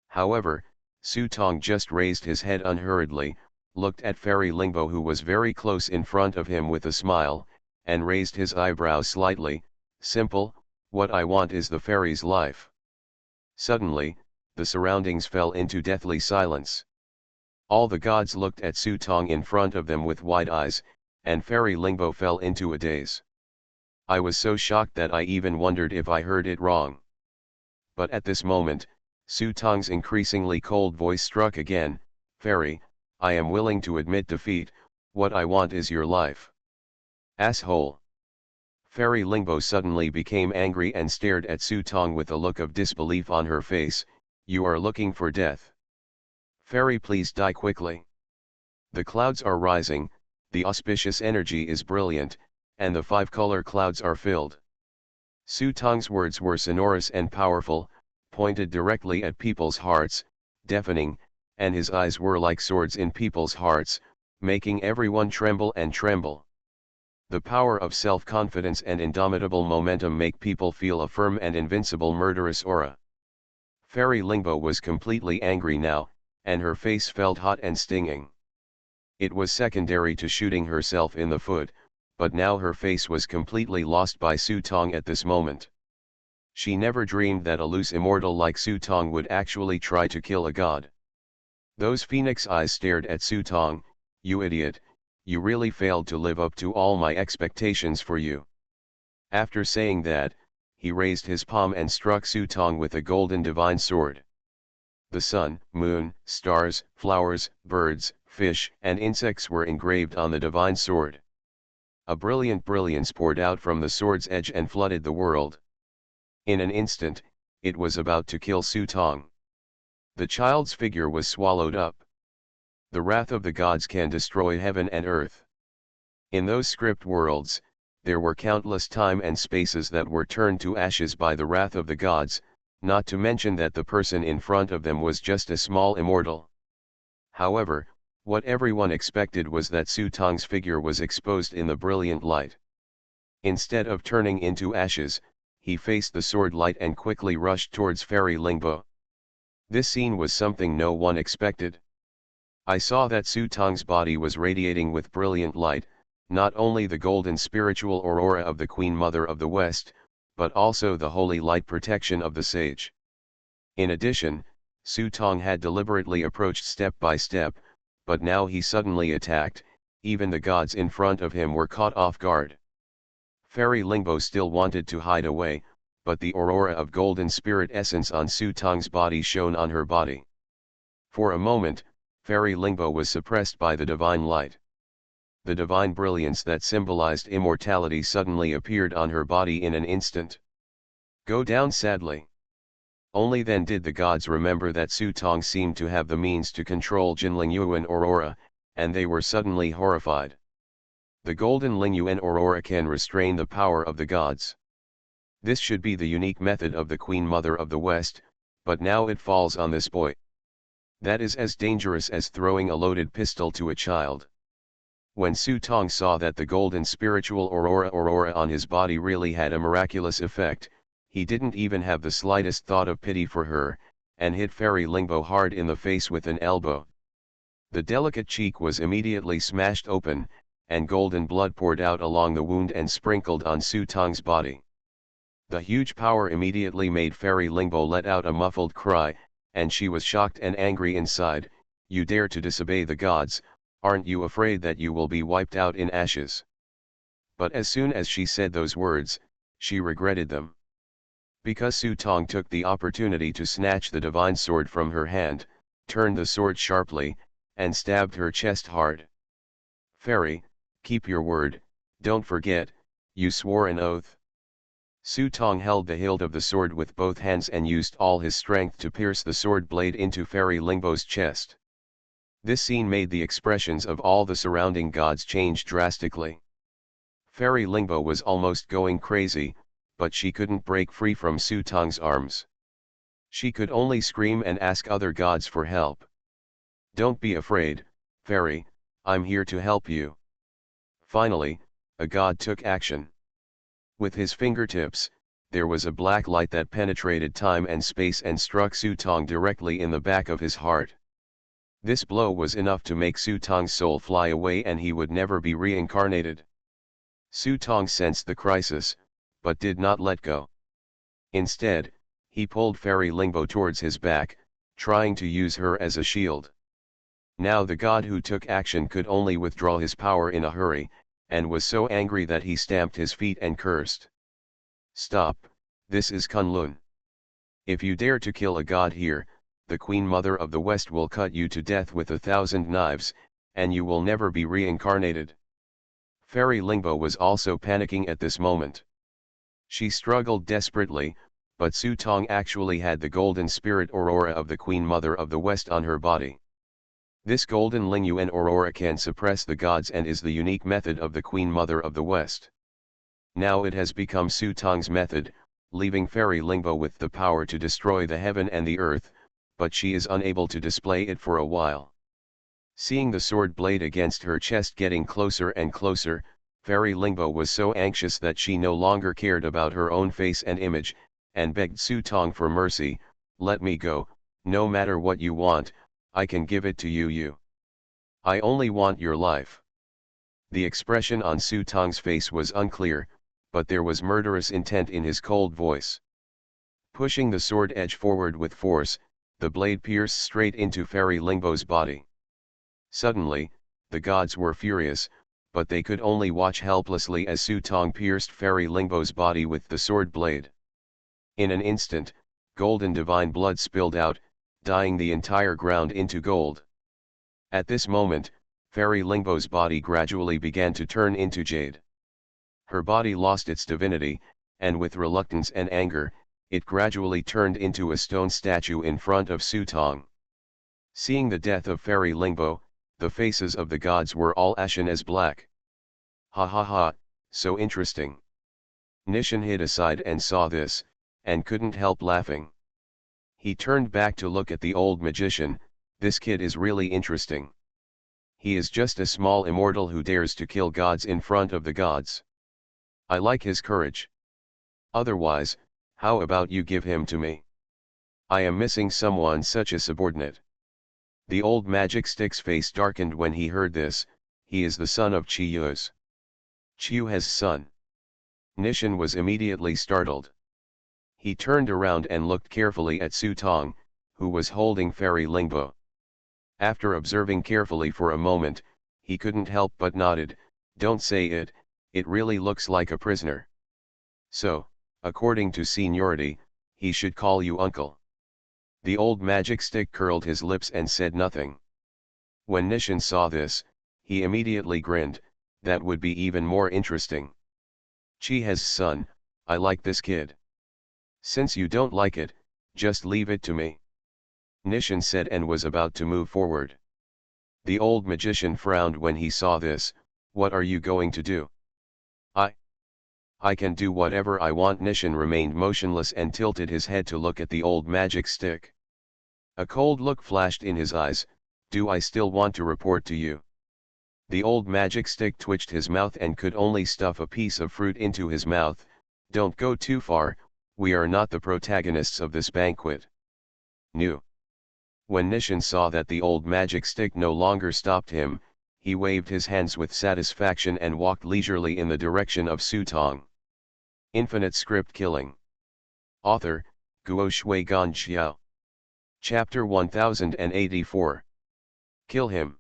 However, Su Tong just raised his head unhurriedly, looked at Fairy Lingbo who was very close in front of him with a smile, and raised his eyebrows slightly. "Simple, what I want is the fairy's life." Suddenly, the surroundings fell into deathly silence. All the gods looked at Su Tong in front of them with wide eyes, and Fairy Lingbo fell into a daze. I was so shocked that I even wondered if I heard it wrong. But at this moment, Su Tong's increasingly cold voice struck again. "Fairy, I am willing to admit defeat, what I want is your life." "Asshole." Fairy Lingbo suddenly became angry and stared at Su Tong with a look of disbelief on her face. "You are looking for death. Fairy, please die quickly. The clouds are rising, the auspicious energy is brilliant, and the 5-color clouds are filled." Su Tong's words were sonorous and powerful, pointed directly at people's hearts, deafening, and his eyes were like swords in people's hearts, making everyone tremble and tremble. The power of self-confidence and indomitable momentum make people feel a firm and invincible murderous aura. Fairy Lingbo was completely angry now, and her face felt hot and stinging. It was secondary to shooting herself in the foot, but now her face was completely lost by Su Tong at this moment. She never dreamed that a loose immortal like Su Tong would actually try to kill a god. Those phoenix eyes stared at Su Tong. "You idiot, you really failed to live up to all my expectations for you." After saying that, he raised his palm and struck Su Tong with a golden divine sword. The sun, moon, stars, flowers, birds, fish, and insects were engraved on the divine sword. A brilliant brilliance poured out from the sword's edge and flooded the world. In an instant, it was about to kill Su Tong. The child's figure was swallowed up. The wrath of the gods can destroy heaven and earth. In those script worlds, there were countless time and spaces that were turned to ashes by the wrath of the gods, not to mention that the person in front of them was just a small immortal. However, what everyone expected was that Su Tong's figure was exposed in the brilliant light. Instead of turning into ashes, he faced the sword light and quickly rushed towards Fairy Lingbo. This scene was something no one expected. I saw that Su Tong's body was radiating with brilliant light, not only the golden spiritual aurora of the Queen Mother of the West, but also the holy light protection of the sage. In addition, Su Tong had deliberately approached step by step, but now he suddenly attacked. Even the gods in front of him were caught off guard. Fairy Lingbo still wanted to hide away, but the aurora of golden spirit essence on Su Tong's body shone on her body. For a moment, Fairy Lingbo was suppressed by the divine light. The divine brilliance that symbolized immortality suddenly appeared on her body in an instant. "Go down sadly." Only then did the gods remember that Su Tong seemed to have the means to control Jinling Yuan Aurora, and they were suddenly horrified. The golden Ling Yuan Aurora can restrain the power of the gods. This should be the unique method of the Queen Mother of the West, but now it falls on this boy. That is as dangerous as throwing a loaded pistol to a child. When Su Tong saw that the golden spiritual aurora on his body really had a miraculous effect, he didn't even have the slightest thought of pity for her, and hit Fairy Lingbo hard in the face with an elbow. The delicate cheek was immediately smashed open, and golden blood poured out along the wound and sprinkled on Su Tong's body. The huge power immediately made Fairy Lingbo let out a muffled cry, and she was shocked and angry inside. You dare to disobey the gods, aren't you afraid that you will be wiped out in ashes? But as soon as she said those words, she regretted them. Because Su Tong took the opportunity to snatch the divine sword from her hand, turned the sword sharply, and stabbed her chest hard. Fairy, keep your word, don't forget, you swore an oath. Su Tong held the hilt of the sword with both hands and used all his strength to pierce the sword blade into Fairy Lingbo's chest. This scene made the expressions of all the surrounding gods change drastically. Fairy Lingbo was almost going crazy, but she couldn't break free from Su Tong's arms. She could only scream and ask other gods for help. Don't be afraid, Fairy, I'm here to help you. Finally, a god took action. With his fingertips, there was a black light that penetrated time and space and struck Su Tong directly in the back of his heart. This blow was enough to make Su Tong's soul fly away and he would never be reincarnated. Su Tong sensed the crisis, but did not let go. Instead, he pulled Fairy Lingbo towards his back, trying to use her as a shield. Now the god who took action could only withdraw his power in a hurry, and was so angry that he stamped his feet and cursed. Stop, this is Kunlun. If you dare to kill a god here, the Queen Mother of the West will cut you to death with 1,000 knives, and you will never be reincarnated. Fairy Lingbo was also panicking at this moment. She struggled desperately, but Su Tong actually had the golden spirit aurora of the Queen Mother of the West on her body. This golden Ling Yuan aurora can suppress the gods and is the unique method of the Queen Mother of the West. Now it has become Su Tong's method, leaving Fairy Lingbo with the power to destroy the heaven and the earth, but she is unable to display it for a while. Seeing the sword blade against her chest getting closer and closer, Fairy Lingbo was so anxious that she no longer cared about her own face and image, and begged Su Tong for mercy. Let me go, no matter what you want, I can give it to you. I only want your life. The expression on Su Tong's face was unclear, but there was murderous intent in his cold voice. Pushing the sword edge forward with force, the blade pierced straight into Fairy Lingbo's body. Suddenly, the gods were furious, but they could only watch helplessly as Su Tong pierced Fairy Lingbo's body with the sword blade. In an instant, golden divine blood spilled out, dyeing the entire ground into gold. At this moment, Fairy Lingbo's body gradually began to turn into jade. Her body lost its divinity, and with reluctance and anger, it gradually turned into a stone statue in front of Su Tong. Seeing the death of Fairy Lingbo, the faces of the gods were all ashen as black. Ha ha ha, so interesting. Nishan hid aside and saw this, and couldn't help laughing. He turned back to look at the old magician. This kid is really interesting. He is just a small immortal who dares to kill gods in front of the gods. I like his courage. Otherwise, how about you give him to me? I am missing someone such a subordinate. The old magic stick's face darkened when he heard this. He is the son of Chiu's. Chiu has son. Nishan was immediately startled. He turned around and looked carefully at Su Tong, who was holding Fairy Lingbo. After observing carefully for a moment, he couldn't help but nodded. Don't say it, it really looks like a prisoner. So, according to seniority, he should call you uncle. The old magic stick curled his lips and said nothing. When Nishan saw this, he immediately grinned. That would be even more interesting. Chi has son, I like this kid. Since you don't like it, Just leave it to me," Nishan said and was about to move forward. The old magician frowned when he saw this. "What are you going to do?" I can do whatever I want." Nishan remained motionless and tilted his head to look at the old magic stick. A cold look flashed in his eyes. "Do I still want to report to you?" The old magic stick twitched his mouth and could only stuff a piece of fruit into his mouth. "Don't go too far, we are not the protagonists of this banquet." "No." When Nishan saw that the old magic stick no longer stopped him, he waved his hands with satisfaction and walked leisurely in the direction of Sutong. Infinite Script Killing. Author, Guo Shui Gan Xiao. Chapter 1084. Kill him.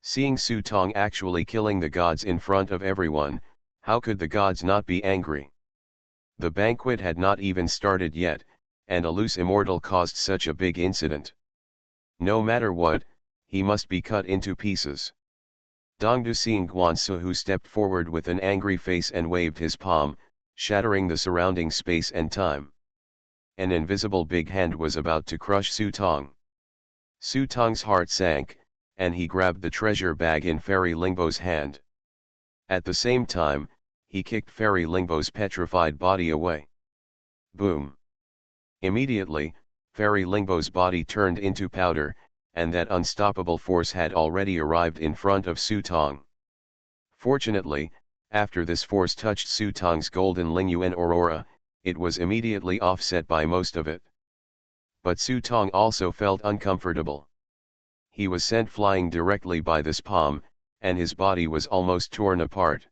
Seeing Sutong actually killing the gods in front of everyone, how could the gods not be angry? The banquet had not even started yet, and a loose immortal caused such a big incident. No matter what, he must be cut into pieces. Dongdu Xing Guansu, who stepped forward with an angry face and waved his palm, shattering the surrounding space and time. An invisible big hand was about to crush Sutong. Sutong's heart sank, and he grabbed the treasure bag in Fairy Lingbo's hand. At the same time, he kicked Fairy Lingbo's petrified body away. Boom! Immediately, Fairy Lingbo's body turned into powder, and that unstoppable force had already arrived in front of Sutong. Fortunately, after this force touched Sutong's golden Lingyuan aurora, it was immediately offset by most of it. But Sutong also felt uncomfortable. He was sent flying directly by this palm, and his body was almost torn apart.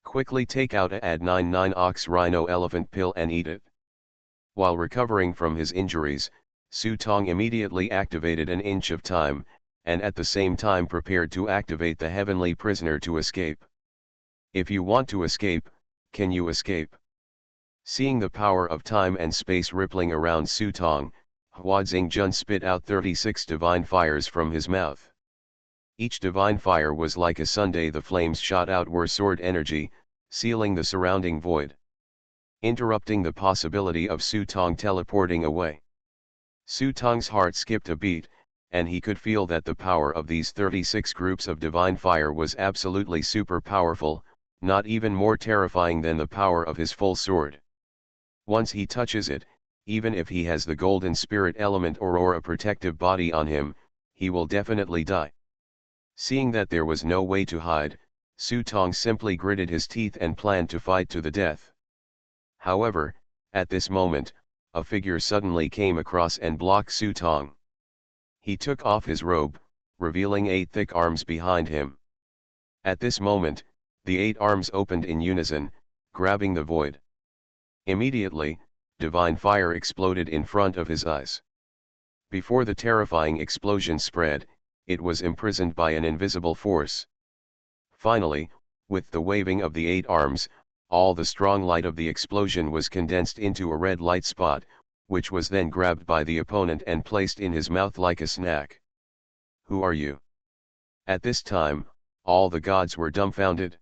Quickly take out a Ad99 ox rhino elephant pill and eat it. While recovering from his injuries, Sutong immediately activated an inch of time, and at the same time prepared to activate the heavenly prisoner to escape. If you want to escape, can you escape? Seeing the power of time and space rippling around Sutong, Huadzing Jun spit out 36 divine fires from his mouth. Each divine fire was like a sundae. The flames shot out were sword energy, sealing the surrounding void, interrupting the possibility of Sutong teleporting away. Sutong's heart skipped a beat, and he could feel that the power of these 36 groups of divine fire was absolutely super powerful, not even more terrifying than the power of his full sword. Once he touches it, even if he has the golden spirit element or a protective body on him, he will definitely die. Seeing that there was no way to hide, Sutong simply gritted his teeth and planned to fight to the death. However, at this moment, a figure suddenly came across and blocked Sutong. He took off his robe, revealing 8 thick arms behind him. At this moment, the 8 arms opened in unison, grabbing the void. Immediately, divine fire exploded in front of his eyes. Before the terrifying explosion spread, it was imprisoned by an invisible force. Finally, with the waving of the 8 arms, all the strong light of the explosion was condensed into a red light spot, which was then grabbed by the opponent and placed in his mouth like a snack. "Who are you?" At this time, all the gods were dumbfounded.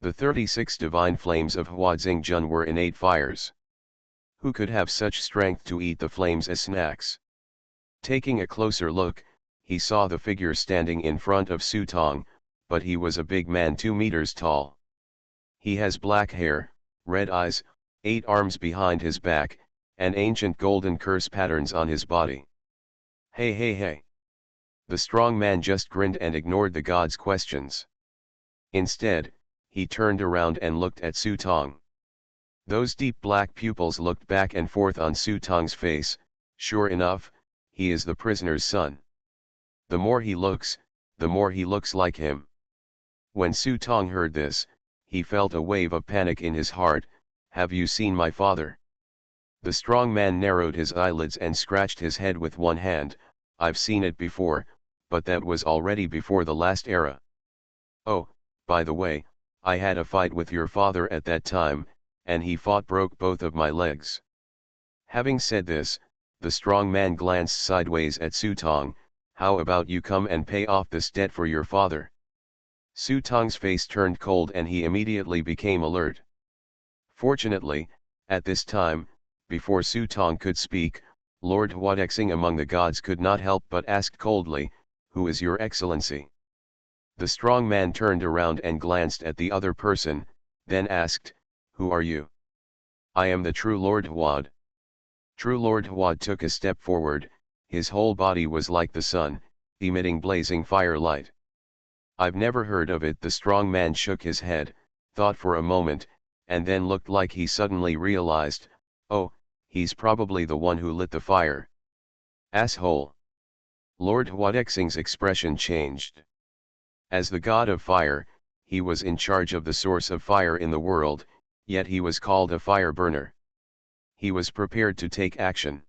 The 36 divine flames of Huadzing Jun were innate fires. Who could have such strength to eat the flames as snacks? Taking a closer look, he saw the figure standing in front of Sutong, but he was a big man 2 meters tall. He has black hair, red eyes, 8 arms behind his back, and ancient golden curse patterns on his body. "Hey hey hey!" The strong man just grinned and ignored the god's questions. Instead, he turned around and looked at Sutong. Those deep black pupils looked back and forth on Sutong's face. Sure enough, he is the prisoner's son. The more he looks, the more he looks like him. When Sutong heard this, he felt a wave of panic in his heart. "Have you seen my father?" The strong man narrowed his eyelids and scratched his head with one hand. "I've seen it before, but that was already before the last era. Oh, by the way, I had a fight with your father at that time, and he broke both of my legs." Having said this, the strong man glanced sideways at Sutong. "How about you come and pay off this debt for your father?" Sutong's face turned cold and he immediately became alert. Fortunately, at this time, Before Su Tong could speak, Lord Huadexing among the gods could not help but ask coldly, "Who is your excellency?" The strong man turned around and glanced at the other person, then asked, "Who are you?" "I am the true Lord Huad." True Lord Huad took a step forward, his whole body was like the sun, emitting blazing firelight. "I've never heard of it." The strong man shook his head, thought for a moment, and then looked like he suddenly realized, "Oh, he's probably the one who lit the fire." "Asshole." Lord Huadexing's expression changed. As the god of fire, he was in charge of the source of fire in the world, yet he was called a fire burner. He was prepared to take action.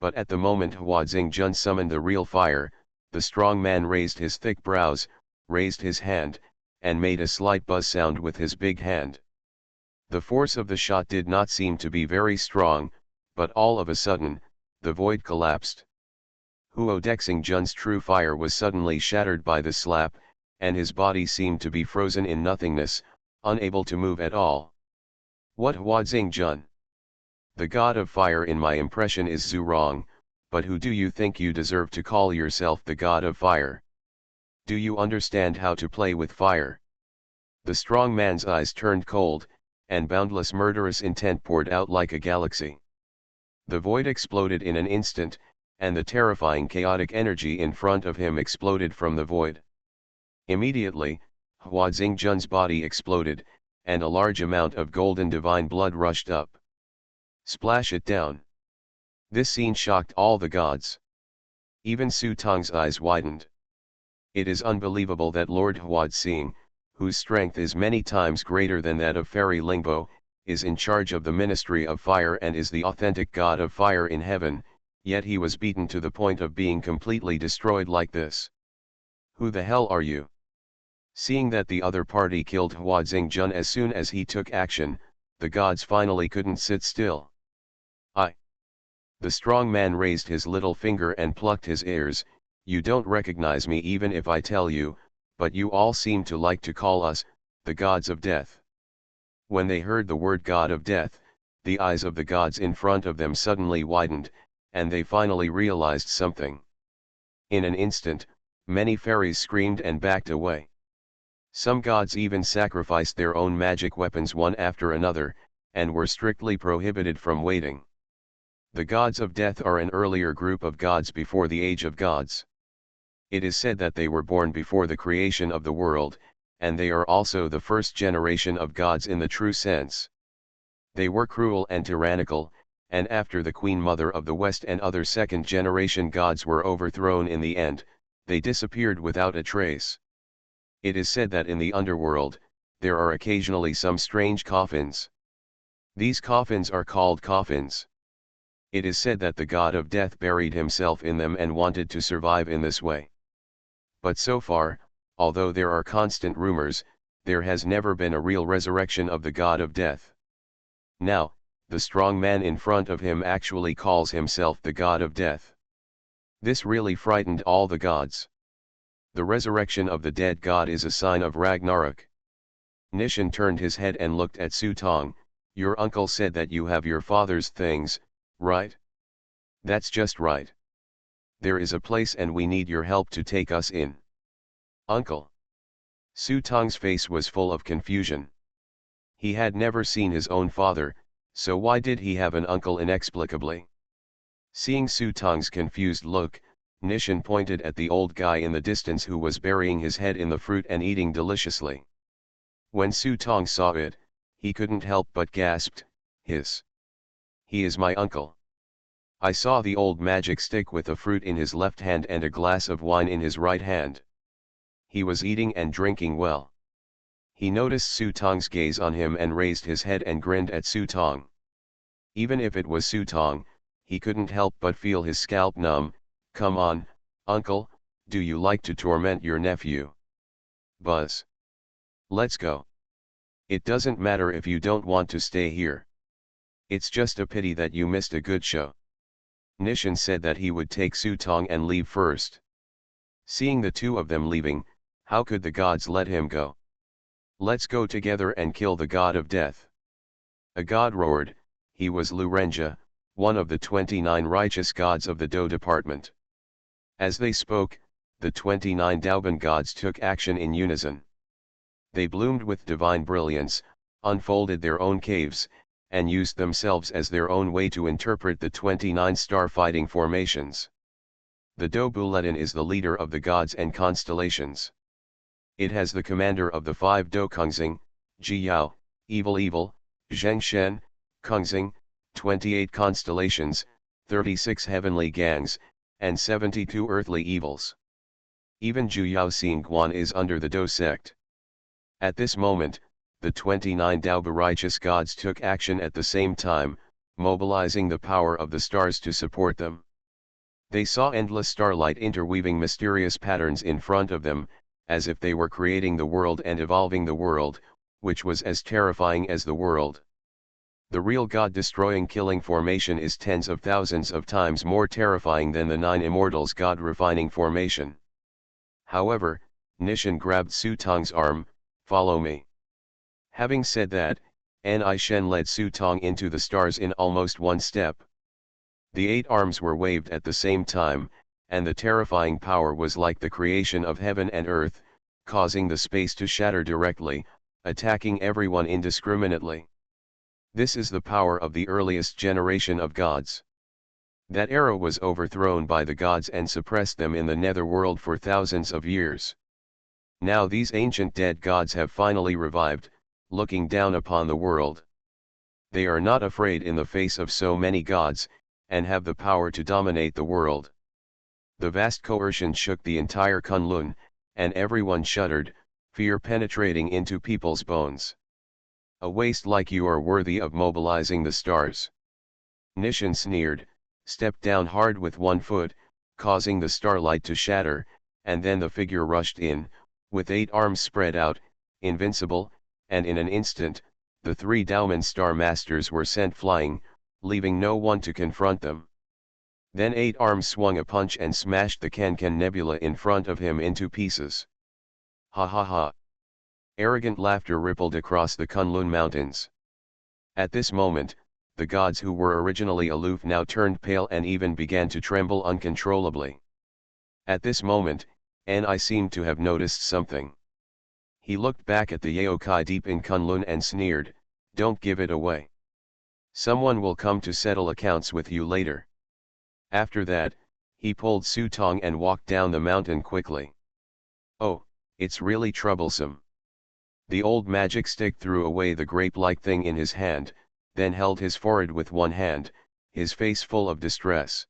But at the moment Huadzing Jun summoned the real fire, the strong man raised his thick brows, raised his hand, and made a slight buzz sound with his big hand. The force of the shot did not seem to be very strong, but all of a sudden, the void collapsed. Huodexing Jun's true fire was suddenly shattered by the slap, and his body seemed to be frozen in nothingness, unable to move at all. "What Huadzing Jun? The god of fire in my impression is Zhurong, but who do you think you deserve to call yourself the god of fire? Do you understand how to play with fire?" The strong man's eyes turned cold, and boundless murderous intent poured out like a galaxy. The void exploded in an instant, and the terrifying chaotic energy in front of him exploded from the void. Immediately, Huadzing Jun's body exploded, and a large amount of golden divine blood rushed up. "Splash it down." This scene shocked all the gods. Even Su Tong's eyes widened. It is unbelievable that Lord Huadzing, whose strength is many times greater than that of Fairy Lingbo, is in charge of the Ministry of Fire and is the authentic god of fire in heaven, yet he was beaten to the point of being completely destroyed like this. "Who the hell are you?" Seeing that the other party killed Huadzing Jun as soon as he took action, the gods finally couldn't sit still. "I." The strong man raised his little finger and plucked his ears. "You don't recognize me even if I tell you, but you all seem to like to call us, the gods of death." When they heard the word god of death, the eyes of the gods in front of them suddenly widened, and they finally realized something. In an instant, many fairies screamed and backed away. Some gods even sacrificed their own magic weapons one after another, and were strictly prohibited from waiting. The gods of death are an earlier group of gods before the age of gods. It is said that they were born before the creation of the world, and they are also the first generation of gods in the true sense. They were cruel and tyrannical, and after the Queen Mother of the West and other second-generation gods were overthrown in the end, they disappeared without a trace. It is said that in the underworld, there are occasionally some strange coffins. These coffins are called coffins. It is said that the god of death buried himself in them and wanted to survive in this way. But so far, although there are constant rumors, there has never been a real resurrection of the god of death. Now, the strong man in front of him actually calls himself the god of death. This really frightened all the gods. The resurrection of the dead god is a sign of Ragnarok. Nishan turned his head and looked at Su Tong. "Your uncle said that you have your father's things, right?" "That's just right. There is a place and we need your help to take us in." "Uncle?" Su Tong's face was full of confusion. He had never seen his own father, so why did he have an uncle inexplicably? Seeing Su Tong's confused look, Nishan pointed at the old guy in the distance who was burying his head in the fruit and eating deliciously. When Su Tong saw it, he couldn't help but gasped, "Hiss! He is my uncle. I saw the old magic stick with a fruit in his left hand and a glass of wine in his right hand. He was eating and drinking well." He noticed Su Tong's gaze on him and raised his head and grinned at Su Tong. Even if it was Su Tong, he couldn't help but feel his scalp numb. "Come on, uncle, do you like to torment your nephew? Buzz. Let's go. It doesn't matter if you don't want to stay here. It's just a pity that you missed a good show." Nishan said that he would take Su Tong and leave first. Seeing the two of them leaving, how could the gods let him go? "Let's go together and kill the god of death." A god roared, he was Lurenja, one of the 29 righteous gods of the Do department. As they spoke, the 29 Dauban gods took action in unison. They bloomed with divine brilliance, unfolded their own caves, and used themselves as their own way to interpret the 29 star-fighting formations. The Do Bulletin is the leader of the gods and constellations. It has the commander of the 5 Do Kungzing, Jiyao, Evil, Zhengshen, Kungzing, 28 constellations, 36 heavenly gangs, and 72 earthly evils. Even Juyao Xingguan is under the Do sect. At this moment, the 29 Daoba righteous gods took action at the same time, mobilizing the power of the stars to support them. They saw endless starlight interweaving mysterious patterns in front of them, as if they were creating the world and evolving the world, which was as terrifying as the world. The real God-destroying killing formation is tens of thousands of times more terrifying than the 9 immortals God-refining formation. However, Nishan grabbed Su Tong's arm, "Follow me." Having said that, Ni Shen led Su Tong into the stars in almost one step. The 8 arms were waved at the same time, and the terrifying power was like the creation of heaven and earth, causing the space to shatter directly, attacking everyone indiscriminately. This is the power of the earliest generation of gods. That era was overthrown by the gods and suppressed them in the netherworld for thousands of years. Now these ancient dead gods have finally revived, looking down upon the world. They are not afraid in the face of so many gods, and have the power to dominate the world. The vast coercion shook the entire Kunlun, and everyone shuddered, fear penetrating into people's bones. A waste like you are worthy of mobilizing the stars. Nishan sneered, stepped down hard with one foot, causing the starlight to shatter, and then the figure rushed in, with 8 arms spread out, invincible, and in an instant, the 3 Daoman Star Masters were sent flying, leaving no one to confront them. Then 8 arms swung a punch and smashed the Kankan Nebula in front of him into pieces. Ha ha ha. Arrogant laughter rippled across the Kunlun mountains. At this moment, the gods who were originally aloof now turned pale and even began to tremble uncontrollably. At this moment, Ni seemed to have noticed something. He looked back at the Yaokai deep in Kunlun and sneered, "Don't give it away. Someone will come to settle accounts with you later." After that, he pulled Su Tong and walked down the mountain quickly. "Oh, it's really troublesome." The old magic stick threw away the grape-like thing in his hand, then held his forehead with one hand, his face full of distress.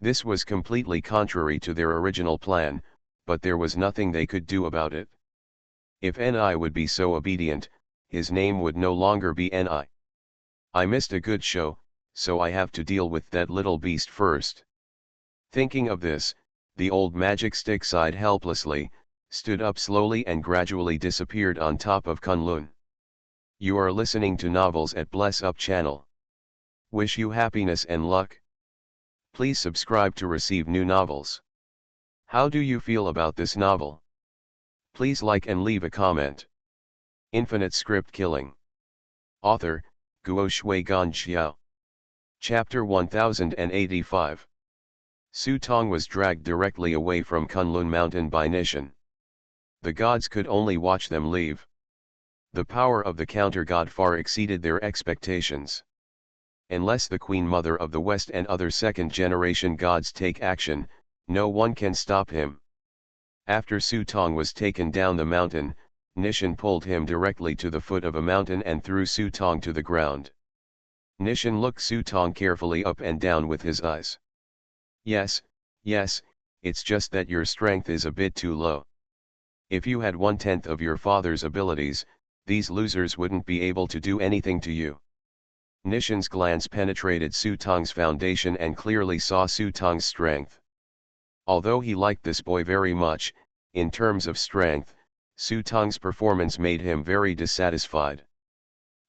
This was completely contrary to their original plan, but there was nothing they could do about it. If Ni would be so obedient, his name would no longer be Ni. "I missed a good show, so I have to deal with that little beast first." Thinking of this, the old magic stick sighed helplessly, stood up slowly and gradually disappeared on top of Kunlun. You are listening to Novels at Bless Up channel. Wish you happiness and luck. Please subscribe to receive new novels. How do you feel about this novel? Please like and leave a comment. Infinite Script Killing. Author, Guo Shui Gan Xiao. Chapter 1085. Su Tong was dragged directly away from Kunlun Mountain by Nishan. The gods could only watch them leave. The power of the counter-god far exceeded their expectations. Unless the Queen Mother of the West and other second-generation gods take action, no one can stop him. After Su Tong was taken down the mountain, Nishan pulled him directly to the foot of a mountain and threw Su Tong to the ground. Nishan looked Su Tong carefully up and down with his eyes. Yes, it's just that your strength is a bit too low. If you had 1/10 of your father's abilities, these losers wouldn't be able to do anything to you." Nishan's glance penetrated Su Tong's foundation and clearly saw Su Tong's strength. Although he liked this boy very much, in terms of strength, Su Tong's performance made him very dissatisfied.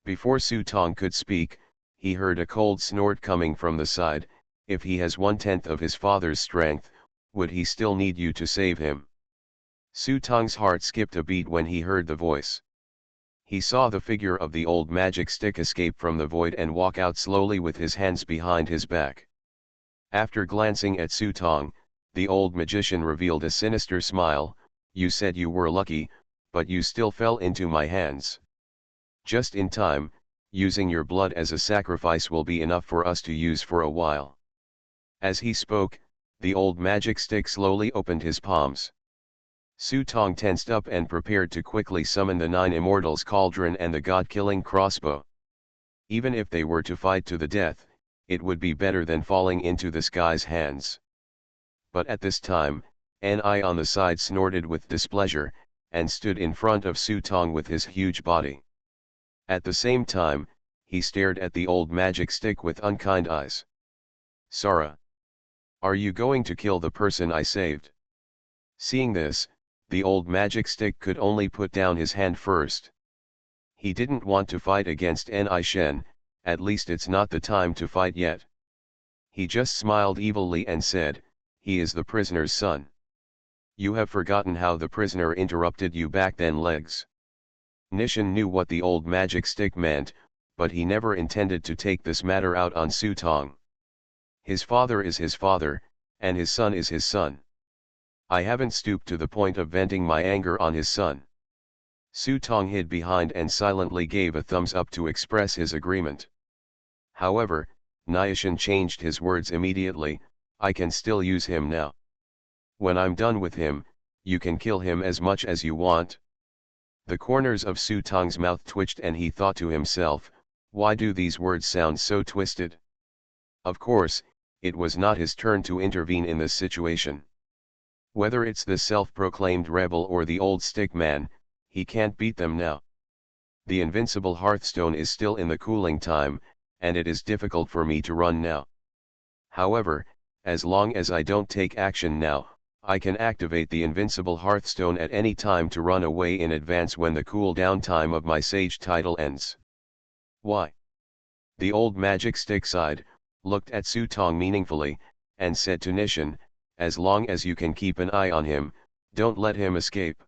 Before Su Tong could speak, he heard a cold snort coming from the side. If he has 1/10 of his father's strength, would he still need you to save him? Su Tong's heart skipped a beat when he heard the voice. He saw the figure of the old magic stick escape from the void and walk out slowly with his hands behind his back. After glancing at Su Tong, the old magician revealed a sinister smile. "You said you were lucky, but you still fell into my hands. Just in time, using your blood as a sacrifice will be enough for us to use for a while." As he spoke, the old magic stick slowly opened his palms. Su Tong tensed up and prepared to quickly summon the 9 Immortals Cauldron and the god-killing crossbow. Even if they were to fight to the death, it would be better than falling into this guy's hands. But at this time, Ni on the side snorted with displeasure, and stood in front of Su Tong with his huge body. At the same time, he stared at the old magic stick with unkind eyes. "Sara, are you going to kill the person I saved?" Seeing this, the old magic stick could only put down his hand first. He didn't want to fight against Ni Shen, at least it's not the time to fight yet. He just smiled evilly and said, "He is the prisoner's son. You have forgotten how the prisoner interrupted you back then, legs." Nishan knew what the old magic stick meant, but he never intended to take this matter out on Su Tong. His father is his father, and his son is his son. I haven't stooped to the point of venting my anger on his son. Su Tong hid behind and silently gave a thumbs up to express his agreement. However, Nishan changed his words immediately. "I can still use him now. When I'm done with him, you can kill him as much as you want." The corners of Su Tong's mouth twitched and he thought to himself, why do these words sound so twisted? Of course, it was not his turn to intervene in this situation. Whether it's the self-proclaimed rebel or the old stick man, he can't beat them now. The invincible Hearthstone is still in the cooling time, and it is difficult for me to run now. However, as long as I don't take action now, I can activate the invincible Hearthstone at any time to run away in advance when the cooldown time of my Sage title ends. Why? The old magic stick sighed, looked at Su Tong meaningfully, and said to Nishan, "As long as you can keep an eye on him, don't let him escape."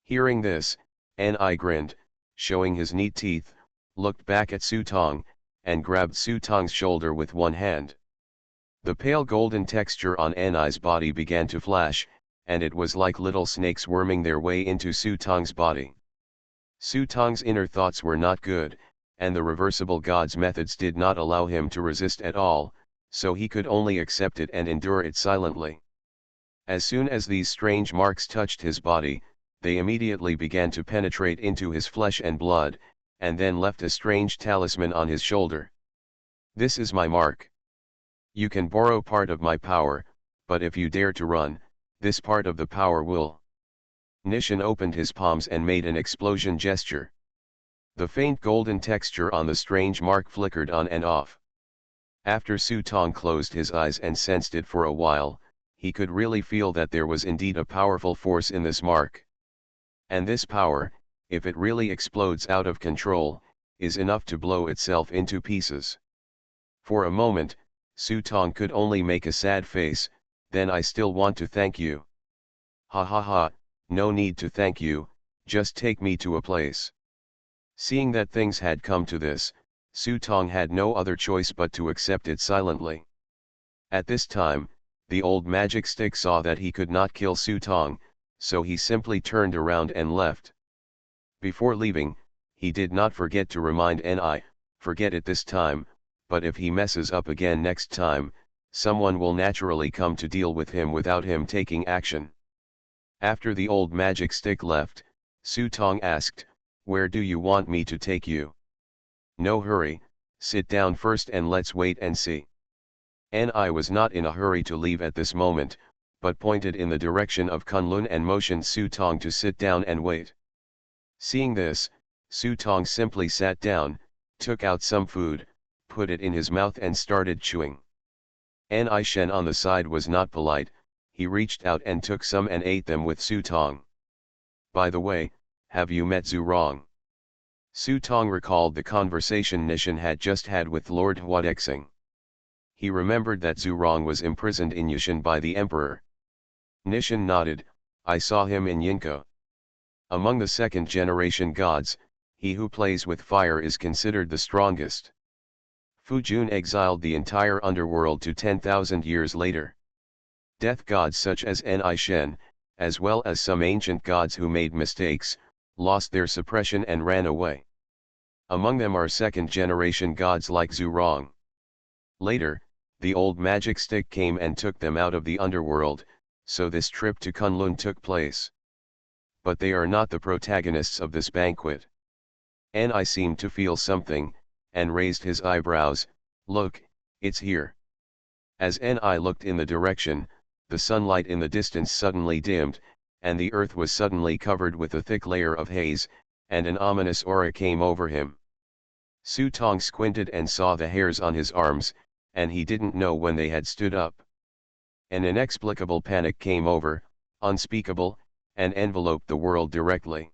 Hearing this, Ni grinned, showing his neat teeth, looked back at Su Tong, and grabbed Su Tong's shoulder with one hand. The pale golden texture on Ni's body began to flash, and it was like little snakes worming their way into Su Tong's body. Su Tong's inner thoughts were not good, and the reversible god's methods did not allow him to resist at all, so he could only accept it and endure it silently. As soon as these strange marks touched his body, they immediately began to penetrate into his flesh and blood, and then left a strange talisman on his shoulder. "This is my mark. You can borrow part of my power, but if you dare to run, this part of the power will." Nishan opened his palms and made an explosion gesture. The faint golden texture on the strange mark flickered on and off. After Su Tong closed his eyes and sensed it for a while, he could really feel that there was indeed a powerful force in this mark. And this power, if it really explodes out of control, is enough to blow itself into pieces. For a moment, Su Tong could only make a sad face. "Then I still want to thank you." "Ha ha ha, no need to thank you, just take me to a place." Seeing that things had come to this, Su Tong had no other choice but to accept it silently. At this time, the old magic stick saw that he could not kill Su Tong, so he simply turned around and left. Before leaving, he did not forget to remind Ni, "Forget it this time, but if he messes up again next time, someone will naturally come to deal with him without him taking action." After the old magic stick left, Su Tong asked, "Where do you want me to take you?" "No hurry, sit down first and let's wait and see." Ni was not in a hurry to leave at this moment, but pointed in the direction of Kunlun and motioned Su Tong to sit down and wait. Seeing this, Su Tong simply sat down, took out some food, put it in his mouth and started chewing. Ni Shen on the side was not polite, he reached out and took some and ate them with Su Tong. "By the way, have you met Zhu Rong?" Su Tong recalled the conversation Nishan had just had with Lord Huadexing. He remembered that Zhu Rong was imprisoned in Yushan by the emperor. Nishan nodded, "I saw him in Yinko. Among the second-generation gods, He who plays with fire is considered the strongest. Fu Jun exiled the entire underworld to 10,000 years later. Death gods such as Ni Shen, as well as some ancient gods who made mistakes, lost their suppression and ran away. Among them are second-generation gods like Zhu Rong. Later, the old magic stick came and took them out of the underworld, so this trip to Kunlun took place. But they are not the protagonists of this banquet. Ni seemed to feel something, and raised his eyebrows. "Look, it's here." As Ni looked in the direction, the sunlight in the distance suddenly dimmed, and the earth was suddenly covered with a thick layer of haze, and an ominous aura came over him. Su Tong squinted and saw the hairs on his arms, and he didn't know when they had stood up. An inexplicable panic came over, unspeakable, and enveloped the world directly.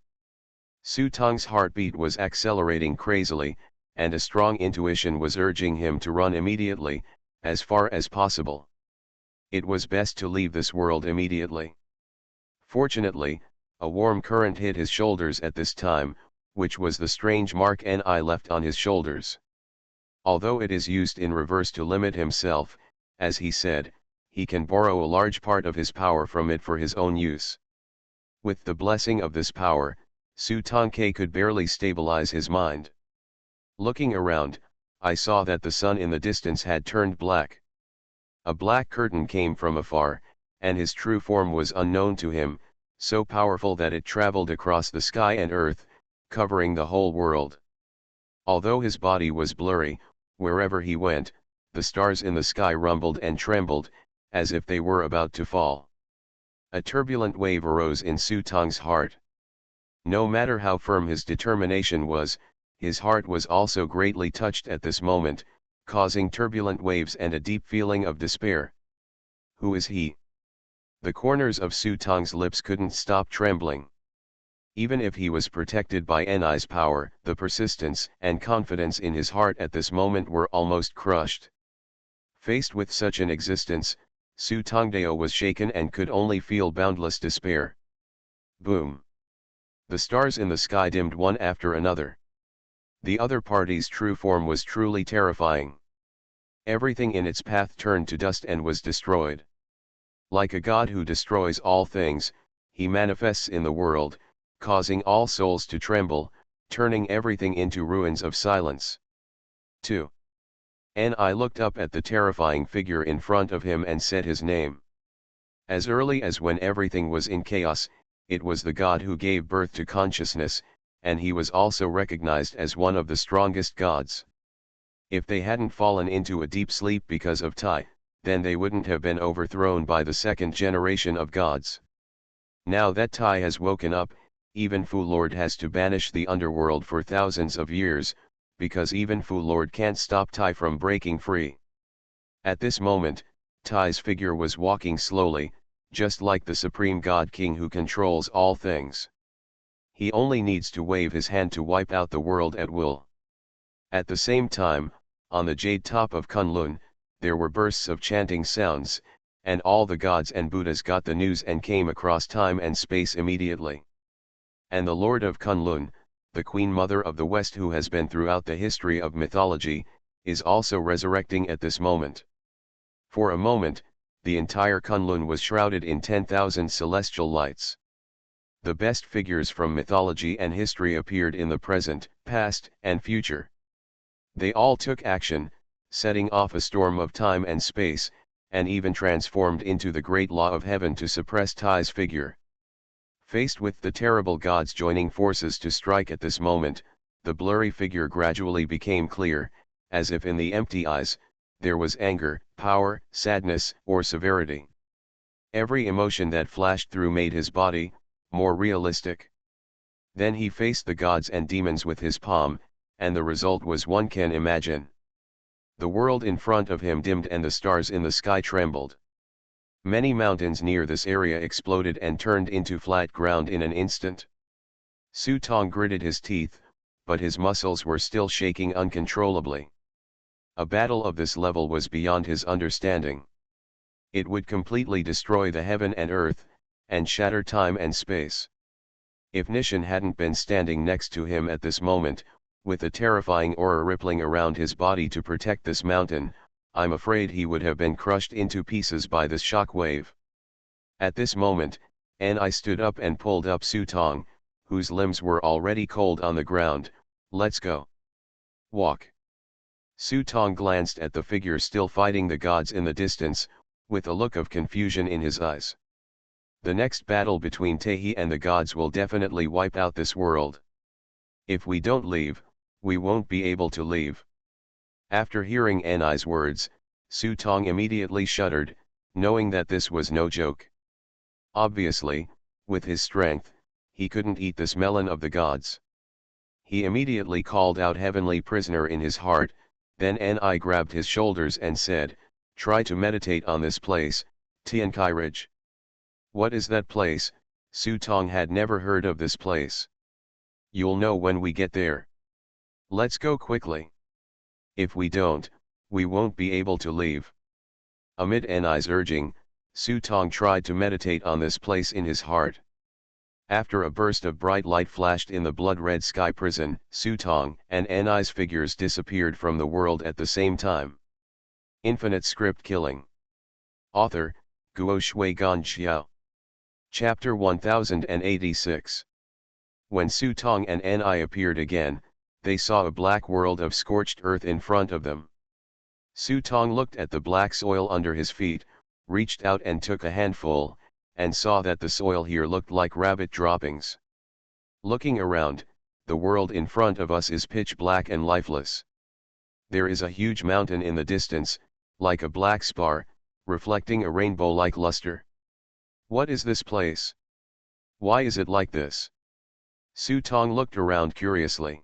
Su Tong's heartbeat was accelerating crazily, and a strong intuition was urging him to run immediately, as far as possible. It was best to leave this world immediately. Fortunately, a warm current hit his shoulders at this time, which was the strange mark Ni left on his shoulders. Although it is used in reverse to limit himself, as he said, he can borrow a large part of his power from it for his own use. With the blessing of this power, Su Tongke could barely stabilize his mind. Looking around, I saw that the sun in the distance had turned black. A black curtain came from afar, and his true form was unknown to him, so powerful that it traveled across the sky and earth, covering the whole world. Although his body was blurry, wherever he went, the stars in the sky rumbled and trembled, as if they were about to fall. A turbulent wave arose in Su Tong's heart. No matter how firm his determination was, his heart was also greatly touched at this moment, causing turbulent waves and a deep feeling of despair. Who is he? The corners of Su Tong's lips couldn't stop trembling. Even if he was protected by Ni's power, the persistence and confidence in his heart at this moment were almost crushed. Faced with such an existence, Su Tongdeo was shaken and could only feel boundless despair. Boom! The stars in the sky dimmed one after another. The other party's true form was truly terrifying. Everything in its path turned to dust and was destroyed. Like a god who destroys all things, he manifests in the world, causing all souls to tremble, turning everything into ruins of silence. 2. Ni looked up at the terrifying figure in front of him and said his name. As early as when everything was in chaos, it was the god who gave birth to consciousness, and he was also recognized as one of the strongest gods. If they hadn't fallen into a deep sleep because of Tai, then they wouldn't have been overthrown by the second generation of gods. Now that Tai has woken up, even Fu Lord has to banish the underworld for thousands of years, because even Fu Lord can't stop Tai from breaking free. At this moment, Tai's figure was walking slowly, just like the Supreme God King who controls all things. He only needs to wave his hand to wipe out the world at will. At the same time, on the jade top of Kunlun, there were bursts of chanting sounds, and all the gods and Buddhas got the news and came across time and space immediately. And the Lord of Kunlun, the Queen Mother of the West who has been throughout the history of mythology, is also resurrecting at this moment. For a moment, the entire Kunlun was shrouded in 10,000 celestial lights. The best figures from mythology and history appeared in the present, past, and future. They all took action, setting off a storm of time and space, and even transformed into the great law of heaven to suppress Tai's figure. Faced with the terrible gods joining forces to strike at this moment, the blurry figure gradually became clear, as if in the empty eyes, there was anger, power, sadness, or severity. Every emotion that flashed through made his body more realistic. Then he faced the gods and demons with his palm, and the result was one can imagine. The world in front of him dimmed and the stars in the sky trembled. Many mountains near this area exploded and turned into flat ground in an instant. Su Tong gritted his teeth, but his muscles were still shaking uncontrollably. A battle of this level was beyond his understanding. It would completely destroy the heaven and earth, and shatter time and space. If Nishan hadn't been standing next to him at this moment, with a terrifying aura rippling around his body to protect this mountain, I'm afraid he would have been crushed into pieces by this shock wave. At this moment, Ni stood up and pulled up Su Tong, whose limbs were already cold on the ground. Let's go. Walk. Su Tong glanced at the figure still fighting the gods in the distance, with a look of confusion in his eyes. The next battle between Taehi and the gods will definitely wipe out this world. If we don't leave, we won't be able to leave. After hearing Ni's words, Su Tong immediately shuddered, knowing that this was no joke. Obviously, with his strength, he couldn't eat this melon of the gods. He immediately called out heavenly prisoner in his heart, then Ni grabbed his shoulders and said, try to meditate on this place, Tian Kai Ridge. What is that place? Su Tong had never heard of this place. You'll know when we get there. Let's go quickly. If we don't, we won't be able to leave. Amid Ni's urging, Su Tong tried to meditate on this place in his heart. After a burst of bright light flashed in the blood-red sky prison, Su Tong and Ni's figures disappeared from the world at the same time. Infinite Script Killing. Author, Guo Shui Gan Xiao. Chapter 1086. When Su Tong and Ni appeared again, they saw a black world of scorched earth in front of them. Su Tong looked at the black soil under his feet, reached out and took a handful, and saw that the soil here looked like rabbit droppings. Looking around, the world in front of us is pitch black and lifeless. There is a huge mountain in the distance, like a black spar, reflecting a rainbow-like luster. What is this place? Why is it like this? Su Tong looked around curiously.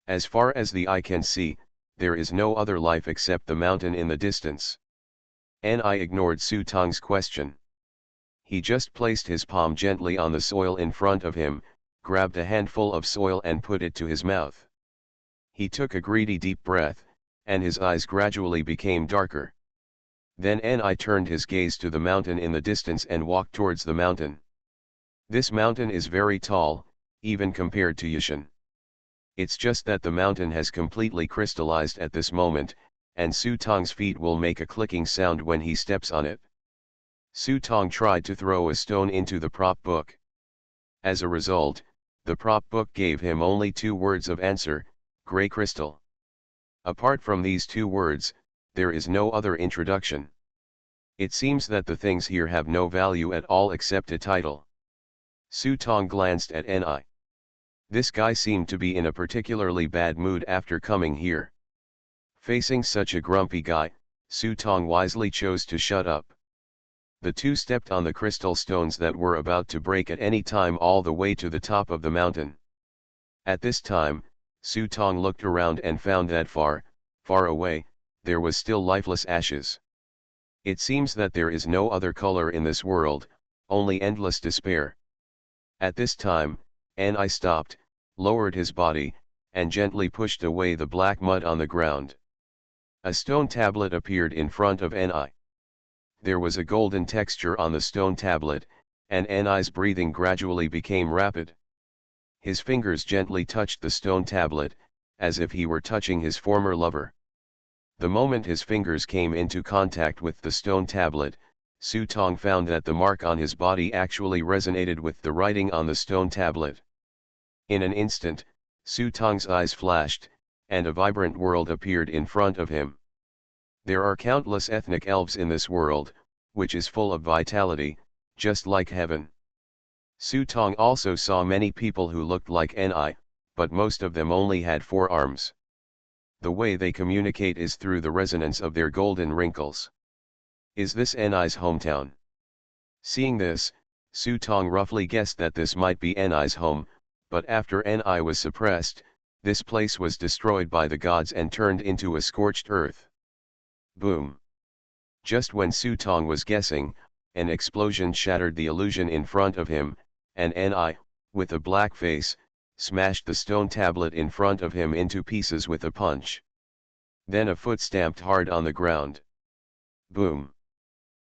As far as the eye can see, there is no other life except the mountain in the distance. Ni ignored Su Tong's question. He just placed his palm gently on the soil in front of him, grabbed a handful of soil and put it to his mouth. He took a greedy deep breath, and his eyes gradually became darker. Then Ni turned his gaze to the mountain in the distance and walked towards the mountain. This mountain is very tall, even compared to Yushan. It's just that the mountain has completely crystallized at this moment, and Su Tong's feet will make a clicking sound when he steps on it. Su Tong tried to throw a stone into the prop book. As a result, the prop book gave him only 2 words of answer, gray crystal. Apart from these 2 words, there is no other introduction. It seems that the things here have no value at all except a title. Su Tong glanced at Ni. This guy seemed to be in a particularly bad mood after coming here. Facing such a grumpy guy, Su Tong wisely chose to shut up. The two stepped on the crystal stones that were about to break at any time all the way to the top of the mountain. At this time, Su Tong looked around and found that far, far away, there was still lifeless ashes. It seems that there is no other color in this world, only endless despair. At this time, Ni stopped, lowered his body, and gently pushed away the black mud on the ground. A stone tablet appeared in front of Ni. There was a golden texture on the stone tablet, and Ni's breathing gradually became rapid. His fingers gently touched the stone tablet, as if he were touching his former lover. The moment his fingers came into contact with the stone tablet, Su Tong found that the mark on his body actually resonated with the writing on the stone tablet. In an instant, Su Tong's eyes flashed, and a vibrant world appeared in front of him. There are countless ethnic elves in this world, which is full of vitality, just like heaven. Su Tong also saw many people who looked like Ni, but most of them only had 4 arms. The way they communicate is through the resonance of their golden wrinkles. Is this Ni's hometown? Seeing this, Su Tong roughly guessed that this might be Ni's home, but after Ni was suppressed, this place was destroyed by the gods and turned into a scorched earth. Boom! Just when Su Tong was guessing, an explosion shattered the illusion in front of him, and Ni, with a black face, smashed the stone tablet in front of him into pieces with a punch. Then a foot stamped hard on the ground. Boom!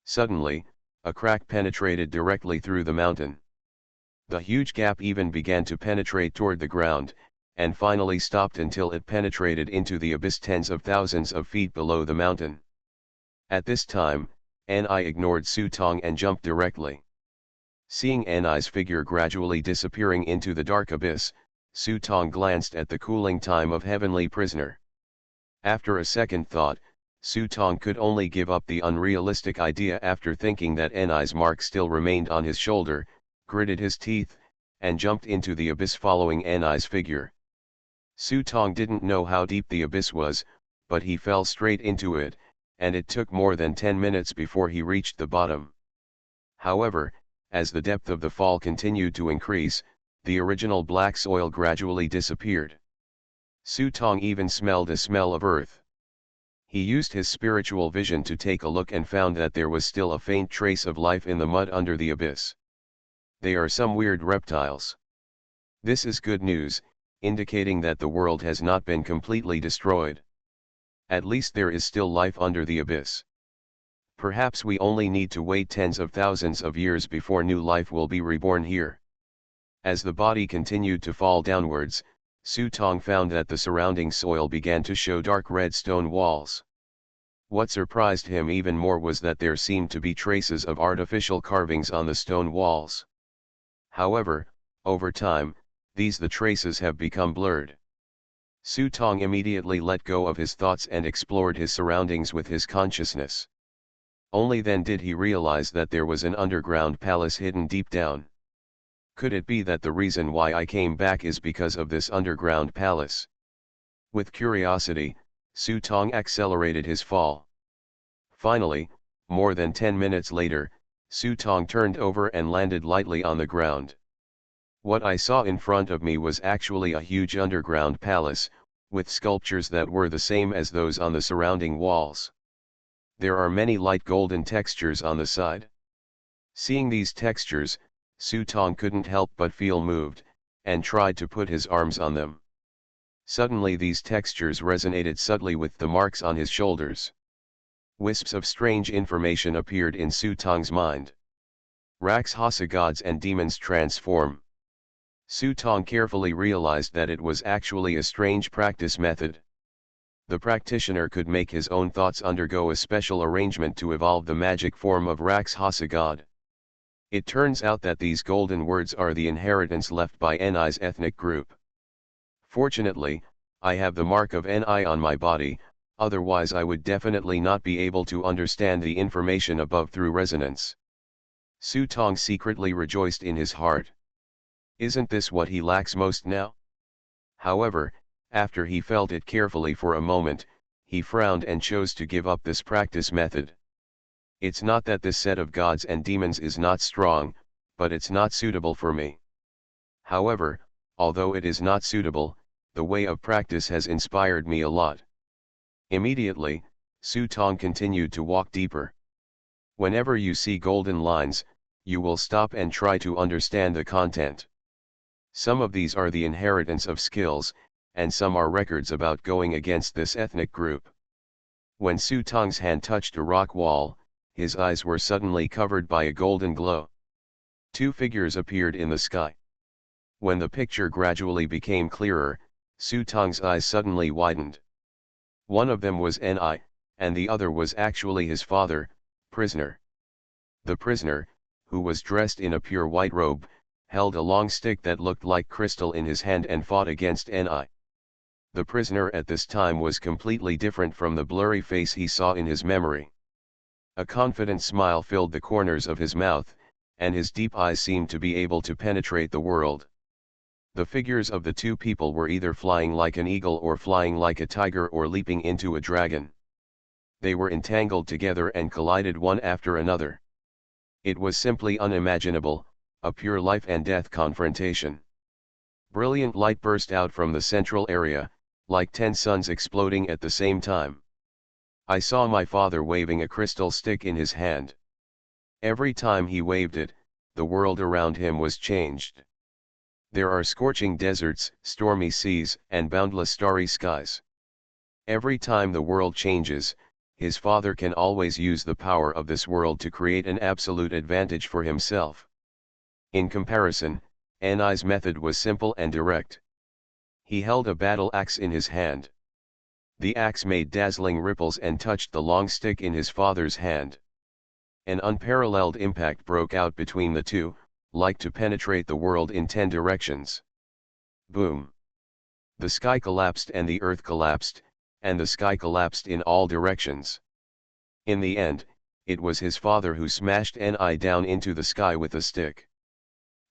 Suddenly, a crack penetrated directly through the mountain. The huge gap even began to penetrate toward the ground, and finally stopped until it penetrated into the abyss tens of thousands of feet below the mountain. At this time, Ni ignored Su Tong and jumped directly. Seeing Ni's figure gradually disappearing into the dark abyss, Su Tong glanced at the cooling time of heavenly prisoner. After a second thought, Su Tong could only give up the unrealistic idea after thinking that Ni's mark still remained on his shoulder, gritted his teeth, and jumped into the abyss following Ni's figure. Su Tong didn't know how deep the abyss was, but he fell straight into it, and it took more than 10 minutes before he reached the bottom. However, as the depth of the fall continued to increase, the original black soil gradually disappeared. Su Tong even smelled a smell of earth. He used his spiritual vision to take a look and found that there was still a faint trace of life in the mud under the abyss. They are some weird reptiles. This is good news, indicating that the world has not been completely destroyed. At least there is still life under the abyss. Perhaps we only need to wait tens of thousands of years before new life will be reborn here. As the body continued to fall downwards, Su Tong found that the surrounding soil began to show dark red stone walls. What surprised him even more was that there seemed to be traces of artificial carvings on the stone walls. However, over time, the traces have become blurred. Su Tong immediately let go of his thoughts and explored his surroundings with his consciousness. Only then did he realize that there was an underground palace hidden deep down. Could it be that the reason why I came back is because of this underground palace? With curiosity, Su Tong accelerated his fall. Finally, more than 10 minutes later, Su Tong turned over and landed lightly on the ground. What I saw in front of me was actually a huge underground palace, with sculptures that were the same as those on the surrounding walls. There are many light golden textures on the side. Seeing these textures, Su Tong couldn't help but feel moved, and tried to put his arms on them. Suddenly these textures resonated subtly with the marks on his shoulders. Wisps of strange information appeared in Su Tong's mind. Rakshasa gods and demons transform. Su Tong carefully realized that it was actually a strange practice method. The practitioner could make his own thoughts undergo a special arrangement to evolve the magic form of Rakshasa god. It turns out that these golden words are the inheritance left by Ni's ethnic group. Fortunately, I have the mark of Ni on my body, otherwise I would definitely not be able to understand the information above through resonance. Su Tong secretly rejoiced in his heart. Isn't this what he lacks most now? However, after he felt it carefully for a moment, he frowned and chose to give up this practice method. It's not that this set of gods and demons is not strong, but it's not suitable for me. However, although it is not suitable, the way of practice has inspired me a lot. Immediately, Su Tong continued to walk deeper. Whenever you see golden lines, you will stop and try to understand the content. Some of these are the inheritance of skills, and some are records about going against this ethnic group. When Su Tong's hand touched a rock wall, his eyes were suddenly covered by a golden glow. Two figures appeared in the sky. When the picture gradually became clearer, Su Tong's eyes suddenly widened. One of them was Ni, and the other was actually his father, Prisoner. The prisoner, who was dressed in a pure white robe, held a long stick that looked like crystal in his hand and fought against Ni. The prisoner at this time was completely different from the blurry face he saw in his memory. A confident smile filled the corners of his mouth, and his deep eyes seemed to be able to penetrate the world. The figures of the two people were either flying like an eagle or flying like a tiger or leaping into a dragon. They were entangled together and collided one after another. It was simply unimaginable, a pure life and death confrontation. Brilliant light burst out from the central area, like 10 suns exploding at the same time. I saw my father waving a crystal stick in his hand. Every time he waved it, the world around him was changed. There are scorching deserts, stormy seas, and boundless starry skies. Every time the world changes, his father can always use the power of this world to create an absolute advantage for himself. In comparison, Anai's method was simple and direct. He held a battle axe in his hand. The axe made dazzling ripples and touched the long stick in his father's hand. An unparalleled impact broke out between the two, like to penetrate the world in 10 directions. Boom! The sky collapsed and the earth collapsed, and the sky collapsed in all directions. In the end, it was his father who smashed Ni down into the sky with a stick.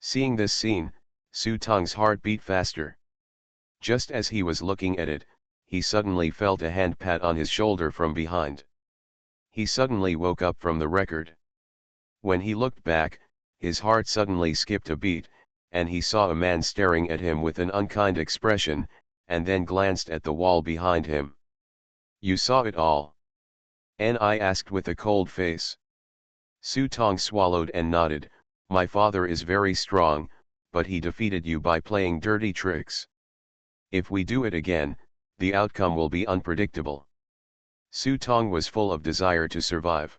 Seeing this scene, Su Tong's heart beat faster. Just as he was looking at it, he suddenly felt a hand pat on his shoulder from behind. He suddenly woke up from the record. When he looked back, his heart suddenly skipped a beat, and he saw a man staring at him with an unkind expression, and then glanced at the wall behind him. "You saw it all?" Ni asked with a cold face. Su Tong swallowed and nodded. "My father is very strong, but he defeated you by playing dirty tricks. If we do it again, the outcome will be unpredictable." Su Tong was full of desire to survive.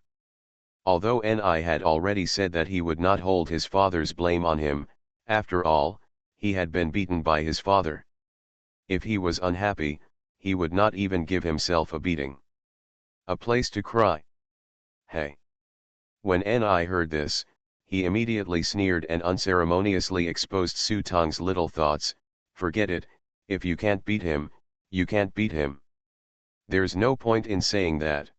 Although Ni had already said that he would not hold his father's blame on him, after all, he had been beaten by his father. If he was unhappy, he would not even give himself a beating. A place to cry. Hey! When Ni heard this, he immediately sneered and unceremoniously exposed Su Tong's little thoughts. "Forget it, if you can't beat him, you can't beat him. There's no point in saying that."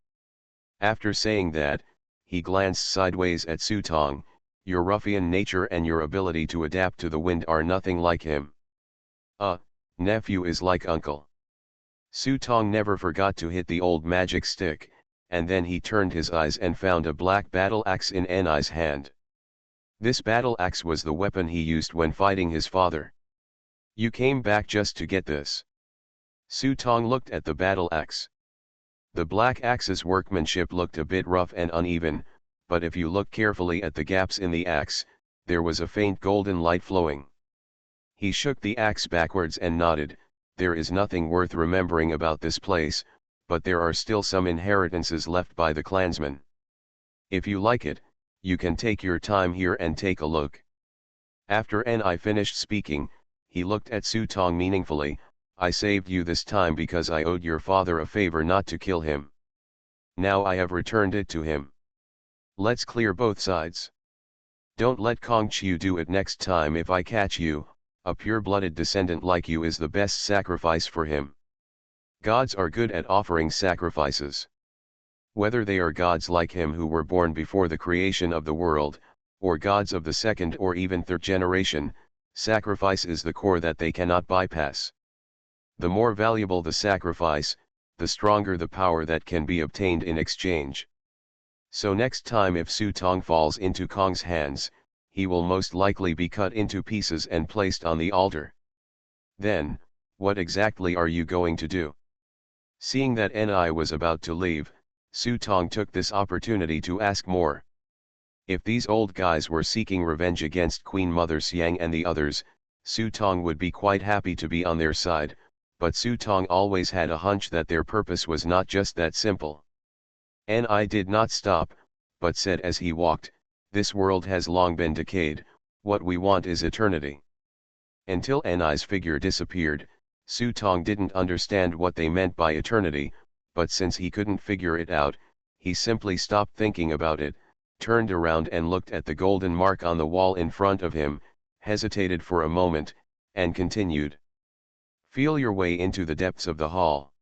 After saying that, he glanced sideways at Su Tong. "Your ruffian nature and your ability to adapt to the wind are nothing like him. Nephew is like uncle." Su Tong never forgot to hit the old magic stick, and then he turned his eyes and found a black battle axe in Ni's hand. This battle axe was the weapon he used when fighting his father. "You came back just to get this?" Su Tong looked at the battle axe. The black axe's workmanship looked a bit rough and uneven, but if you look carefully at the gaps in the axe, there was a faint golden light flowing. He shook the axe backwards and nodded. "There is nothing worth remembering about this place, but there are still some inheritances left by the clansmen. If you like it, you can take your time here and take a look." After Ni finished speaking, he looked at Su Tong meaningfully. "I saved you this time because I owed your father a favor not to kill him. Now I have returned it to him. Let's clear both sides. Don't let Kong Chiu do it next time. If I catch you, a pure-blooded descendant like you is the best sacrifice for him. Gods are good at offering sacrifices. Whether they are gods like him who were born before the creation of the world, or gods of the second or even third generation, sacrifice is the core that they cannot bypass. The more valuable the sacrifice, the stronger the power that can be obtained in exchange. So next time if Su Tong falls into Kong's hands, he will most likely be cut into pieces and placed on the altar. Then, what exactly are you going to do?" Seeing that Ni was about to leave, Su Tong took this opportunity to ask more. If these old guys were seeking revenge against Queen Mother Xiang and the others, Su Tong would be quite happy to be on their side, but Su Tong always had a hunch that their purpose was not just that simple. Ni did not stop, but said as he walked, "This world has long been decayed, what we want is eternity." Until Ni's figure disappeared, Su Tong didn't understand what they meant by eternity, but since he couldn't figure it out, he simply stopped thinking about it, turned around and looked at the golden mark on the wall in front of him, hesitated for a moment, and continued. "Feel your way into the depths of the hall.